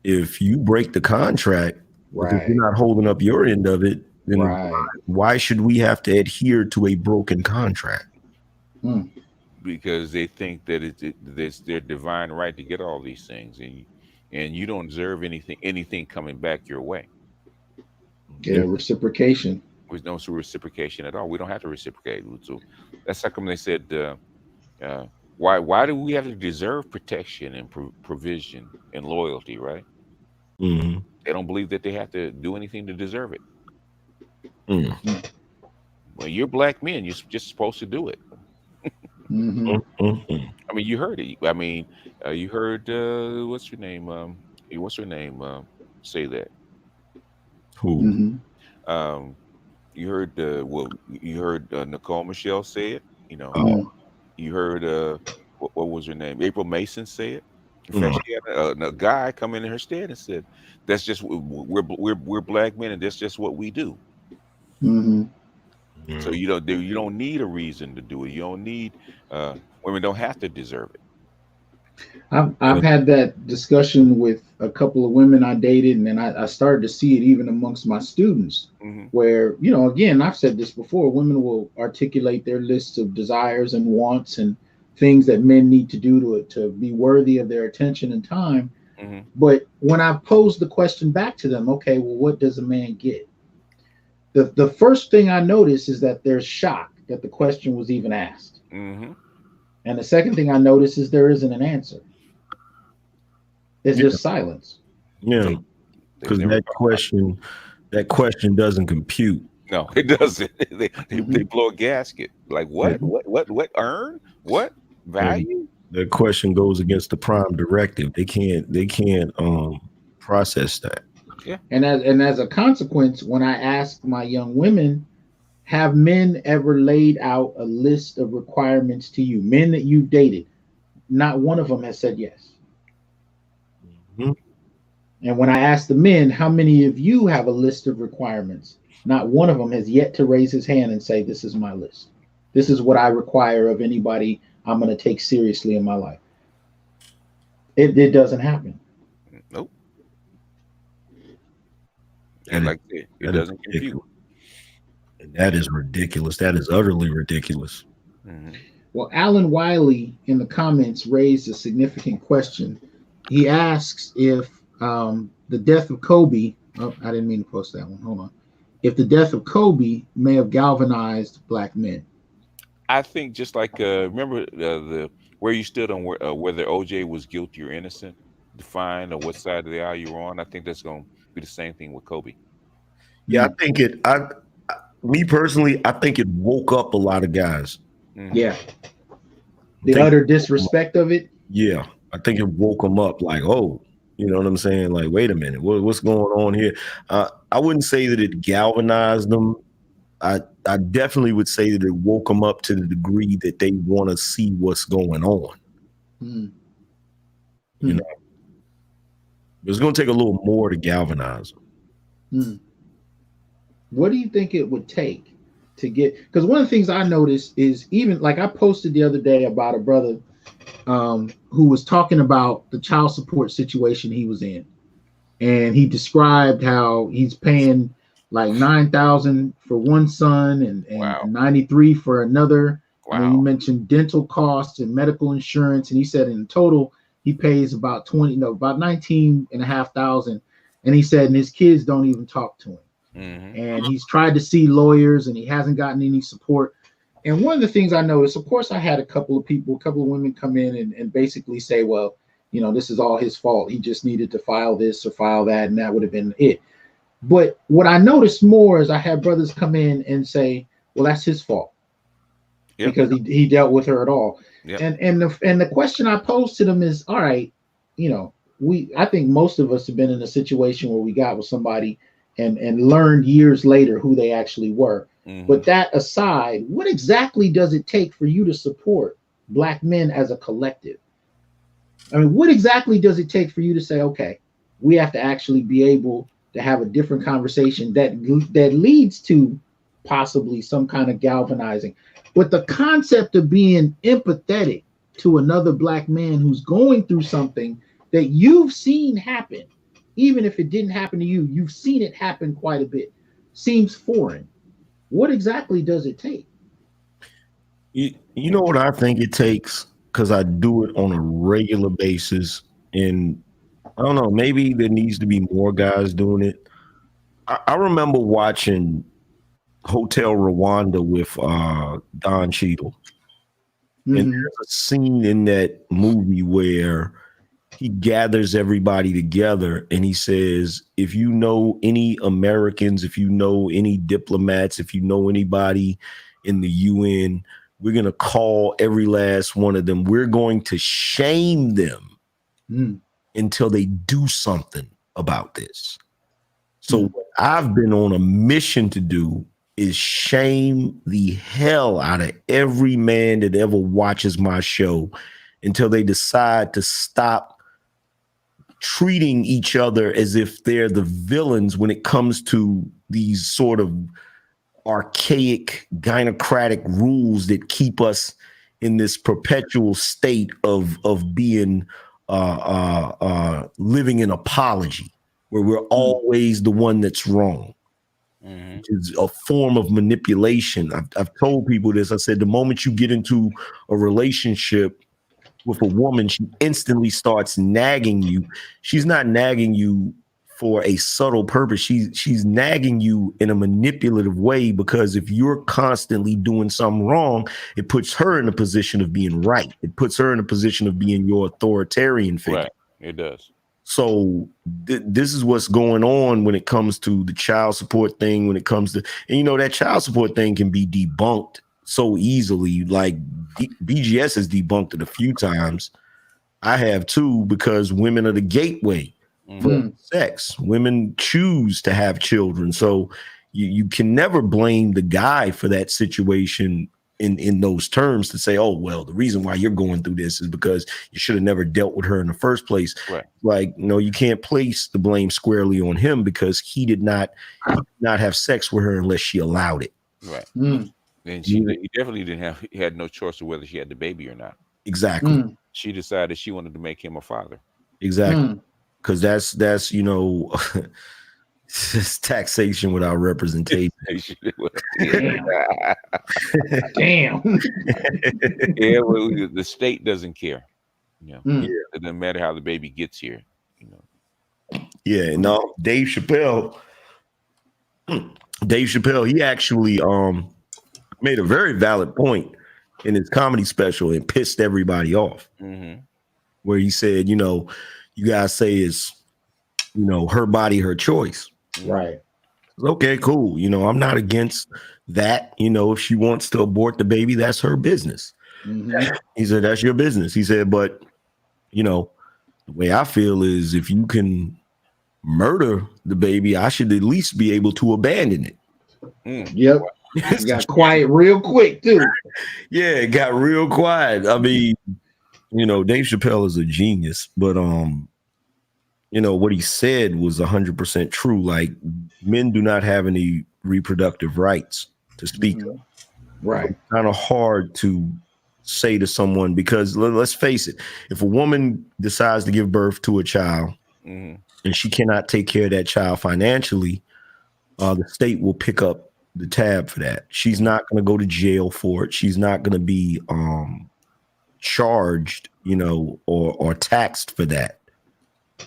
If you break the contract, because you're not holding up your end of it, then why should we have to adhere to a broken contract? Because they think that it's their divine right to get all these things, and you don't deserve anything coming back your way. Yeah, reciprocation. There's no reciprocation at all. We don't have to reciprocate. So that's how come they said, why do we have to deserve protection and provision and loyalty, right? Mm-hmm. They don't believe that they have to do anything to deserve it. Well, you're black men. You're just supposed to do it. I mean, you heard it. I mean, you heard what's her name? Say that. Who? You heard you heard Nicole Michelle say it. You know, you heard what was her name? April Mason say it. In fact, she had a guy come in her stead and said, "That's just we're black men, and that's just what we do." So you don't need a reason to do it. You don't need women don't have to deserve it. I've had that discussion with a couple of women I dated, and then I started to see it even amongst my students, where, you know, again, I've said this before, women will articulate their lists of desires and wants and things that men need to do to be worthy of their attention and time. But when I posed the question back to them, okay, well, what does a man get? The first thing I notice is that there's shock that the question was even asked. And the second thing I notice is there isn't an answer. It's just silence. Yeah, because that question doesn't compute. No, it doesn't. They blow a gasket. Like what? What earn? What value? That question goes against the prime directive. They can't process that. Yeah. And as a consequence, when I ask my young women, have men ever laid out a list of requirements to you? Men that you've dated, not one of them has said yes. And when I ask the men, how many of you have a list of requirements? Not one of them has yet to raise his hand and say, this is my list. This is what I require of anybody I'm going to take seriously in my life. It doesn't happen. Nope. And like it doesn't compute. And that is ridiculous. That is utterly ridiculous. Well, Alan Wiley in the comments raised a significant question. He asks if the death of Kobe, I didn't mean to post that one. Hold on. If the death of Kobe may have galvanized black men. I think just like remember the where you stood on whether OJ was guilty or innocent, defined or what side of the aisle you were on. I think that's going to be the same thing with Kobe. Yeah, I think me personally, I think it woke up a lot of guys. Yeah. The utter disrespect of it. Yeah, I think it woke them up like, oh, you know what I'm saying? Like, wait a minute, what's going on here? I wouldn't say that it galvanized them. I definitely would say that it woke them up to the degree that they want to see what's going on. You know, it's going to take a little more to galvanize them. What do you think it would take to get? Because one of the things I noticed is even like I posted the other day about a brother who was talking about the child support situation he was in, and he described how he's paying like $9,000 for one son and $93 for another. And then you mentioned dental costs and medical insurance, and he said in total he pays about $19,500, and he said and his kids don't even talk to him. And he's tried to see lawyers and he hasn't gotten any support. And one of the things I noticed, of course, I had a couple of women come in and basically say, well, you know, this is all his fault. He just needed to file this or file that, and that would have been it. But what I noticed more is I had brothers come in and say, well, that's his fault because he dealt with her at all. And the question I posed to them is, all right, you know, I think most of us have been in a situation where we got with somebody and learned years later who they actually were. But that aside, what exactly does it take for you to support black men as a collective? I mean, what exactly does it take for you to say, okay, we have to actually be able to have a different conversation that leads to possibly some kind of galvanizing? But the concept of being empathetic to another black man who's going through something that you've seen happen, even if it didn't happen to you, you've seen it happen quite a bit, seems foreign. What exactly does it take? You know what I think it takes? Because I do it on a regular basis. And I don't know, maybe there needs to be more guys doing it. I remember watching Hotel Rwanda with Don Cheadle. And there's a scene in that movie where he gathers everybody together and he says, if you know any Americans, if you know any diplomats, if you know anybody in the UN, we're going to call every last one of them. We're going to shame them until they do something about this. So what I've been on a mission to do is shame the hell out of every man that ever watches my show until they decide to stop treating each other as if they're the villains when it comes to these sort of archaic gynocratic rules that keep us in this perpetual state of being living in apology, where we're always the one that's wrong. Which is a form of manipulation. I've told people this. I said, the moment you get into a relationship with a woman, she instantly starts nagging you. She's not nagging you for a subtle purpose. She's nagging you in a manipulative way, because if you're constantly doing something wrong, it puts her in a position of being right. It puts her in a position of being your authoritarian figure. Right. It does. So this is what's going on when it comes to the child support thing, when it comes to, and you know, that child support thing can be debunked so easily. Like BGS has debunked it a few times. I have too, because women are the gateway for sex. Women choose to have children. So you can never blame the guy for that situation in those terms, to say, oh, well, the reason why you're going through this is because you should have never dealt with her in the first place. Right. Like, no, you can't place the blame squarely on him, because he did not have sex with her unless she allowed it. Right. And he definitely he had no choice of whether she had the baby or not. Exactly. She decided she wanted to make him a father. Exactly. Because that's you know, it's taxation without representation. Damn. Yeah, well, the state doesn't care. You know, it doesn't matter how the baby gets here. You know. Yeah. No, Dave Chappelle, he actually made a very valid point in his comedy special and pissed everybody off. Where he said, you know, you guys say it's, you know, her body, her choice. Right. Okay, cool. You know, I'm not against that. You know, if she wants to abort the baby, that's her business. He said, that's your business. He said, but, you know, the way I feel is if you can murder the baby, I should at least be able to abandon it. Yep. It got quiet real quick, too. Yeah, it got real quiet. I mean, you know, Dave Chappelle is a genius, but you know, what he said was 100% true. Like, men do not have any reproductive rights to speak of. Right. It's kind of hard to say to someone, because let's face it, if a woman decides to give birth to a child and she cannot take care of that child financially, the state will pick up the tab for that. She's not going to go to jail for it. She's not going to be charged, you know, or taxed for that.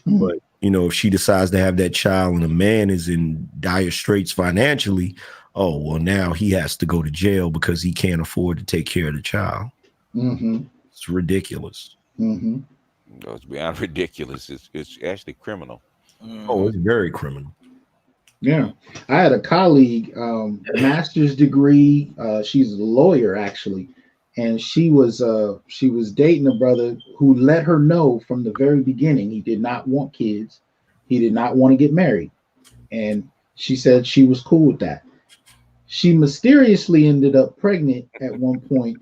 But, you know, if she decides to have that child and a man is in dire straits financially, oh, well, now he has to go to jail because he can't afford to take care of the child. It's ridiculous. No, it's beyond ridiculous. It's actually criminal. Oh, it's very criminal. Yeah. I had a colleague, master's degree. She's a lawyer, actually. And she was dating a brother who let her know from the very beginning he did not want kids. He did not want to get married. And she said she was cool with that. She mysteriously ended up pregnant at one point.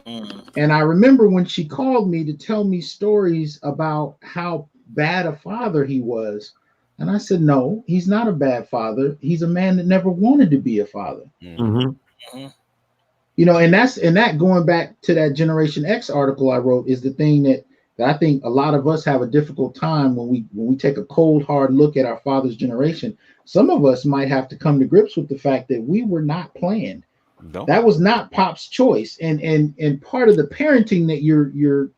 And I remember when she called me to tell me stories about how bad a father he was. And I said, no, he's not a bad father. He's a man that never wanted to be a father. You know, and that going back to that Generation X article I wrote is the thing that I think a lot of us have a difficult time when we take a cold, hard look at our father's generation. Some of us might have to come to grips with the fact that we were not planned. No. That was not Pop's choice. And part of the parenting that you're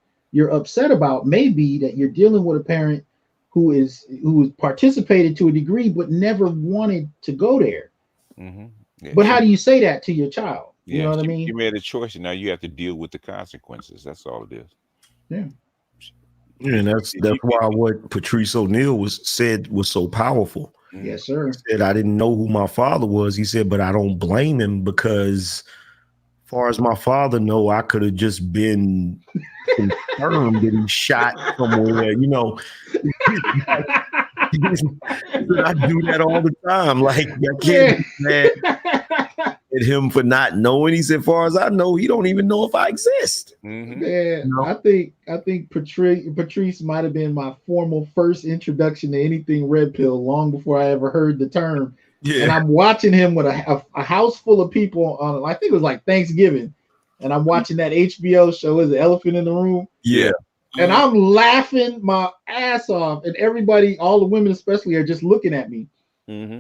upset about may be that you're dealing with a parent who participated to a degree but never wanted to go there. Mm-hmm. Yeah, but how do you say that to your child? You know what I mean? You made a choice, and now you have to deal with the consequences. That's all it is. Yeah. Yeah, and that's why what Patrice O'Neal said was so powerful. Yes, sir. He said, I didn't know who my father was. He said, but I don't blame him because as far as my father know, I could have just been confirmed that he shot somewhere, you know. I do that all the time. Like, I can't be mad at him for not knowing. He said, as far as I know, he don't even know if I exist. Mm-hmm. Yeah, you know? I think Patrice might have been my formal first introduction to anything red pill long before I ever heard the term. Yeah. And I'm watching him with a house full of people on, I think it was like Thanksgiving, and I'm watching that HBO show, Is the Elephant in the Room? Yeah. And I'm laughing my ass off, and everybody, all the women especially, are just looking at me,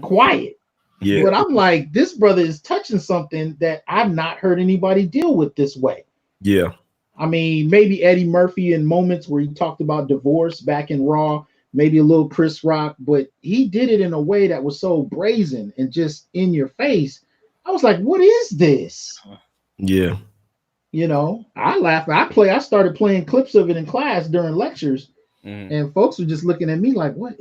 quiet. Yeah. But I'm like, this brother is touching something that I've not heard anybody deal with this way. Yeah. I mean, maybe Eddie Murphy in moments where he talked about divorce back in Raw, maybe a little Chris Rock, but he did it in a way that was so brazen and just in your face. I was like, what is this? Yeah. You know, I laugh. I started playing clips of it in class during lectures, and folks were just looking at me like, "What?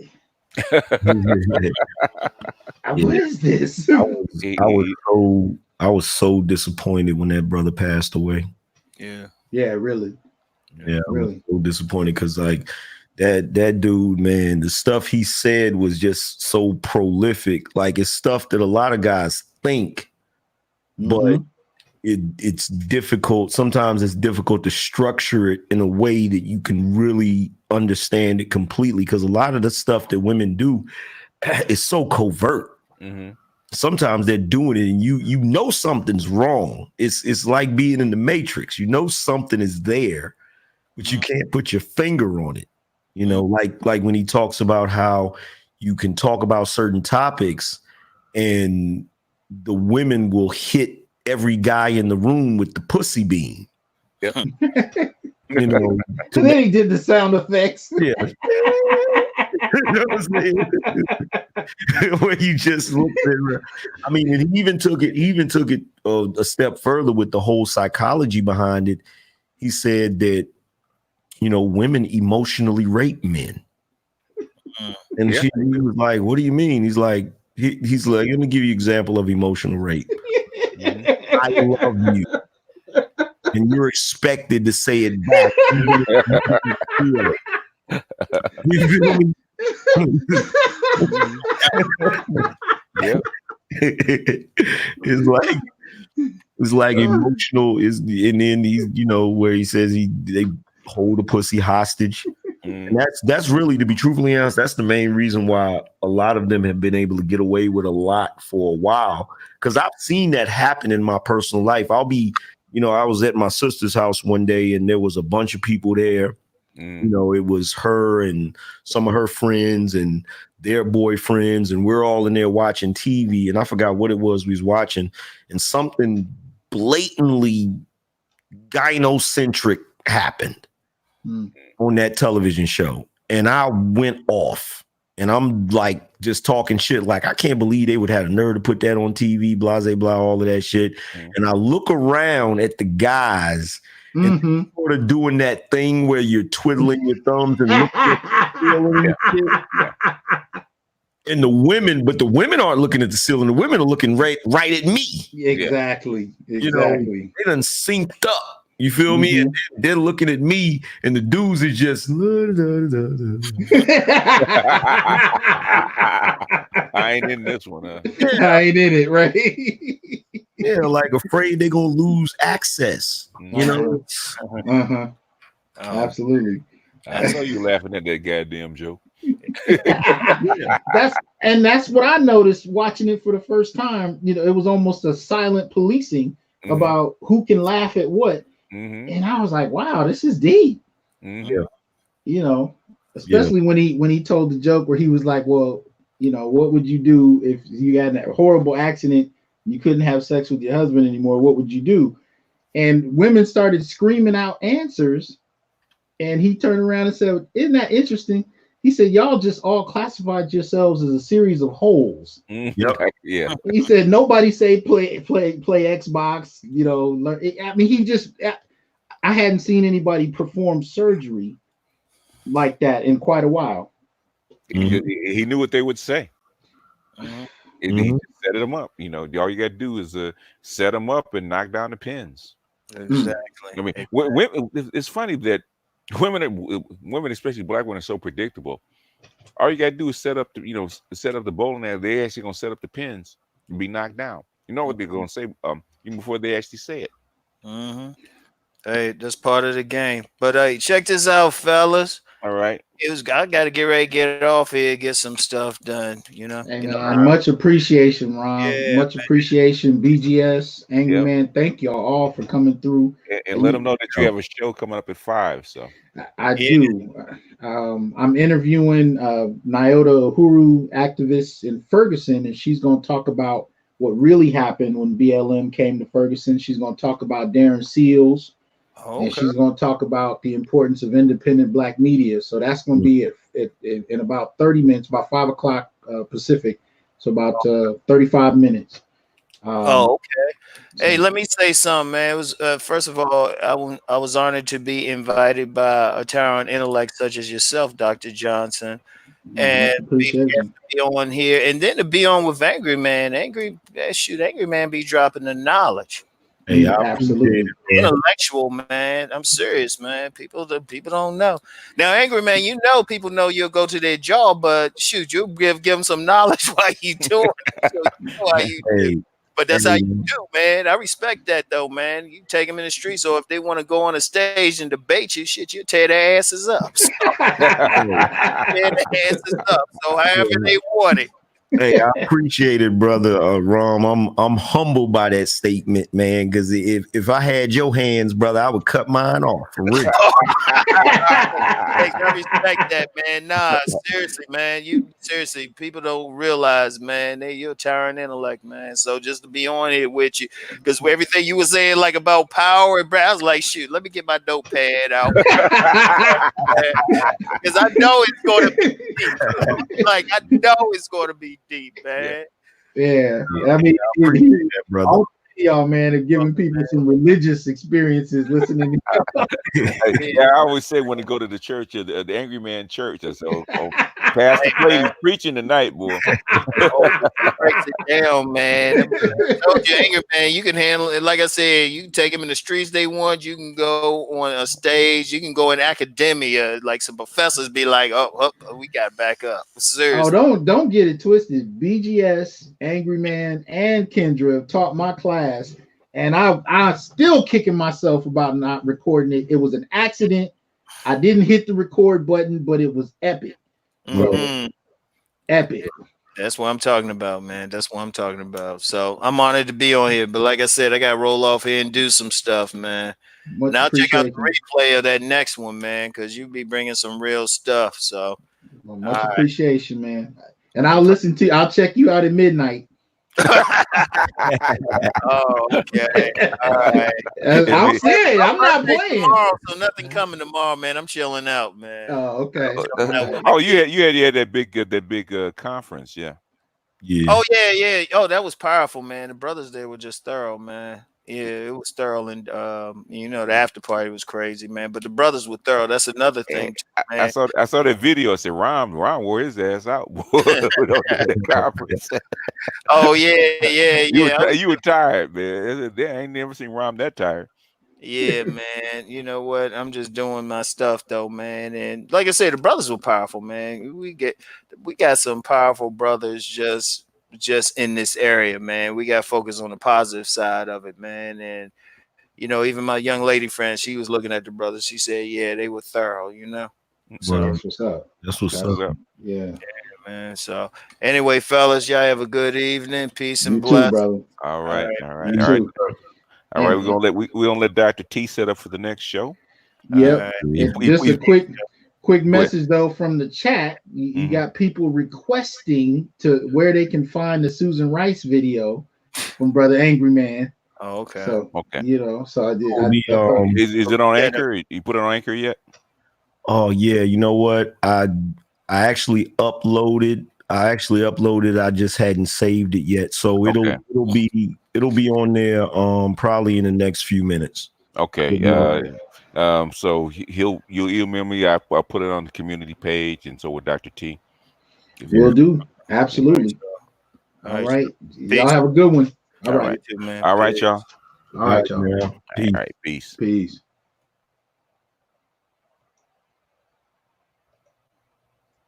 What is this?" I was so disappointed when that brother passed away. Yeah. Yeah, really. Yeah, really. I was so disappointed because like that dude, man, the stuff he said was just so prolific. Like it's stuff that a lot of guys think, but it's difficult. Sometimes it's difficult to structure it in a way that you can really understand it completely. Because a lot of the stuff that women do is so covert. Sometimes they're doing it and you know something's wrong. It's like being in the Matrix. You know something is there, but you can't put your finger on it. You know, like when he talks about how you can talk about certain topics and the women will hit every guy in the room with the pussy beam. Yeah. You know. So then he did the sound effects. Yeah. You know what I'm saying? Where you just looked at her. I mean, and he even took it a step further with the whole psychology behind it. He said that, you know, women emotionally rape men. And she was like, what do you mean? He's like, let me give you an example of emotional rape. I love you. And you're expected to say it back. You feel me? It's like emotional and then he's, you know, where he says they hold a pussy hostage. And that's really, to be truthfully honest, that's the main reason why a lot of them have been able to get away with a lot for a while. Because I've seen that happen in my personal life. I was at my sister's house one day and there was a bunch of people there. You know, it was her and some of her friends and their boyfriends, and we're all in there watching TV. And I forgot what it was we was watching, and something blatantly gynocentric happened on that television show. And I went off. And I'm like just talking shit like, I can't believe they would have the nerve to put that on TV, blah, blah, blah, all of that shit. And I look around at the guys and sort of doing that thing where you're twiddling your thumbs and looking at the ceiling and shit. And the women aren't looking at the ceiling. The women are looking right at me. Exactly. You know, they done synced up. You feel me? And they're looking at me, and the dudes are just. I ain't in this one. I ain't in it, right? Yeah, like afraid they're gonna lose access. You know? Absolutely. I know you laughing at that goddamn joke. That's what I noticed watching it for the first time. You know, it was almost a silent policing about who can laugh at what. And I was like, wow, this is deep. Yeah. You know, especially when he told the joke where he was like, well, you know, what would you do if you had a horrible accident, you couldn't have sex with your husband anymore? What would you do? And women started screaming out answers. And he turned around and said, isn't that interesting? He said, y'all just all classified yourselves as a series of holes. Yep. Yeah. He said, nobody say play Xbox, you know. I mean, I hadn't seen anybody perform surgery like that in quite a while. He knew what they would say. He just set them up. You know, all you got to do is set them up and knock down the pins. Exactly. I mean, it's funny that women, especially black women, are so predictable. All you gotta do is set up the bowling alley. They actually gonna set up the pins and be knocked down. You know what they're gonna say even before they actually say it. Hey, that's part of the game. But hey, check this out, fellas. All right. I got to get ready to get off here, get some stuff done. You know. Hey, man, much appreciation, Ron. Yeah, much appreciation, BGS, Angryman. Thank y'all all for coming through. And let them know that you have a show coming up at 5. So I do. I'm interviewing Nyota Uhuru activist in Ferguson, and she's going to talk about what really happened when BLM came to Ferguson. She's going to talk about Darren Seals. And she's going to talk about the importance of independent Black media. So that's going to be in about 30 minutes, about 5 o'clock Pacific. So about 35 minutes. Okay. Hey, let me say something, man. It was first of all, I was honored to be invited by a towering intellect such as yourself, Dr. Johnson, and be on here, and then to be on with Angryman. Angryman be dropping the knowledge. Hey, absolutely intellectual, man. I'm serious, man. People don't know. Now, Angryman, you know people know you'll go to their job, but shoot, you'll give them some knowledge while you doing it. So you know how you do. But that's how you do, man. I respect that, though, man. You take them in the streets, or if they want to go on a stage and debate you, shit, you tear their asses up. So, tear their asses up. So however they want it. Hey, I appreciate it, brother Rom. I'm humbled by that statement, man. Because if I had your hands, brother, I would cut mine off for real. I respect that, man. Nah, seriously, man. Seriously, people don't realize, man. You're a tyrant intellect, man. So just to be on here with you, because everything you were saying, like about power, and I was like, shoot, let me get my notepad out, because I know it's going to be deep. Like I know it's going to be deep, man. Yeah. I mean, brother. Y'all, man, and giving people some religious experiences listening. I always say when to go to the church, the Angryman church. I say, Pastor Brady's preaching tonight, boy. Breaks it down, man. I told you, Angryman, you can handle it. Like I said, you can take them in the streets they want. You can go on a stage. You can go in academia. Like some professors be like, oh we got to back up. Seriously. Oh, don't get it twisted. BGS, Angryman, and Kendra taught my class. And I'm still kicking myself about not recording it. It was an accident. I didn't hit the record button, but it was epic. Epic. That's what I'm talking about, man. That's what I'm talking about. So I'm honored to be on here. But like I said, I got to roll off here and do some stuff, man. Now check out the replay of that next one, man, because you be bringing some real stuff. So much appreciation, man. And I'll check you out at midnight. Oh, okay. All right. I'm saying I'm not playing. Tomorrow, so nothing coming tomorrow, man. I'm chilling out, man. Oh, okay. You had that big conference, yeah. Oh yeah. Oh, that was powerful, man. The brothers there were just thorough, man. Yeah, it was thorough, and the after party was crazy, man. But the brothers were thorough. That's another thing. I saw that video. I said, Ron wore his ass out the conference. Oh yeah. You were tired, man. I ain't never seen Ron that tired. Yeah, man. You know what? I'm just doing my stuff though, man. And like I said, the brothers were powerful, man. We got some powerful brothers just in this area, man. We got to focus on the positive side of it, man. And even my young lady friend, she was looking at the brothers. She said, "Yeah, they were thorough." So that's what's up. That's what's up. Yeah, man. So anyway, fellas, y'all have a good evening. Peace and blessings. Brother. All right. All right, we're gonna let Dr. T set up for the next show. Yep. Just a quick message though from the chat. You got people requesting to where they can find the Susan Rice video from Brother Angryman. Oh, okay. So so I did. Is it on Anchor? You put it on Anchor yet? Oh yeah, you know what? I actually uploaded. I just hadn't saved it yet, so it'll be on there probably in the next few minutes. Okay. So you'll email me. I'll put it on the community page, and so with Dr. T. Will do. Absolutely. All right. Y'all have a good one. All right. All right, y'all. All right, y'all. All right. Peace. Peace.